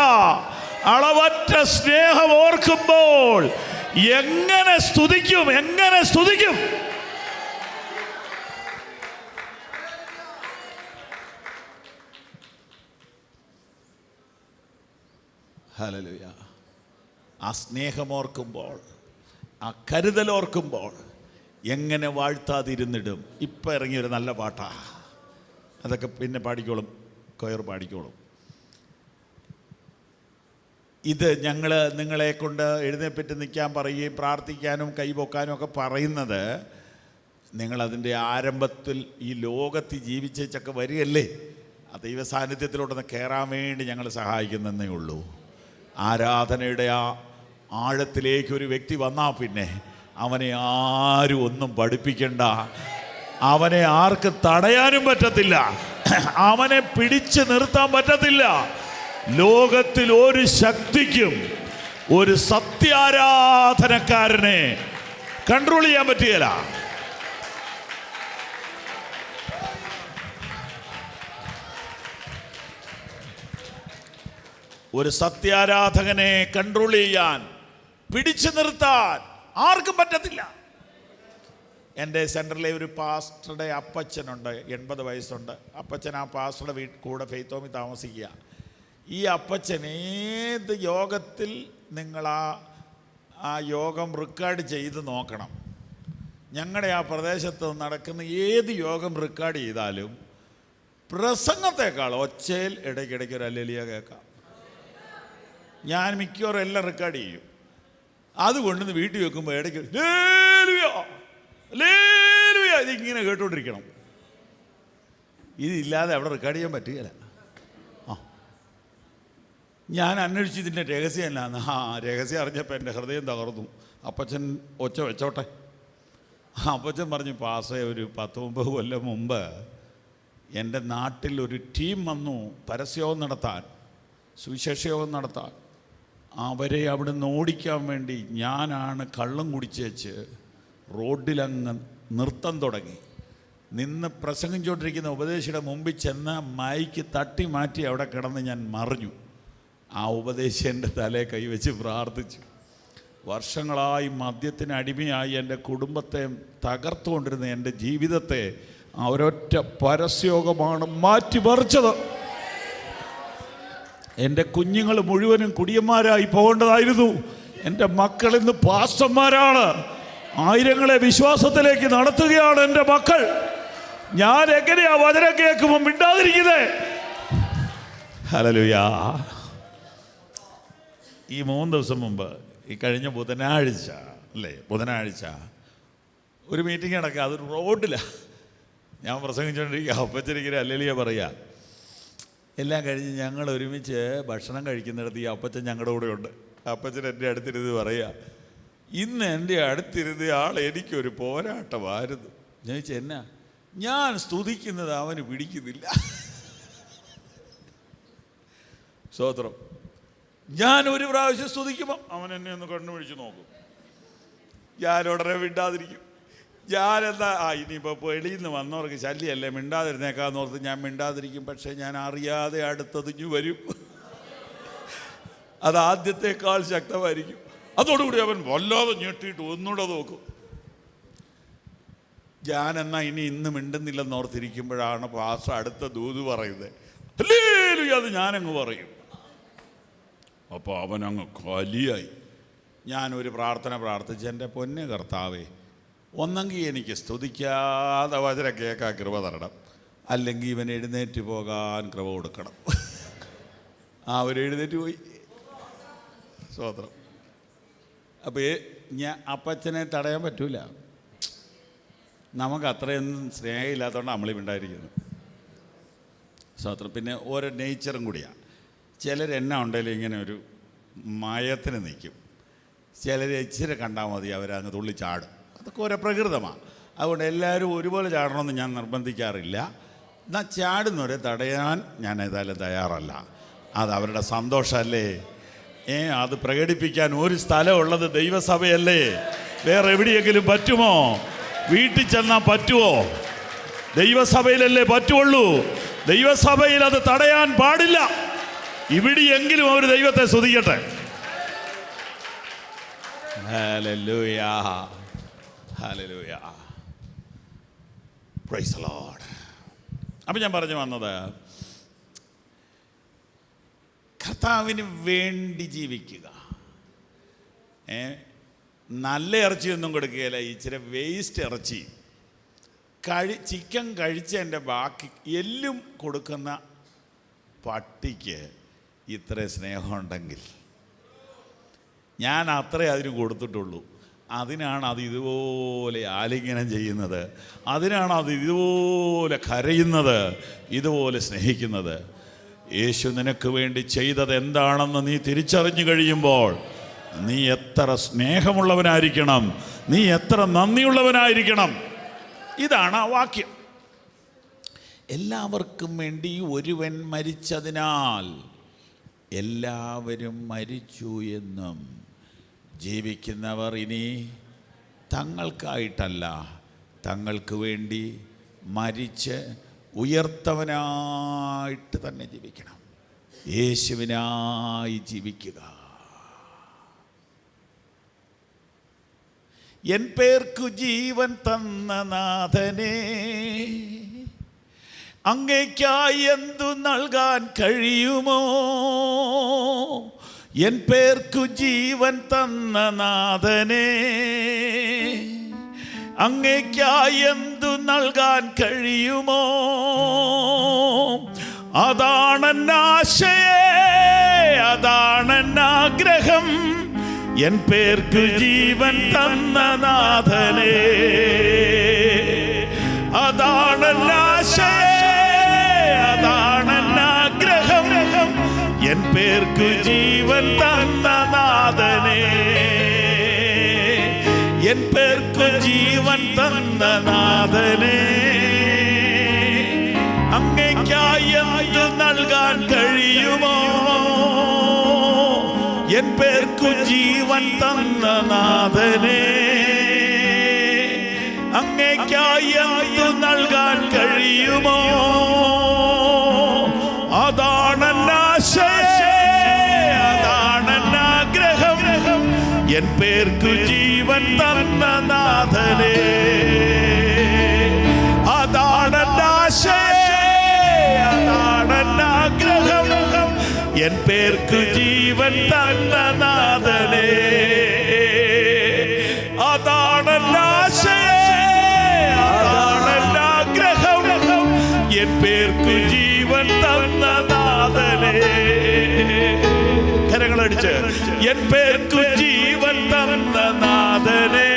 അളവറ്റ സ്നേഹം ഓർക്കുമ്പോൾ എങ്ങനെ സ്തുതിക്കും? ഹല്ലേലൂയ. ആ സ്നേഹമോർക്കുമ്പോൾ, ആ കരുതലോർക്കുമ്പോൾ എങ്ങനെ വാഴ്ത്താതിരുന്നിടും. ഇപ്പം ഇറങ്ങിയൊരു നല്ല പാട്ടാണ്. അതൊക്കെ പിന്നെ പാടിക്കോളും, കൊയർ പാടിക്കോളും. ഇത് ഞങ്ങൾ നിങ്ങളെ കൊണ്ട് എഴുന്നേൽപ്പിട്ട് നിൽക്കാൻ പറയുകയും പ്രാർത്ഥിക്കാനും കൈപൊക്കാനും ഒക്കെ പറയുന്നത്, നിങ്ങളതിൻ്റെ ആരംഭത്തിൽ ഈ ലോകത്തിൽ ജീവിച്ചൊക്കെ വരികയല്ലേ, ആ ദൈവ സാന്നിധ്യത്തിലോട്ടൊന്ന് കയറാൻ വേണ്ടി ഞങ്ങൾ സഹായിക്കുന്നതേ ഉള്ളൂ. ആരാധനയുടെ ആ ആഴത്തിലേക്ക് ഒരു വ്യക്തി വന്നാൽ പിന്നെ അവനെ ആരും ഒന്നും പഠിപ്പിക്കണ്ട. അവനെ ആർക്കും തടയാനും പറ്റത്തില്ല, അവനെ പിടിച്ചു നിർത്താൻ പറ്റത്തില്ല. ലോകത്തിൽ ഒരു ശക്തിക്കും ഒരു സത്യാരാധനക്കാരനെ കൺട്രോൾ ചെയ്യാൻ പറ്റുകയില്ല. ഒരു സത്യാരാധകനെ കൺട്രോൾ ചെയ്യാൻ, പിടിച്ചു നിർത്താൻ ആർക്കും പറ്റത്തില്ല. എൻ്റെ സെൻറ്ററിലെ ഒരു പാസ്റ്ററുടെ അപ്പച്ചനുണ്ട്, 80 വയസ്സുണ്ട്. അപ്പച്ചൻ ആ പാസ്റ്ററുടെ കൂടെ ഫെയ്ത്തോമി താമസിക്കുക. ഈ അപ്പച്ചൻ ഏത് യോഗത്തിൽ നിങ്ങൾ ആ യോഗം റെക്കോർഡ് ചെയ്ത് നോക്കണം. ഞങ്ങളുടെ ആ പ്രദേശത്ത് നടക്കുന്ന ഏത് യോഗം റെക്കോർഡ് ചെയ്താലും പ്രസംഗത്തെക്കാൾ ഒച്ചയിൽ ഇടയ്ക്കിടയ്ക്ക് ഒരു ഹല്ലേലൂയ കേൾക്കാം. ഞാൻ മിക്കവാറും എല്ലാം റെക്കോർഡ് ചെയ്യും. അതുകൊണ്ടിന്ന് വീട്ടിൽ വെക്കുമ്പോൾ ഇടയ്ക്ക് ഇതിങ്ങനെ കേട്ടുകൊണ്ടിരിക്കണം. ഇതില്ലാതെ അവിടെ റെക്കോർഡ് ചെയ്യാൻ പറ്റുകയില്ല. ഞാൻ അന്വേഷിച്ച് ഇതിൻ്റെ രഹസ്യം എന്നാന്ന്. രഹസ്യം അറിഞ്ഞപ്പോൾ എൻ്റെ ഹൃദയം തകർന്നു. അപ്പച്ചൻ ഒച്ച വെച്ചോട്ടെ. അപ്പച്ചൻ പറഞ്ഞു, പാസ്റ്റേ ഒരു 10-9 കൊല്ലം മുമ്പ് എൻ്റെ നാട്ടിൽ ഒരു ടീം വന്നു പരസ്യവും നടത്താൻ, സുവിശേഷയോഗം നടത്താൻ. അവരെ അവിടെ നിന്ന് ഓടിക്കാൻ വേണ്ടി ഞാനാണ് കള്ളം കുടിച്ചേച്ച് റോഡിലങ്ങ് നൃത്തം തുടങ്ങി. നിന്ന് പ്രസംഗിച്ചുകൊണ്ടിരിക്കുന്ന ഉപദേശിയുടെ മുമ്പിൽ ചെന്ന് മൈക്ക് തട്ടി മാറ്റി അവിടെ കിടന്ന് ഞാൻ മറിഞ്ഞു. ആ ഉപദേശി എൻ്റെ തലയെ കൈവച്ച് പ്രാർത്ഥിച്ചു. വർഷങ്ങളായി മദ്യത്തിന് അടിമയായി എൻ്റെ കുടുംബത്തെ തകർത്തുകൊണ്ടിരുന്ന എൻ്റെ ജീവിതത്തെ ഒരൊറ്റ പരസ്യയോഗമാണ് മാറ്റിമറിച്ചത്. എൻ്റെ കുഞ്ഞുങ്ങൾ മുഴുവനും കുടിയന്മാരായി പോകേണ്ടതായിരുന്നു. എൻ്റെ മക്കൾ ഇന്ന് പാസ്റ്റർമാരാണ്. ആയിരങ്ങളെ വിശ്വാസത്തിലേക്ക് നടത്തുകയാണ് എൻ്റെ മക്കൾ. ഞാൻ എങ്ങനെയാ വചനം കേൾക്കുമ്പോൾ മിണ്ടാതിരിക്കുന്നത്? ഹല്ലേലൂയ. ഈ 3 ദിവസം മുമ്പ്, ഈ കഴിഞ്ഞ ബുധനാഴ്ച ബുധനാഴ്ച ഒരു മീറ്റിംഗ് നടക്കുക. അതൊരു റോഡിലാണ്. ഞാൻ പ്രസംഗിച്ചുകൊണ്ടിരിക്കുക. അപ്പച്ചനിങ്ങനെ ഹല്ലേലൂയ പറയുക. എല്ലാം കഴിഞ്ഞ് ഞങ്ങൾ ഒരുമിച്ച് ഭക്ഷണം കഴിക്കുന്നിടത്ത് ഈ അപ്പച്ചൻ ഞങ്ങളുടെ കൂടെ ഉണ്ട്. അപ്പച്ചൻ എൻ്റെ അടുത്തിരുന്ന് പറയുക, ഇന്ന് എൻ്റെ അടുത്തിരുന്ന് ആൾ എനിക്കൊരു പോരാട്ടമായിരുന്നു. ഞാൻ ചോദിച്ചാൽ എന്നാ? ഞാൻ സ്തുതിക്കുന്നത് അവന് പിടിക്കുന്നില്ല. സ്തോത്രം. ഞാൻ ഒരു പ്രാവശ്യം സ്തുതിക്കുമ്പോൾ അവൻ എന്നെ ഒന്ന് കണ്ണുപിടിച്ച് നോക്കും. ഞാൻ ഉടനെ മിണ്ടാതിരിക്കും. ഞാനെന്താ ഇനിയിപ്പോൾ വെളിയിൽ നിന്ന് വന്നവർക്ക് ശല്യമല്ലേ, മിണ്ടാതിരുന്നേക്കാന്ന് ഓർത്ത് ഞാൻ മിണ്ടാതിരിക്കും. പക്ഷേ ഞാൻ അറിയാതെ അടുത്തതിഞ്ഞു വരും. അത് ആദ്യത്തെക്കാൾ ശക്തമായിരിക്കും. അതോടുകൂടി അവൻ വല്ലാതെ ഞെട്ടിയിട്ട് ഒന്നുകൂടെ നോക്കും. ഞാനെന്നാ ഇന്ന് മിണ്ടുന്നില്ലെന്ന് ഓർത്തിരിക്കുമ്പോഴാണ് പാസ്റ്റർ അടുത്ത ദൂത് പറയുന്നത്. ഹല്ലേലൂയ, അത് ഞാനങ്ങ് പറയും. അപ്പോൾ അവനങ്ങ് കലിയായി. ഞാനൊരു പ്രാർത്ഥന പ്രാർത്ഥിച്ച്, എൻ്റെ പൊന്നെ കർത്താവേ, ഒന്നെങ്കിൽ എനിക്ക് സ്തുതിക്കാതെ വചനം കേൾക്കാൻ കൃപ തരണം, അല്ലെങ്കിൽ ഇവൻ എഴുന്നേറ്റ് പോകാൻ കൃപ കൊടുക്കണം. അവരെഴുന്നേറ്റ് പോയി. സ്തോത്രം. അപ്പോൾ ഞാൻ അപ്പച്ചനെ തടയാൻ പറ്റൂല. നമുക്ക് അത്രയൊന്നും സ്നേഹമില്ലാത്തതുകൊണ്ട് നമ്മളിണ്ടായിരിക്കുന്നു. സ്തോത്രം. പിന്നെ ഓരോ നേച്ചറും കൂടിയാണ്. ചിലരെന്നാ ഉണ്ടെങ്കിലും ഇങ്ങനെ ഒരു മയത്തിന് നിൽക്കും. ചിലർ ഇച്ചിരി കണ്ടാൽ മതി അവരങ്ങ് തുള്ളി ചാടും. അതൊക്കെ ഓരോ പ്രകൃതമാണ്. അതുകൊണ്ട് എല്ലാവരും ഒരുപോലെ ചാടണമെന്ന് ഞാൻ നിർബന്ധിക്കാറില്ല. എന്നാൽ ചാടുന്നവരെ തടയാൻ ഞാൻ ഏതായാലും തയ്യാറല്ല. അത് അവരുടെ സന്തോഷമല്ലേ. അത് പ്രകടിപ്പിക്കാൻ ഒരു സ്ഥലമുള്ളത് ദൈവസഭയല്ലേ. വേറെ എവിടെയെങ്കിലും പറ്റുമോ? വീട്ടിൽ ചെന്നാൽ പറ്റുമോ? ദൈവസഭയിലല്ലേ പറ്റുള്ളൂ. ദൈവസഭയിൽ അത് തടയാൻ പാടില്ല. ഇവിടെയെങ്കിലും അവർ ദൈവത്തെ സ്തുതിക്കട്ടെ. Hallelujah, hallelujah, praise the Lord. അപ്പം ഞാൻ പറഞ്ഞു വന്നത്, കർത്താവിന് വേണ്ടി ജീവിക്കുക. നല്ല ഇറച്ചിയൊന്നും കൊടുക്കുകയില്ല. ഇച്ചിരി വേസ്റ്റ് ഇറച്ചി ചിക്കൻ കഴിച്ചതിൻ്റെ ബാക്കി എല്ലും കൊടുക്കുന്ന പട്ടിക്ക് ഇത്ര സ്നേഹമുണ്ടെങ്കിൽ ഞാൻ അത്രേ അതിന് കൊടുത്തിട്ടുള്ളൂ. അതിനാണ് അത് ഇതുപോലെ ആലിംഗനം ചെയ്യുന്നത്. അതിനാണ് അത് ഇതുപോലെ കരയുന്നത്, ഇതുപോലെ സ്നേഹിക്കുന്നത്. യേശു നിനക്ക് വേണ്ടി ചെയ്തത് എന്താണെന്ന് നീ തിരിച്ചറിഞ്ഞു കഴിയുമ്പോൾ നീ എത്ര സ്നേഹമുള്ളവനായിരിക്കണം, നീ എത്ര നന്ദിയുള്ളവനായിരിക്കണം. ഇതാണ് ആ വാക്യം. എല്ലാവർക്കും വേണ്ടി ഒരുവൻ മരിച്ചതിനാൽ എല്ലാവരും മരിച്ചു എന്നും ജീവിക്കുന്നവർ ഇനി തങ്ങൾക്കായിട്ടല്ല, തങ്ങൾക്ക് വേണ്ടി മരിച്ച് ഉയർത്തവനായിട്ട് തന്നെ ജീവിക്കണം. യേശുവിനായി ജീവിക്കുക. എൻ പേർക്കു ജീവൻ തന്ന നാഥനെ, അങ്ങേയ്ക്കായി എന്തു നൽകാൻ കഴിയുമോ? എൻ പേർക്കു ജീവൻ തന്ന നാഥനെ, അങ്ങേയ്ക്കായി എന്തു നൽകാൻ കഴിയുമോ? അതാണെന്നാശയേ, അതാണെന്നാഗ്രഹം, എൻ പേർക്ക് ജീവൻ തന്ന നാഥനെ. അതാണെന്നാശയേ, അതാണെന്നാഗ്രഹം, എൻ പേർക്ക് ജീവൻ തന്ന നാഥനെ. എൻ പേർക്ക് ജീവൻ തന്ന നാഥനെ, നൽകാൻ കഴിയുമോ? എൻ പേർക്കു ജീവൻ തന്ന നാഥനെ, അങ്ങേയ്ക്കായി എന്തു നൽകാൻ കഴിയുമോ? അതാണെന്നാശയം, അതാണെന്നാഗ്രഹം, എൻ പേർക്കു ജീവൻ തന്ന നാഥനെ. അതാണെന്നാശയം, അതാണെന്നാഗ്രഹം, എൻ പേർക്കു ജീവൻ തന്ന നാഥനെ. അതാണെന്നാശയം, അതാണെന്നാഗ്രഹം, എൻ പേർക്കു ജീവൻ തന്ന നാഥനെ. കരങ്ങളടിച്ച് എൻ പേർക്കു ജീവൻ തന്ന നാഥനെ,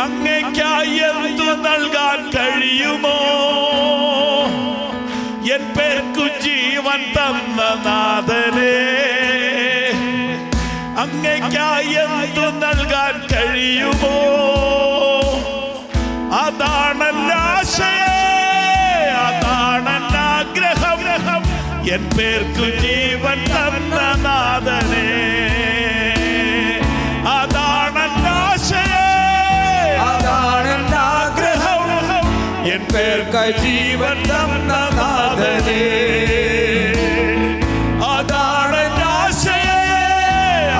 അങ്ങേയ്ക്കായി എന്തു നൽകാൻ കഴിയുമോ? എൻ പേർക്കു ജീവൻ തന്ന നാഥനെ, അങ്ങേയ്ക്കായി എന്തു നൽകാൻ കഴിയുമോ? അതാണെന്നാശയം, അതാണെന്നാഗ്രഹം, എൻ പേർക്കു ജീവൻ തന്ന നാഥനെ. അതാണെന്നാശയം, അതാണെന്നാഗ്രഹം, എൻ പേർക്കു ജീവൻ തന്ന നാഥനെ. അതാണെന്നാശയം,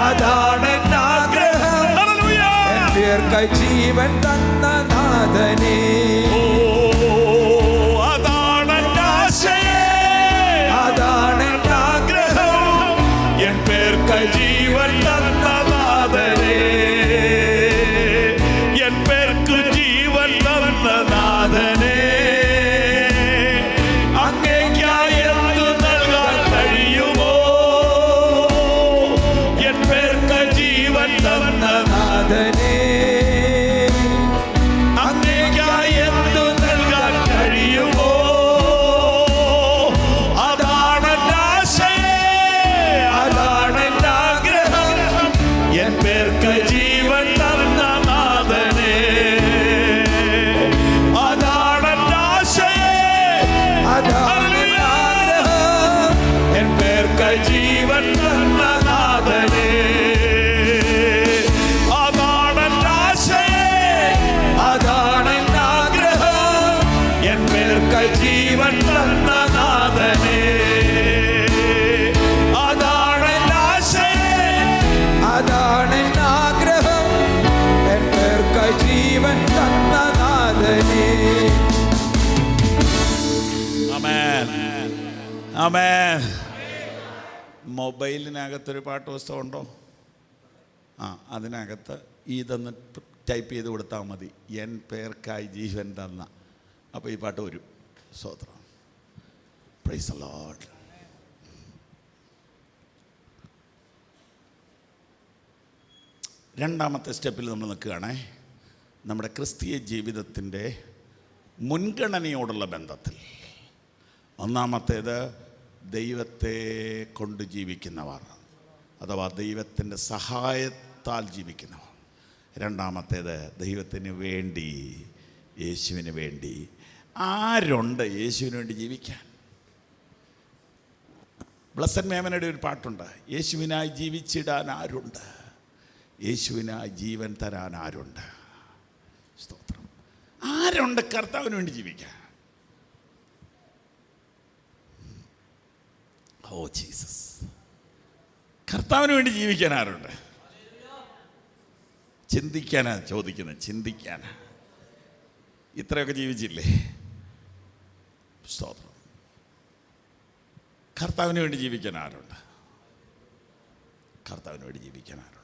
അതാണെന്നാഗ്രഹം, എൻ പേർക്കു ജീവൻ തന്ന നാഥനെ. ജീവൻ തന്ന നാഥനെ, എൻ പേർക്കു ജീവൻ തന്ന നാഥനെ, അങ്ങേയ്ക്കായി എന്തു നൽകാൻ കഴിയുമോ? എൻ പേർക്കു ജീവൻ തന്ന നാഥനെ, അങ്ങേയ്ക്കായി എന്തു നൽകാൻ കഴിയുമോ? എൻ പേർക്കു ജീവൻ തന്ന നാഥനെ. അതാണെന്നാശയം, അതാണെന്നാഗ്രഹം, എൻ പേർക്കു ജീവൻ തന്ന നാഥനെ. അതാണെന്നാശയം, അതാണെന്നാഗ്രഹം, എൻ പേർക്കു ജീവൻ തന്ന നാഥനെ. അതാണെന്നാഗ്രഹം, എൻ പേർക്കു ജീവൻ തന്ന നാഥനെ. ആമേൻ, ആമേൻ. മൊബൈലിനകത്തൊരു പാട്ട് പുസ്തകം ഉണ്ടോ? അതിനകത്ത് ഇതൊന്ന് ടൈപ്പ് ചെയ്ത് കൊടുത്താൽ മതി, എൻ പേർക്കായി ജീവൻ തന്ന. അപ്പോൾ ഈ പാട്ട് വരും. സ്തോത്രം. Price the Lord. രണ്ടാമത്തെ സ്റ്റെപ്പിൽ നമ്മൾ നിൽക്കുകയാണേ, നമ്മുടെ ക്രിസ്തീയ ജീവിതത്തിൻ്റെ മുൻഗണനയോടുള്ള ബന്ധത്തിൽ. ഒന്നാമത്തേത് ദൈവത്തെ കൊണ്ട് ജീവിക്കുന്നവർ, അഥവാ ദൈവത്തിൻ്റെ സഹായത്താൽ ജീവിക്കുന്നവർ. രണ്ടാമത്തേത് ദൈവത്തിന് വേണ്ടി, യേശുവിന് വേണ്ടി. ആരുണ്ട് യേശുവിന് വേണ്ടി ജീവിക്കാൻ? ബ്ലസ്സഡ് മേമനയുടെ ഒരു പാട്ടുണ്ട്, യേശുവിനായി ജീവിച്ചിടാൻ ആരുണ്ട്, യേശുവിനായി ജീവൻ തരാൻ ആരുണ്ട്. സ്തോത്രം. ആരുണ്ട് കർത്താവിന് വേണ്ടി ജീവിക്കാൻ? Oh Jesus. കർത്താവിന് വേണ്ടി ജീവിക്കാൻ ആരുണ്ട്? ചിന്തിക്കാനാ ചോദിക്കുന്നത്, ചിന്തിക്കാനാ. ഇത്രയൊക്കെ ജീവിച്ചില്ലേ? സ്തോത്രം. കർത്താവിന് വേണ്ടി ജീവിക്കാൻ ആരുണ്ട്? കർത്താവിന് വേണ്ടി ജീവിക്കാൻ ആരുണ്ട്?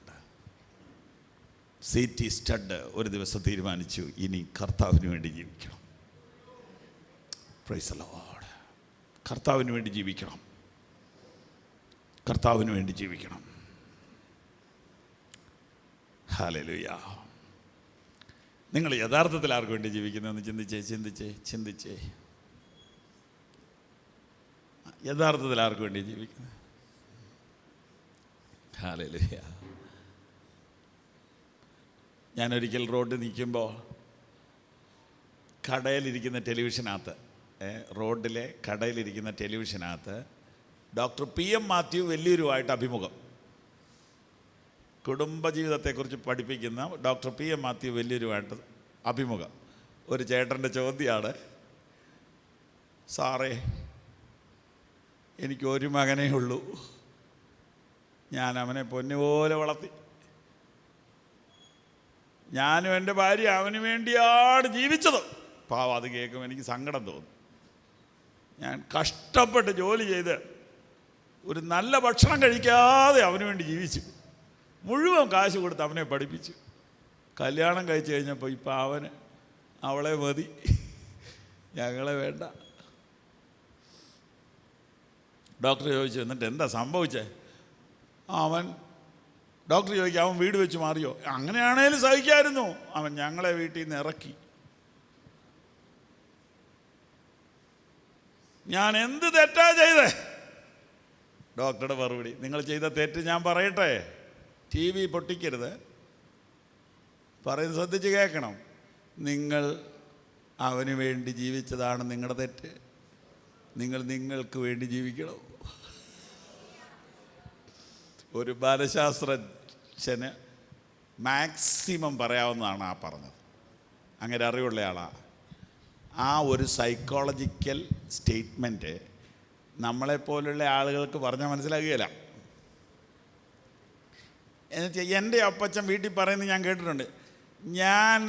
C.T. സ്റ്റഡ് ഒരു ദിവസം തീരുമാനിച്ചു, ഇനി കർത്താവിന് വേണ്ടി ജീവിക്കണം. Price the Lord. കർത്താവിന് വേണ്ടി ജീവിക്കണം, കർത്താവിന് വേണ്ടി ജീവിക്കണം. ഹല്ലേലൂയ. നിങ്ങൾ യഥാർത്ഥത്തിൽ ആർക്ക് വേണ്ടി ജീവിക്കുന്നതെന്ന് ചിന്തിച്ചേ. യഥാർത്ഥത്തിൽ ആർക്ക് വേണ്ടി ജീവിക്കുന്നത്? ഹല്ലേലൂയ. ഞാനൊരിക്കൽ റോഡിൽ നിൽക്കുമ്പോൾ കടയിലിരിക്കുന്ന ടെലിവിഷനകത്ത് റോഡിലെ കടയിലിരിക്കുന്ന ടെലിവിഷനകത്ത് ഡോക്ടർ PM മാത്യു വലിയൊരുമായിട്ട് അഭിമുഖം. കുടുംബജീവിതത്തെക്കുറിച്ച് പഠിപ്പിക്കുന്ന ഡോക്ടർ PM മാത്യു വലിയൊരുമായിട്ട് അഭിമുഖം. ഒരു ചേട്ടൻ്റെ ചോദ്യമാണ്, സാറേ എനിക്കൊരു മകനേ ഉള്ളൂ, ഞാൻ അവനെ പൊന്നുപോലെ വളർത്തി, ഞാനും എൻ്റെ ഭാര്യ അവന് വേണ്ടിയാണ് ജീവിച്ചത്. പാവം, അത് കേൾക്കുമ്പോൾ എനിക്ക് സങ്കടം തോന്നും. ഞാൻ കഷ്ടപ്പെട്ട് ജോലി ചെയ്ത് ഒരു നല്ല ഭക്ഷണം കഴിക്കാതെ അവന് വേണ്ടി ജീവിച്ചു, മുഴുവൻ കാശ് കൊടുത്ത് അവനെ പഠിപ്പിച്ചു. കല്യാണം കഴിച്ചു കഴിഞ്ഞപ്പോൾ ഇപ്പം അവന് അവളെ മതി, ഞങ്ങളെ വേണ്ട. ഡോക്ടർ ചോദിച്ചു, എന്നിട്ട് എന്താ സംഭവിച്ചേ? ഡോക്ടർ ചോദിക്കുക, അവൻ വീട് വെച്ച് മാറിയോ? അങ്ങനെയാണേലും സഹിക്കായിരുന്നു, അവൻ ഞങ്ങളെ വീട്ടിൽ നിന്ന് ഇറക്കി. ഞാൻ എന്ത് തെറ്റാ ചെയ്തേ? ഡോക്ടറുടെ മറുപടി, നിങ്ങൾ ചെയ്ത തെറ്റ് ഞാൻ പറയട്ടെ, TV പൊട്ടിക്കരുത്, പറയുന്നത് ശ്രദ്ധിച്ച് കേൾക്കണം. നിങ്ങൾ അവന് വേണ്ടി ജീവിച്ചതാണ് നിങ്ങളുടെ തെറ്റ്, നിങ്ങൾ നിങ്ങൾക്ക് വേണ്ടി ജീവിക്കണം. ഒരു മനഃശാസ്ത്രജ്ഞന് മാക്സിമം പറയാവുന്നതാണ് ആ പറഞ്ഞത്. അങ്ങനെ അറിവുള്ള ആളാണ്. ആ ഒരു സൈക്കോളജിക്കൽ സ്റ്റേറ്റ്മെൻറ്റ് നമ്മളെപ്പോലുള്ള ആളുകൾക്ക് പറഞ്ഞാൽ മനസ്സിലാകുകയില്ല. എന്നുവെച്ചാൽ എൻ്റെ അപ്പച്ചൻ വീട്ടിൽ പറയുന്നത് ഞാൻ കേട്ടിട്ടുണ്ട്, ഞാൻ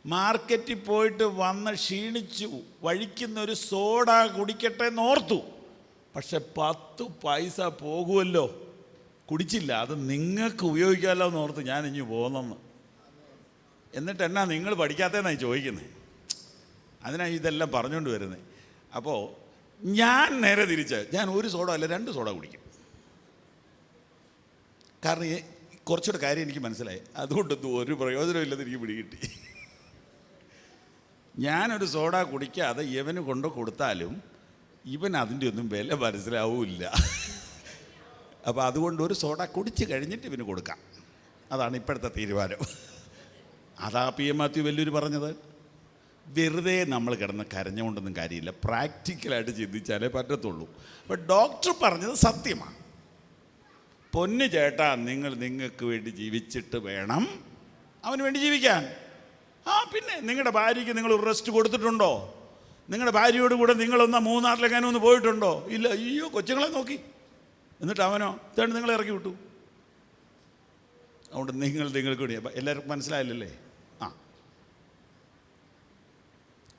മാർക്കറ്റിൽ പോയിട്ട് വന്ന് ക്ഷീണിച്ചു, വഴിക്കുന്നൊരു സോഡ കുടിക്കട്ടെ എന്നോർത്തു, പക്ഷെ 10 പൈസ പോകുമല്ലോ, കുടിച്ചില്ല, അത് നിങ്ങൾക്ക് ഉപയോഗിക്കാമല്ലോ എന്നോർത്ത് ഞാൻ ഇനി പോകുന്നെന്ന്. എന്നിട്ട് എന്നാ നിങ്ങൾ പഠിക്കാത്തതെന്നായി ചോദിക്കുന്നത്. അതിനാണ് ഇതെല്ലാം പറഞ്ഞുകൊണ്ട് വരുന്നത്. അപ്പോൾ ഞാൻ നേരെ തിരിച്ച്, ഞാൻ 1 സോഡ അല്ല 2 സോഡ കുടിക്കും. കാരണം കുറച്ചുകൂടെ കാര്യം എനിക്ക് മനസ്സിലായി, അതുകൊണ്ടൊന്നും ഒരു പ്രയോജനമില്ലെന്ന് എനിക്ക് പിടികിട്ടി. ഞാനൊരു സോഡ കുടിക്കാതെ ഇവന് കൊണ്ട് കൊടുത്താലും ഇവൻ അതിൻ്റെ ഒന്നും വില മനസ്സിലാവില്ല. അപ്പോൾ അതുകൊണ്ട് 1 സോഡ കുടിച്ച് കഴിഞ്ഞിട്ട് ഇവന് കൊടുക്കാം, അതാണ് ഇപ്പോഴത്തെ തീരുമാനം. അതാ PM മാത്യു വലിയൊരു പറഞ്ഞത്. വെറുതെ നമ്മൾ കിടന്ന് കരഞ്ഞുകൊണ്ടൊന്നും കാര്യമില്ല, പ്രാക്ടിക്കലായിട്ട് ചിന്തിച്ചാലേ പറ്റത്തുള്ളൂ. അപ്പോൾ ഡോക്ടർ പറഞ്ഞത് സത്യമാണ്. പൊന്നു ചേട്ടാ, നിങ്ങൾക്ക് വേണ്ടി ജീവിച്ചിട്ട് വേണം അവന് വേണ്ടി ജീവിക്കാൻ. പിന്നെ നിങ്ങളുടെ ഭാര്യയ്ക്ക് നിങ്ങൾ ഒരു റെസ്റ്റ് കൊടുത്തിട്ടുണ്ടോ? നിങ്ങളുടെ ഭാര്യയോട് കൂടെ നിങ്ങളൊന്ന് മൂന്നാറിലെങ്ങാനും ഒന്ന് പോയിട്ടുണ്ടോ? ഇല്ല. അയ്യോ, കൊച്ചുങ്ങളെ നോക്കി. എന്നിട്ട് അവനോ തേണ്ട് നിങ്ങളെ ഇറക്കി വിട്ടു. അതുകൊണ്ട് നിങ്ങൾക്ക് വേണ്ടി. എല്ലാവർക്കും മനസ്സിലായില്ലല്ലേ?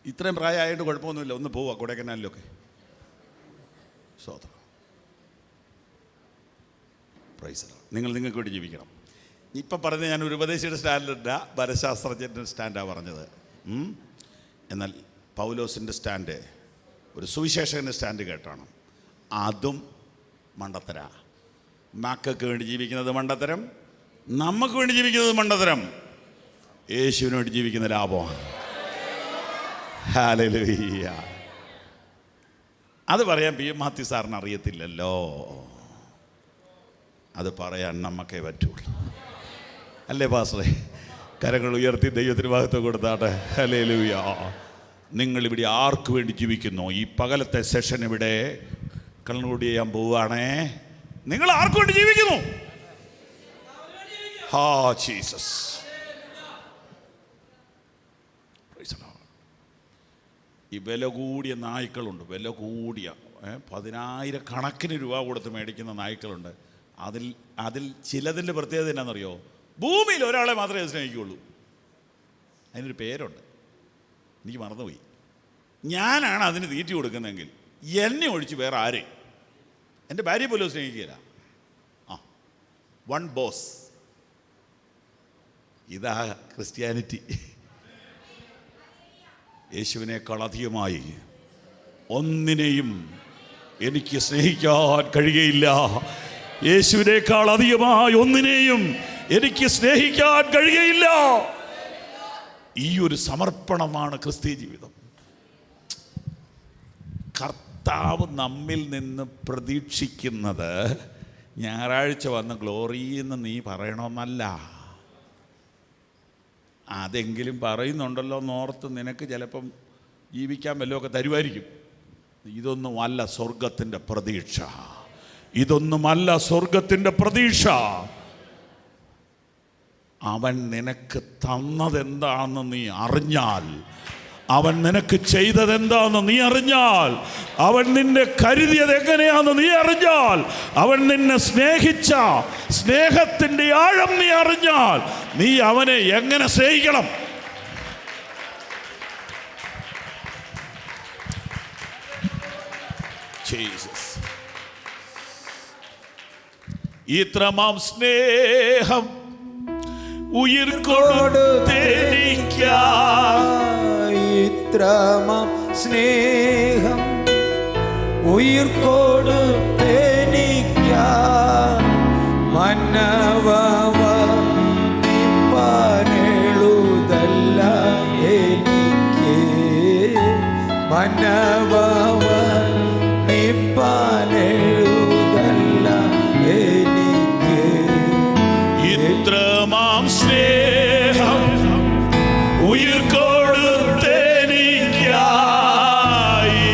ഇത്രയും പ്രായമായിട്ട് കുഴപ്പമൊന്നുമില്ല, ഒന്ന് പോവുക കൊടൈക്കനാലിലൊക്കെ. സ്വതന്ത്രം. പ്രൈസ് നിങ്ങൾക്ക് വേണ്ടി ജീവിക്കണം. ഇപ്പം പറഞ്ഞത് ഞാൻ ഒരു ഉപദേശിയുടെ സ്റ്റാൻഡല്ല, മനഃശാസ്ത്രജ്ഞൻ്റെ സ്റ്റാൻഡാണ് പറഞ്ഞത്. എന്നാൽ പൗലോസിൻ്റെ സ്റ്റാൻഡ് ഒരു സുവിശേഷകൻ്റെ സ്റ്റാൻഡ് കേട്ടാണ്. അതും മണ്ടത്തര. മക്കൾക്ക് വേണ്ടി ജീവിക്കുന്നത് മണ്ടത്തരം, നമുക്ക് വേണ്ടി ജീവിക്കുന്നത് മണ്ടത്തരം, യേശുവിന് വേണ്ടി ജീവിക്കുന്ന ലാഭമാണ്. ഹല്ലേലൂയ. അത് പറയാൻ PM മാത്യു സാറിന് അറിയത്തില്ലല്ലോ, അത് പറയാൻ നമുക്കേ പറ്റുള്ളൂ. അല്ലേ പാസ്റ്ററെ? കരങ്ങൾ ഉയർത്തി ദൈവത്തിന് ഭാഗത്ത് കൊടുത്താട്ടെ. ഹല്ലേലൂയ. നിങ്ങളിവിടെ ആർക്ക് വേണ്ടി ജീവിക്കുന്നു? ഈ പകലത്തെ സെഷൻ ഇവിടെ കൺക്ലൂഡ് ചെയ്യാൻ പോവുകയാണേ. നിങ്ങൾ ആർക്ക് വേണ്ടി ജീവിക്കുന്നു? ജീസസ്. ഈ വില കൂടിയ നായ്ക്കളുണ്ട്, വില കൂടിയ 10,000 കണക്കിന് രൂപ കൊടുത്ത് മേടിക്കുന്ന നായ്ക്കളുണ്ട്. അതിൽ ചിലതിൻ്റെ പ്രത്യേകത എന്നാണെന്നറിയോ? ഭൂമിയിൽ ഒരാളെ മാത്രമേ അത് സ്നേഹിക്കുകയുള്ളൂ. അതിനൊരു പേരുണ്ട്, എനിക്ക് മറന്നുപോയി. ഞാനാണ് അതിന് തീറ്റി കൊടുക്കുന്നതെങ്കിൽ എന്നെ ഒഴിച്ച് വേറെ ആരെയും, എൻ്റെ ഭാര്യയെ പോലും സ്നേഹിക്കുകയില്ല. One boss. ഇതാ ക്രിസ്ത്യാനിറ്റി. യേശുവിനേക്കാൾ അധികമായി ഒന്നിനെയും എനിക്ക് സ്നേഹിക്കാൻ കഴിയുകയില്ല. യേശുവിനേക്കാൾ അധികമായി ഒന്നിനെയും എനിക്ക് സ്നേഹിക്കാൻ കഴിയുകയില്ല. ഈ ഒരു സമർപ്പണമാണ് ക്രിസ്തീയ ജീവിതം. കർത്താവ് നമ്മിൽ നിന്ന് പ്രതീക്ഷിക്കുന്നത് ഞായറാഴ്ച വന്ന് ഗ്ലോറി എന്ന് നീ പറയണമെന്നല്ല. അതെങ്കിലും പറയുന്നുണ്ടല്ലോ എന്നോർത്ത് നിനക്ക് ചിലപ്പം ജീവിക്കാൻ വല്ലതൊക്കെ തരുമായിരിക്കും. ഇതൊന്നുമല്ല സ്വർഗത്തിൻ്റെ പ്രതീക്ഷ. ഇതൊന്നുമല്ല സ്വർഗത്തിൻ്റെ പ്രതീക്ഷ. അവൻ നിനക്ക് തന്നതെന്താണെന്ന് നീ അറിഞ്ഞാൽ, അവൻ നിനക്ക് ചെയ്തതെന്താണെന്ന് നീ അറിഞ്ഞാൽ, അവൻ നിന്നെ കരുതിയത് എങ്ങനെയാണെന്ന് നീ അറിഞ്ഞാൽ, അവൻ നിന്നെ സ്നേഹിച്ച സ്നേഹത്തിൻ്റെ ആഴം നീ അറിഞ്ഞാൽ, നീ അവനെ എങ്ങനെ സ്നേഹിക്കണം? ജീസസ്. ഇത്രമാം സ്നേഹം ഉയിർ കൊടുത്തെനിക്കായി, ഇത്രമാം സ്നേഹം ഉയിർ കൊടുത്തെനിക്കായി, മന്നവനിപ്പാനെഴുതല്ല എനിക്ക്, മന്നവനിപ്പാനെഴുതല്ല എനിക്ക്. ഇത്രമാം സ്നേഹം ഉയിർ കൊടുത്തെനിക്കായി,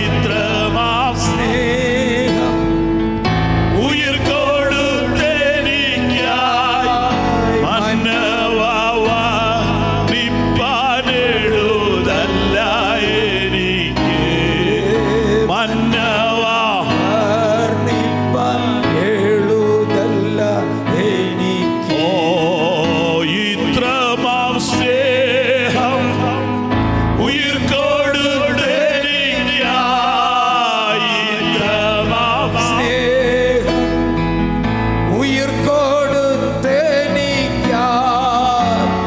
ഇത്രമാം സ്നേഹം ഉയിർ കൊടുത്തെനിക്കായി, മന്നവനിപ്പാനെഴുതല്ല എനിക്ക്, എഴുതല്ല എനിക്ക്. ഓ ഇത്രമാം സ്നേഹം ഉയിർ കൊടുത്തെനിക്കായി, ഇത്രമാം സ്നേഹം ഉയിർ കൊടുത്തെനിക്കായി,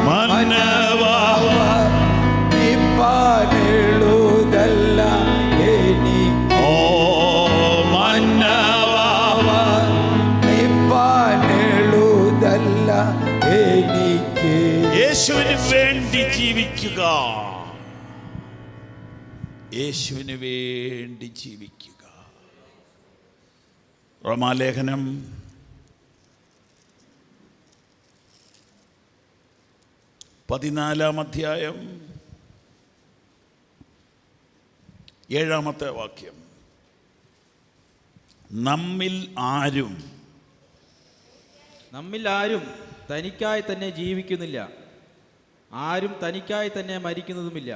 മന്നവനിപ്പാനെഴുതല്ല എനിക്ക്, ഓ മന്നവനിപ്പാനെഴുതല്ല എനിക്ക്. യേശുവിന് വേണ്ടി ജീവിക്കുക, യേശുവിന് വേണ്ടി ജീവിക്കുക. റോമാലേഖനം 14 അധ്യായം 7 വാക്യം. നമ്മിൽ ആരും തനിക്കായി തന്നെ ജീവിക്കുന്നില്ല, ആരും തനിക്കായി തന്നെ മരിക്കുന്നതുമില്ല.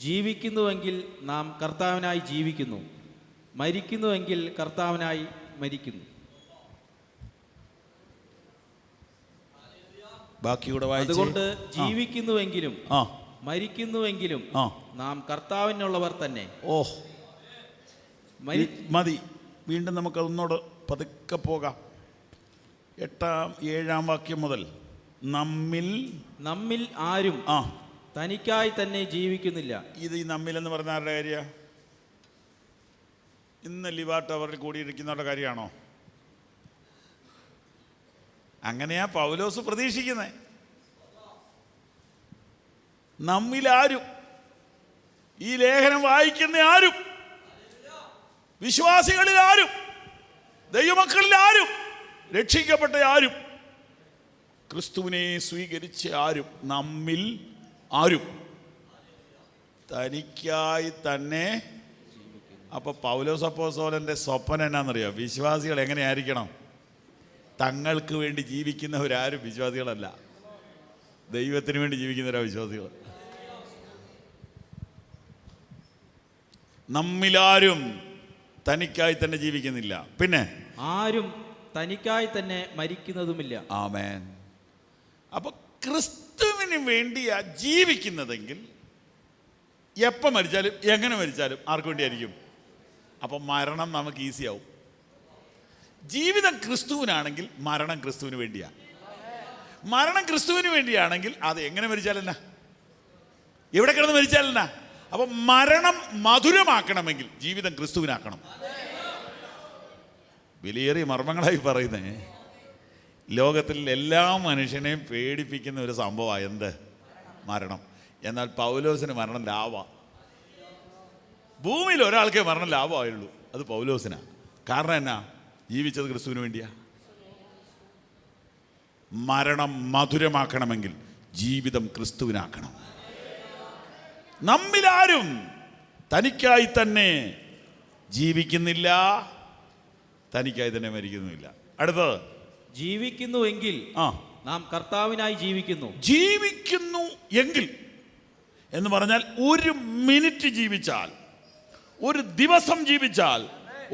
ജീവിക്കുന്നുവെങ്കിൽ നാം കർത്താവിനായി ജീവിക്കുന്നു, മരിക്കുന്നുവെങ്കിൽ കർത്താവിനായി മരിക്കുന്നു. ബാക്കിയൂടെ അതുകൊണ്ട് ജീവിക്കുന്നുവെങ്കിലും മരിക്കുന്നുവെങ്കിലും നാം കർത്താവിനുള്ളവർ തന്നെ. ഓ മതി. വീണ്ടും നമുക്ക് ഒന്നോട് പതുക്കെ പോകാം. 7 വാക്യം മുതൽ. നമ്മിൽ ആരും തനിക്കായി തന്നെ ജീവിക്കുന്നില്ല. ഇത് ഈ നമ്മിലെന്ന് പറഞ്ഞ ആരുടെ കാര്യ? ഇന്ന് ലിവാട്ട് അവരിൽ കൂടിയിരിക്കുന്നവരുടെ കാര്യമാണോ? അങ്ങനെയാ പൗലോസ് പ്രതീക്ഷിക്കുന്നത്. നമ്മിലാരും, ഈ ലേഖനം വായിക്കുന്ന ആരും, വിശ്വാസികളിൽ ആരും, ദൈവമക്കളിൽ ആരും, രക്ഷിക്കപ്പെട്ട ആരും, ക്രിസ്തുവിനെ സ്വീകരിച്ച ആരും, നമ്മിൽ ആരും തനിക്കായി തന്നെ. അപ്പൊ പൗലോസ് അപ്പോസ്തലന്റെ സ്വപ്നം എന്നാണെന്നറിയോ? വിശ്വാസികൾ എങ്ങനെയായിരിക്കണം? തങ്ങൾക്ക് വേണ്ടി ജീവിക്കുന്നവരാരും വിശ്വാസികളല്ല, ദൈവത്തിന് വേണ്ടി ജീവിക്കുന്നവരാ വിശ്വാസികൾ. നമ്മിലാരും തനിക്കായി തന്നെ ജീവിക്കുന്നില്ല, പിന്നെ ആരും തനിക്കായി തന്നെ മരിക്കുന്നതുമില്ല. ആമേൻ. അപ്പൊ ക്രിസ്തുവിന് വേണ്ടിയാ ജീവിക്കുന്നതെങ്കിൽ എപ്പോൾ മരിച്ചാലും എങ്ങനെ മരിച്ചാലും ആർക്ക് വേണ്ടിയായിരിക്കും? അപ്പം മരണം നമുക്ക് ഈസിയാവും. ജീവിതം ക്രിസ്തുവിനാണെങ്കിൽ മരണം ക്രിസ്തുവിന് വേണ്ടിയാ. മരണം ക്രിസ്തുവിന് വേണ്ടിയാണെങ്കിൽ അത് എങ്ങനെ മരിച്ചാലെന്നാ, എവിടെ കിടന്ന് മരിച്ചാലെന്നാ. അപ്പം മരണം മധുരമാക്കണമെങ്കിൽ ജീവിതം ക്രിസ്തുവിനാക്കണം. വിലയേറിയ മർമ്മങ്ങളായി പറയുന്നേ. ലോകത്തിൽ എല്ലാ മനുഷ്യനെയും പേടിപ്പിക്കുന്ന ഒരു സംഭവമാണ് എന്ത്? മരണം. എന്നാൽ പൗലോസിന് മരണം ലാഭമാണ്. ഭൂമിയിൽ ഒരാൾക്കേ മരണം ലാഭമായുള്ളൂ, അത് പൗലോസിനാണ്. കാരണം എന്നാ? ജീവിച്ചത് ക്രിസ്തുവിന് വേണ്ടിയാ. മരണം മധുരമാക്കണമെങ്കിൽ ജീവിതം ക്രിസ്തുവിനാക്കണം. നമ്മിലാരും തനിക്കായി തന്നെ ജീവിക്കുന്നില്ല, തനിക്കായി തന്നെ മരിക്കുന്നുമില്ല. അടുത്തത്, ജീവിക്കുന്നുവെങ്കിൽ നാം കർത്താവിനായി ജീവിക്കുന്നു. ജീവിക്കുന്നു എങ്കിൽ എന്ന് പറഞ്ഞാൽ ഒരു മിനിറ്റ് ജീവിച്ചാൽ, ഒരു ദിവസം ജീവിച്ചാൽ,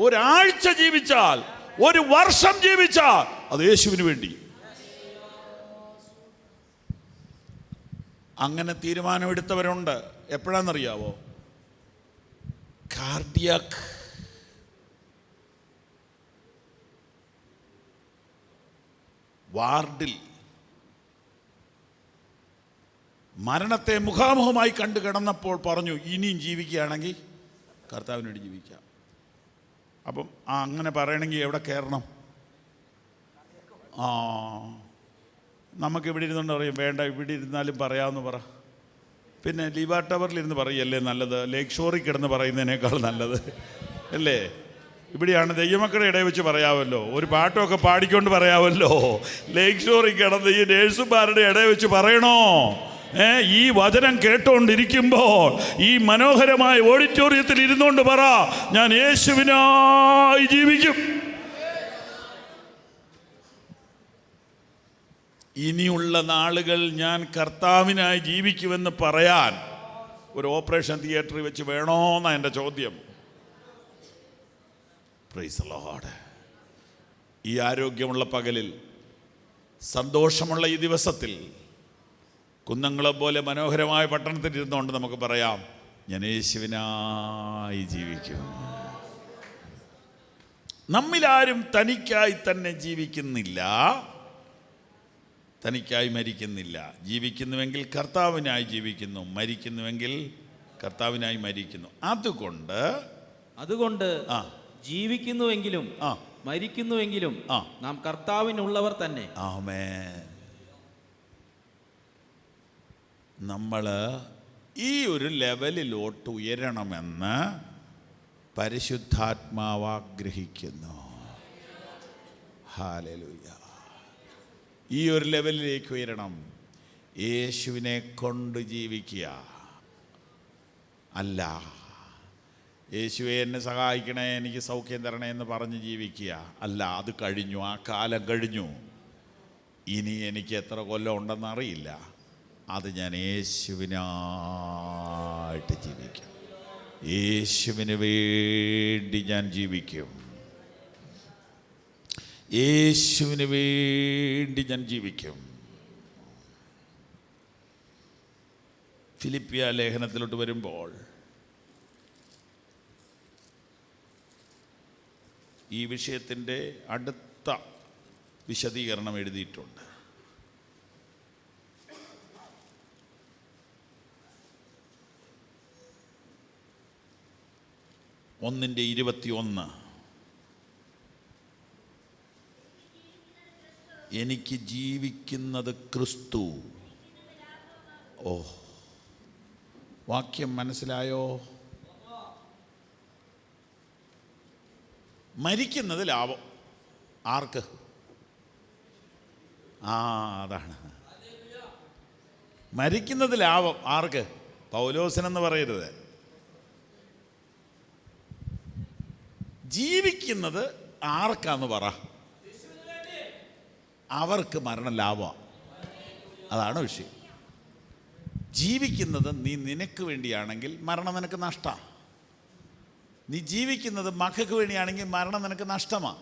ഒരാഴ്ച ജീവിച്ചാൽ, ഒരു വർഷം ജീവിച്ചാൽ അത് യേശുവിന് വേണ്ടി. അങ്ങനെ തീരുമാനമെടുത്തവരുണ്ട്. എപ്പോഴാണെന്നറിയാവോ? കാർഡിയാക് വാർഡിൽ മരണത്തെ മുഖാമുഖമായി കണ്ടു കിടന്നപ്പോൾ പറഞ്ഞു, ഇനിയും ജീവിക്കുകയാണെങ്കിൽ കർത്താവിന് വേണ്ടി ജീവിക്കാം. അപ്പം അങ്ങനെ പറയണമെങ്കിൽ എവിടെ കയറണം? നമുക്ക് ഇവിടെ ഇരുന്നുകൊണ്ട് പറയും, വേണ്ട ഇവിടെ ഇരുന്നാലും പറയാമെന്ന് പറ. പിന്നെ ലീവാ ടവറിലിരുന്ന് പറയല്ലേ നല്ലത്, ലേക്ക് ഷോറിൽ കിടന്ന് പറയുന്നതിനേക്കാൾ നല്ലത് അല്ലേ? ഇവിടെയാണ് ദൈവമക്കളുടെ ഇടയിൽ വെച്ച് പറയാമല്ലോ, ഒരു പാട്ടൊക്കെ പാടിക്കൊണ്ട് പറയാമല്ലോ. ലേക്ക് ഷോറിൽ കിടന്ന് ഈ നേഴ്സുമാരുടെ ഇടയിൽ വെച്ച് പറയണോ? ഈ വചനം കേട്ടോണ്ടിരിക്കുമ്പോൾ ഈ മനോഹരമായ ഓഡിറ്റോറിയത്തിൽ ഇരുന്നുകൊണ്ട് പറ, ഞാൻ യേശുവിനായി ജീവിക്കും. ഇനിയുള്ള നാളുകൾ ഞാൻ കർത്താവിനായി ജീവിക്കുമെന്ന് പറയാൻ ഒരു ഓപ്പറേഷൻ തിയേറ്ററിൽ വെച്ച് വേണോന്നാണ് എൻ്റെ ചോദ്യം. Price the Lord. ഈ ആരോഗ്യമുള്ള പകലിൽ, സന്തോഷമുള്ള ഈ ദിവസത്തിൽ, കുന്നംകുളം പോലെ മനോഹരമായ പട്ടണത്തിൽ ഇരുന്നുകൊണ്ട് നമുക്ക് പറയാം, ഞാൻ യേശുവിനായി ജീവിക്കും. നമ്മിലാരും തനിക്കായി തന്നെ ജീവിക്കുന്നില്ല, തനിക്കായി മരിക്കുന്നില്ല. ജീവിക്കുന്നുവെങ്കിൽ കർത്താവിനായി ജീവിക്കുന്നു, മരിക്കുന്നുവെങ്കിൽ കർത്താവിനായി മരിക്കുന്നു. അതുകൊണ്ട് ജീവിക്കുന്നുവെങ്കിലും മരിക്കുന്നുവെങ്കിലും നാം കർത്താവിനുള്ളവർ തന്നെ. ആമേൻ. നമ്മൾ ഈ ഒരു ലെവലിലോട്ട് ഉയരണമെന്ന് പരിശുദ്ധാത്മാവ് ആഗ്രഹിക്കുന്നു. ഹല്ലേലൂയ. ഈ ഒരു ലെവലിലേക്ക് ഉയരണം. യേശുവിനെ കൊണ്ട് ജീവിക്കുക അല്ല, യേശുവെ എന്നെ സഹായിക്കണേ, എനിക്ക് സൗഖ്യം തരണേ എന്ന് പറഞ്ഞ് ജീവിക്കുക അല്ല. അത് കഴിഞ്ഞു, ആ കാലം കഴിഞ്ഞു. ഇനി എനിക്ക് എത്ര കൊല്ലം ഉണ്ടെന്നറിയില്ല. അത് ഞാൻ യേശുവിനായിട്ട് ജീവിക്കും. യേശുവിന് വേണ്ടി ഞാൻ ജീവിക്കും. യേശുവിന് വേണ്ടി ഞാൻ ജീവിക്കും. ഫിലിപ്പിയ ലേഖനത്തിലോട്ട് വരുമ്പോൾ ഈ വിഷയത്തിൻ്റെ അടുത്ത വിശദീകരണം എഴുതിയിട്ടുണ്ട്. ഒന്നിൻ്റെ 21. എനിക്ക് ജീവിക്കുന്നത് ക്രിസ്തു. വാക്യം മനസ്സിലായോ? മരിക്കുന്നത് ലാഭം. ആർക്ക്? അതാണ് മരിക്കുന്നത് ലാഭം. ആർക്ക്? പൗലോസിനെന്ന് പറയരുത്. ജീവിക്കുന്നത് ആർക്കാന്ന് പറ? അവർക്ക് മരണം ലാഭമാണ്. അതാണ് വിഷയം. ജീവിക്കുന്നത് നീ നിനക്ക് വേണ്ടിയാണെങ്കിൽ മരണം നിനക്ക് നഷ്ടമാണ്. നീ ജീവിക്കുന്നത് മക്കൾക്ക് വേണ്ടിയാണെങ്കിൽ മരണം നിനക്ക് നഷ്ടമാണ്.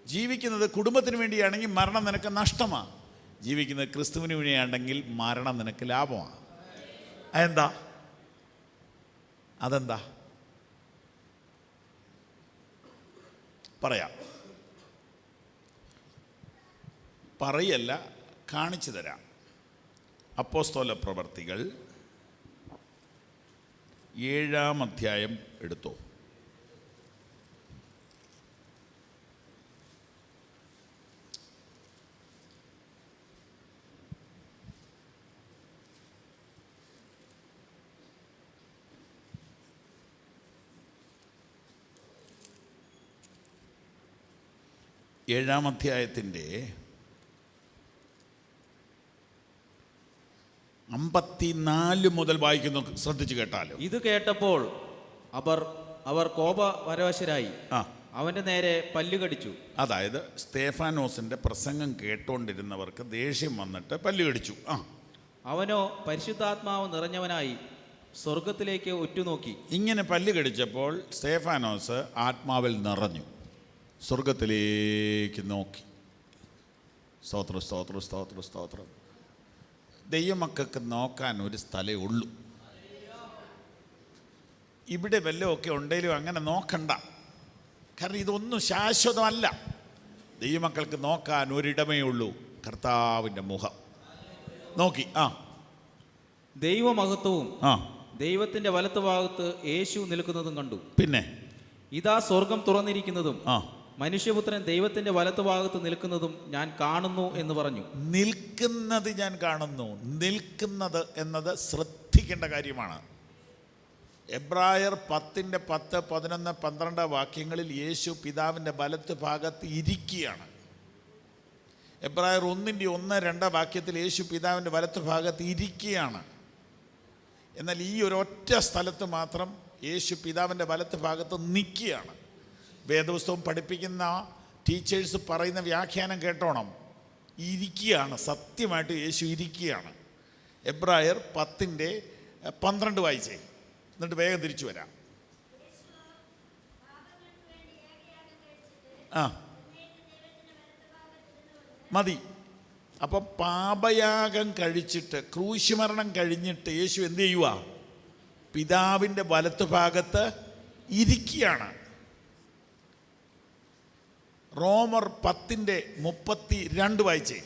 ജീവിക്കുന്നത് കുടുംബത്തിന് വേണ്ടിയാണെങ്കിൽ മരണം നിനക്ക് നഷ്ടമാണ്. ജീവിക്കുന്നത് ക്രിസ്തുവിന് വേണ്ടിയാണെങ്കിൽ മരണം നിനക്ക് ലാഭമാണ്. അതെന്താ? പറയാം. പറയല്ല, കാണിച്ചു തരാം. അപ്പോസ്തല പ്രവർത്തികൾ 7-ാം അധ്യായം എടുത്തോ. ഏഴാം അധ്യായത്തിൻ്റെ 54 മുതൽ വായിക്കുന്നു. ശ്രദ്ധിച്ചു കേട്ടാലോ. ഇത് കേട്ടപ്പോൾ അവർ കോപപരവശരായി ആ അവന്റെ നേരെ പല്ലു കടിച്ചു. അതായത് സ്തേഫാനോസിൻ്റെ പ്രസംഗം കേട്ടോണ്ടിരുന്നവർക്ക് ദേഷ്യം വന്നിട്ട് പല്ല് കടിച്ചു. ആ അവനോ പരിശുദ്ധാത്മാവ് നിറഞ്ഞവനായി സ്വർഗത്തിലേക്ക് ഉറ്റുനോക്കി. ഇങ്ങനെ പല്ല് കടിച്ചപ്പോൾ സ്തേഫാനോസ് ആത്മാവിൽ നിറഞ്ഞു, സ്വർഗത്തിലേക്ക് നോക്കി. സ്തോത്രം സ്തോത്രം സ്തോത്രം സ്തോത്രം. ദൈവമക്കൾക്ക് നോക്കാൻ ഒരു സ്ഥലമേ ഉള്ളൂ. ഇവിടെ വല്ലതുമൊക്കെ ഉണ്ടെങ്കിലും അങ്ങനെ നോക്കണ്ട. കാരണം ഇതൊന്നും ശാശ്വതമല്ല. ദൈവമക്കൾക്ക് നോക്കാൻ ഒരിടമേ ഉള്ളൂ, കർത്താവിൻ്റെ മുഖം നോക്കി. ആ ദൈവമഹത്വവും ആ ദൈവത്തിന്റെ വലത്തുഭാഗത്ത് യേശു നിൽക്കുന്നതും കണ്ടു. പിന്നെ ഇതാ സ്വർഗം തുറന്നിരിക്കുന്നതും ആ മനുഷ്യപുത്രൻ ദൈവത്തിന്റെ വലത്തുഭാഗത്ത് നിൽക്കുന്നതും ഞാൻ കാണുന്നു എന്ന് പറഞ്ഞു. നിൽക്കുന്നത് ഞാൻ കാണുന്നു. നിൽക്കുന്നത് എന്നത് ശ്രദ്ധിക്കേണ്ട കാര്യമാണ്. എബ്രായർ 10:10, 11, 12 വാക്യങ്ങളിൽ യേശു പിതാവിൻ്റെ വലത്ത് ഭാഗത്ത് ഇരിക്കുകയാണ്. എബ്രായർ 1:1-2 വാക്യത്തിൽ യേശു പിതാവിൻ്റെ വലത്ത് ഭാഗത്ത് ഇരിക്കുകയാണ്. എന്നാൽ ഈ ഒരൊറ്റ സ്ഥലത്ത് മാത്രം യേശു പിതാവിൻ്റെ വലത്ത് ഭാഗത്ത് നിൽക്കുകയാണ്. വേദപുസ്തകം പഠിപ്പിക്കുന്ന ടീച്ചേഴ്സ് പറയുന്ന വ്യാഖ്യാനം കേട്ടോണം. ഇരിക്കുകയാണ്, സത്യമായിട്ട് യേശു ഇരിക്കുകയാണ്. എബ്രായർ 10:12 വായിച്ചേ, എന്നിട്ട് വേഗം തിരിച്ചു വരാം. ആ മതി. അപ്പം പാപയാഗം കഴിച്ചിട്ട്, ക്രൂശുമരണം കഴിഞ്ഞിട്ട് യേശു എന്ത് ചെയ്യുക? പിതാവിൻ്റെ വലത്ത് ഭാഗത്ത് ഇരിക്കുകയാണ്. റോമർ 10:32 വായിച്ചേ.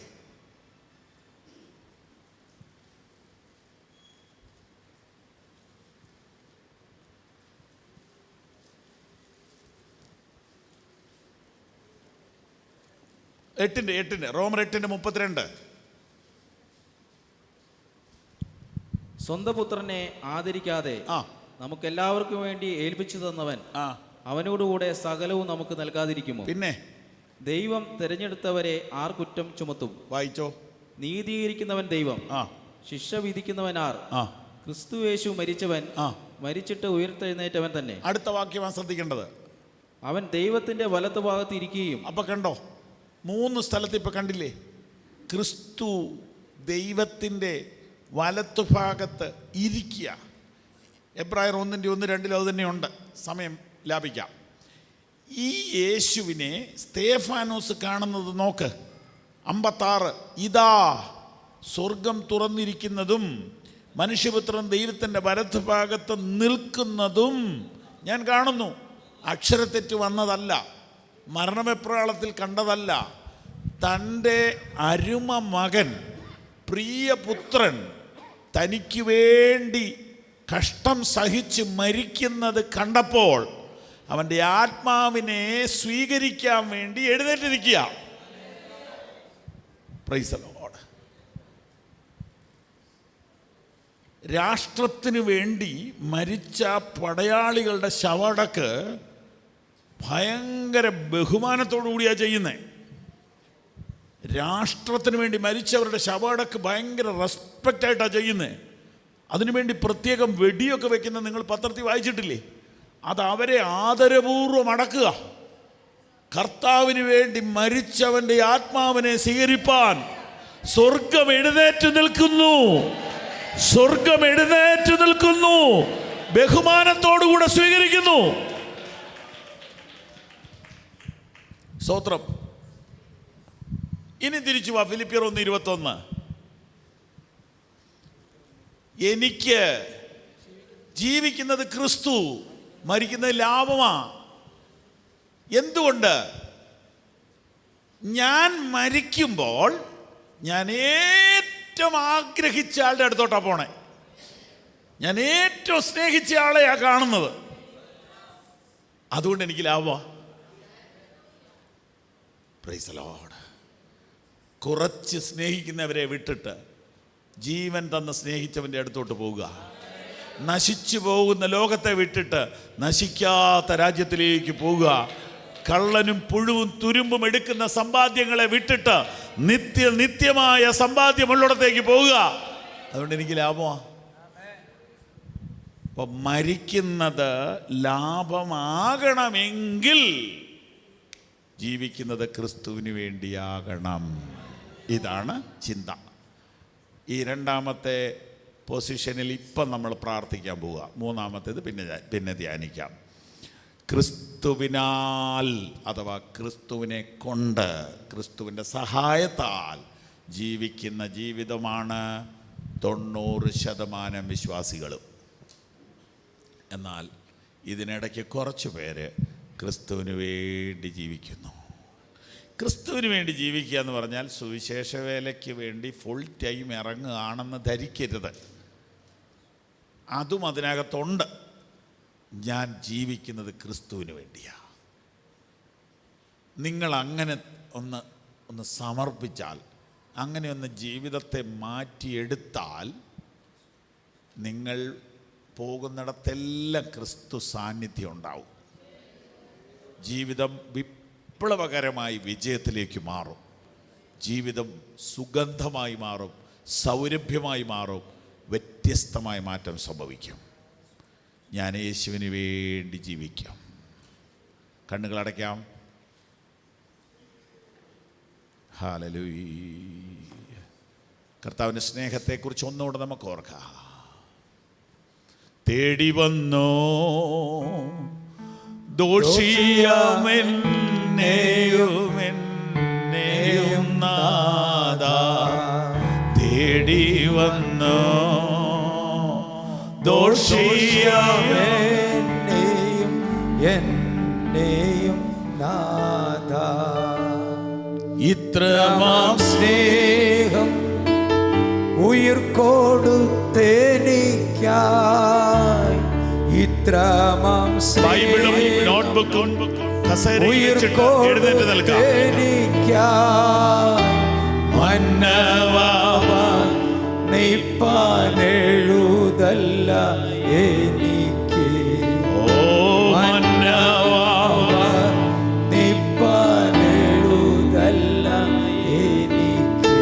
റോമർ 8:32. സ്വന്തം പുത്രനെ ആദരിക്കാതെ നമുക്കെല്ലാവർക്കും വേണ്ടി ഏൽപ്പിച്ചു തന്നവൻ അവനോടുകൂടെ സകലവും നമുക്ക് നൽകാതിരിക്കുമോ? പിന്നെ ദൈവം തിരഞ്ഞെടുത്തവരെ ആർ കുറ്റം ചുമത്തും? വായിച്ചോ. നീതീകരിക്കുന്നവൻ ദൈവം, ശിക്ഷ വിധിക്കുന്നവൻ ആർ? ക്രിസ്തുയേശു മരിച്ചവൻ, മരിച്ചിട്ട് ഉയർത്തെഴുന്നേറ്റവൻ തന്നെ. അടുത്ത വാക്യമാണ് ശ്രദ്ധിക്കേണ്ടത്. അവൻ ദൈവത്തിന്റെ വലത്ത് ഭാഗത്ത് ഇരിക്കുകയും. അപ്പൊ കണ്ടോ, 3 സ്ഥലത്ത് ഇപ്പൊ കണ്ടില്ലേ? ക്രിസ്തു ദൈവത്തിൻ്റെ വലത്തുഭാഗത്ത് ഇരിക്കുക. എബ്രായർ 1:1-2 അത് തന്നെയുണ്ട്, സമയം ലാഭിക്കാം. ഈ യേശുവിനെ സ്തേഫാനോസ് കാണുന്നത് നോക്ക്. 56, ഇതാ സ്വർഗം തുറന്നിരിക്കുന്നതും മനുഷ്യപുത്രൻ ദൈവത്തിൻ്റെ വലത്തുഭാഗത്ത് നിൽക്കുന്നതും ഞാൻ കാണുന്നു. അക്ഷരത്തെറ്റ് വന്നതല്ല, മരണവെപ്രാളത്തിൽ കണ്ടതല്ല. തൻ്റെ അരുമ മകൻ, പ്രിയപുത്രൻ തനിക്ക് വേണ്ടി കഷ്ടം സഹിച്ച് മരിക്കുന്നത് കണ്ടപ്പോൾ അവൻ്റെ ആത്മാവിനെ സ്വീകരിക്കാൻ വേണ്ടി എഴുന്നേറ്റിരിക്കുക. Price the Lord. രാഷ്ട്രത്തിന് വേണ്ടി മരിച്ച പടയാളികളുടെ ശവടക്ക് ഭയങ്കര ബഹുമാനത്തോടു കൂടിയാണ് ചെയ്യുന്നത്. രാഷ്ട്രത്തിന് വേണ്ടി മരിച്ചവരുടെ ശവടക്ക് ഭയങ്കര റെസ്പെക്റ്റായിട്ടാണ് ചെയ്യുന്നത്. അതിനുവേണ്ടി പ്രത്യേകം വെടിയൊക്കെ വെക്കുന്ന നിങ്ങൾ പത്രത്തിൽ വായിച്ചിട്ടില്ലേ? അത് അവരെ ആദരപൂർവ്വം അടക്കുക. കർത്താവിന് വേണ്ടി മരിച്ചവൻ്റെ ആത്മാവിനെ സ്വീകരിപ്പാൻ സ്വർഗം എഴുന്നേറ്റ് നിൽക്കുന്നു. സ്വർഗം എഴുന്നേറ്റ് നിൽക്കുന്നു, ബഹുമാനത്തോടുകൂടെ സ്വീകരിക്കുന്നു. സ്തോത്രം. ഇനി തിരിച്ചു വാ, ഫിലിപ്പിയർ 1:21. എനിക്ക് ജീവിക്കുന്നത് ക്രിസ്തു, മരിക്കുന്നത് ലാഭമാ. എന്തുകൊണ്ട്? ഞാൻ മരിക്കുമ്പോൾ ഞാൻ ഏറ്റവും ആഗ്രഹിച്ച ആളുടെ അടുത്തോട്ടാണ് പോണേ. ഞാൻ ഏറ്റവും സ്നേഹിച്ച ആളെയാണ് കാണുന്നത്. അതുകൊണ്ട് എനിക്ക് ലാഭമാ. Price the Lord. കുറച്ച് സ്നേഹിക്കുന്നവരെ വിട്ടിട്ട് ജീവൻ തന്ന് സ്നേഹിച്ചവൻ്റെ അടുത്തോട്ട് പോവുക. നശിച്ചു പോകുന്ന ലോകത്തെ വിട്ടിട്ട് നശിക്കാത്ത രാജ്യത്തിലേക്ക് പോവുക. കള്ളനും പുഴുവും തുരുമ്പും എടുക്കുന്ന സമ്പാദ്യങ്ങളെ വിട്ടിട്ട് നിത്യമായ സമ്പാദ്യമുള്ളിടത്തേക്ക് പോവുക. അതുകൊണ്ട് എനിക്ക് ലാഭമാണ്. അപ്പോൾ മരിക്കുന്നത് ലാഭമാകണമെങ്കിൽ ജീവിക്കുന്നത് ക്രിസ്തുവിന് വേണ്ടിയാകണം. ഇതാണ് ചിന്ത. ഈ രണ്ടാമത്തെ പൊസിഷനിൽ ഇപ്പം നമ്മൾ പ്രാർത്ഥിക്കാൻ പോവുക. മൂന്നാമത്തേത് പിന്നെ ധ്യാനിക്കാം. ക്രിസ്തുവിനാൽ അഥവാ ക്രിസ്തുവിനെ കൊണ്ട്, ക്രിസ്തുവിൻ്റെ സഹായത്താൽ ജീവിക്കുന്ന ജീവിതമാണ് 90% വിശ്വാസികളും. എന്നാൽ ഇതിനിടയ്ക്ക് കുറച്ച് പേര് ക്രിസ്തുവിന് വേണ്ടി ജീവിക്കുന്നു. ക്രിസ്തുവിന് വേണ്ടി ജീവിക്കുക എന്ന് പറഞ്ഞാൽ സുവിശേഷ വേലയ്ക്ക് വേണ്ടി ഫുൾ ടൈം ഇറങ്ങുകയാണെന്ന് ധരിക്കരുത്. അതും അതിനകത്തുണ്ട്. ഞാൻ ജീവിക്കുന്നത് ക്രിസ്തുവിന് വേണ്ടിയാണ്. നിങ്ങൾ അങ്ങനെ ഒന്ന് സമർപ്പിച്ചാൽ, അങ്ങനെ ഒന്ന് ജീവിതത്തെ മാറ്റിയെടുത്താൽ, നിങ്ങൾ പോകുന്നിടത്തെല്ലാം ക്രിസ്തു സാന്നിധ്യം ഉണ്ടാവും. ജീവിതം വിപ്ലവകരമായി വിജയത്തിലേക്ക് മാറും. ജീവിതം സുഗന്ധമായി മാറും, സൗരഭ്യമായി മാറും, വ്യത്യസ്തമായ മാറ്റം സംഭവിക്കും. ഞാൻ യേശുവിന് വേണ്ടി ജീവിക്കാം. കണ്ണുകളടയ്ക്കാം. ഹല്ലേലൂയ. കർത്താവിൻ്റെ സ്നേഹത്തെക്കുറിച്ച് ഒന്നുകൂടെ നമുക്ക് ഓർക്കാം. തേടി വന്നോ ദോഷിയാമെന്നെയും നാഥാ, തേടി വന്നോ ദോഷിയാമെന്നെയും എന്നെയും നാഥാ, ഇത്രമാം സ്നേഹം ഉയിർ കൊടുത്തെനിക്കായി, ഇത്രമാം ബൈബിളും സ്നേഹം നോട്ട്ബുക്കും കസേരയിൽ ഉയിർ വെച്ചിട്ട് എഴുന്നേറ്റ് നൽകാം. കൊടുത്തെനിക്കായി മന്നവാവാൻ നെയ്പ്പാനെഴുതല്ല എനിക്ക്, മന്നവാവാൻ നെയ്പ്പാനെഴുതല്ല എനിക്ക്,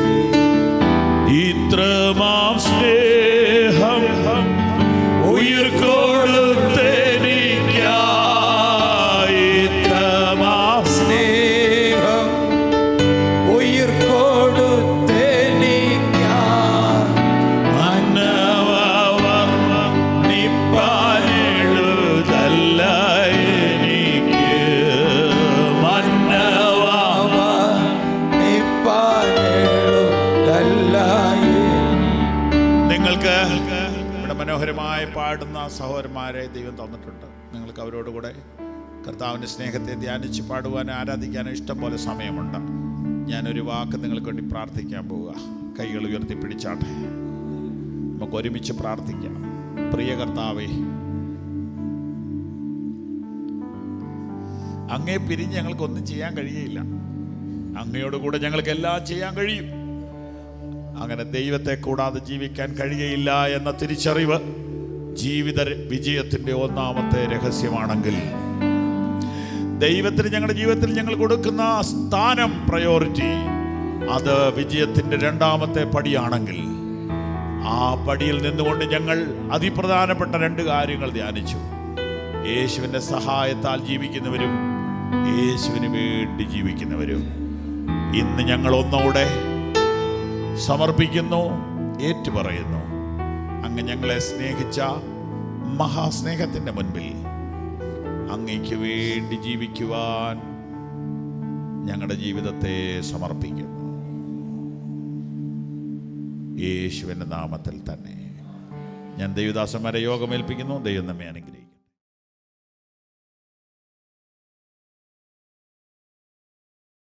ഇത്രമാം സ്നേഹം ഉയിർ കൊടുത്തെനിക്കായി, ഇത്രമാം സ്നേഹം ഉയിർ കൊടുത്തെനിക്കായി മന്നവർ നിപ്പാനെഴുതല്ല എനിക്ക്, മന്നവർ നിപ്പാനെഴുതല്ല നിങ്ങൾക്ക് ഇവിടെ മനോഹരമായി പാടുന്ന സഹോദരന്മാരെ ദൈവം തന്നിട്ടുണ്ട്. നിങ്ങൾക്ക് അവരോടുകൂടെ കർത്താവിൻ്റെ സ്നേഹത്തെ ധ്യാനിച്ച് പാടുവാനും ആരാധിക്കാനും ഇഷ്ടം പോലെ സമയമുണ്ട്. ഞാനൊരു വാക്ക് നിങ്ങൾക്ക് വേണ്ടി പ്രാർത്ഥിക്കാൻ പോവുക. കൈകൾ ഉയർത്തി പിടിച്ചാട്ടെ. നമുക്ക് ഒരുമിച്ച് പ്രാർത്ഥിക്കാം. പ്രിയ കർത്താവേ, അങ്ങേ പിരിഞ്ഞ് ഞങ്ങൾക്കൊന്നും ചെയ്യാൻ കഴിയില്ല. അങ്ങയോടുകൂടെ ഞങ്ങൾക്ക് എല്ലാം ചെയ്യാൻ കഴിയും. അങ്ങനെ ദൈവത്തെ കൂടാതെ ജീവിക്കാൻ കഴിയയില്ല എന്ന തിരിച്ചറിവ് ജീവിത വിജയത്തിൻ്റെ ഒന്നാമത്തെ രഹസ്യമാണെങ്കിൽ, ദൈവത്തിന് ഞങ്ങളുടെ ജീവിതത്തിൽ ഞങ്ങൾ കൊടുക്കുന്ന സ്ഥാനം, പ്രയോറിറ്റി, അത് വിജയത്തിൻ്റെ രണ്ടാമത്തെ പടിയാണെങ്കിൽ, ആ പടിയിൽ നിന്നുകൊണ്ട് ഞങ്ങൾ അതിപ്രധാനപ്പെട്ട 2 കാര്യങ്ങൾ ധ്യാനിച്ചു. യേശുവിൻ്റെ സഹായത്താൽ ജീവിക്കുന്നവരും യേശുവിന് വേണ്ടി ജീവിക്കുന്നവരും. ഇന്ന് ഞങ്ങൾ ഒന്നുകൂടെ സമർപ്പിക്കുന്നു, ഏറ്റുപറയുന്നു. അങ്ങ് ഞങ്ങളെ സ്നേഹിച്ച മഹാസ്നേഹത്തിൻ്റെ മുൻപിൽ അങ്ങയ്ക്ക് വേണ്ടി ജീവിക്കുവാൻ ഞങ്ങളുടെ ജീവിതത്തെ സമർപ്പിക്കുന്നു. യേശുവിൻ്റെ നാമത്തിൽ തന്നെ ഞാൻ ദൈവദാസന്മാരെ യോഗമേൽപ്പിക്കുന്നു. ദൈവം നമ്മെ അനുഗ്രഹിക്കും.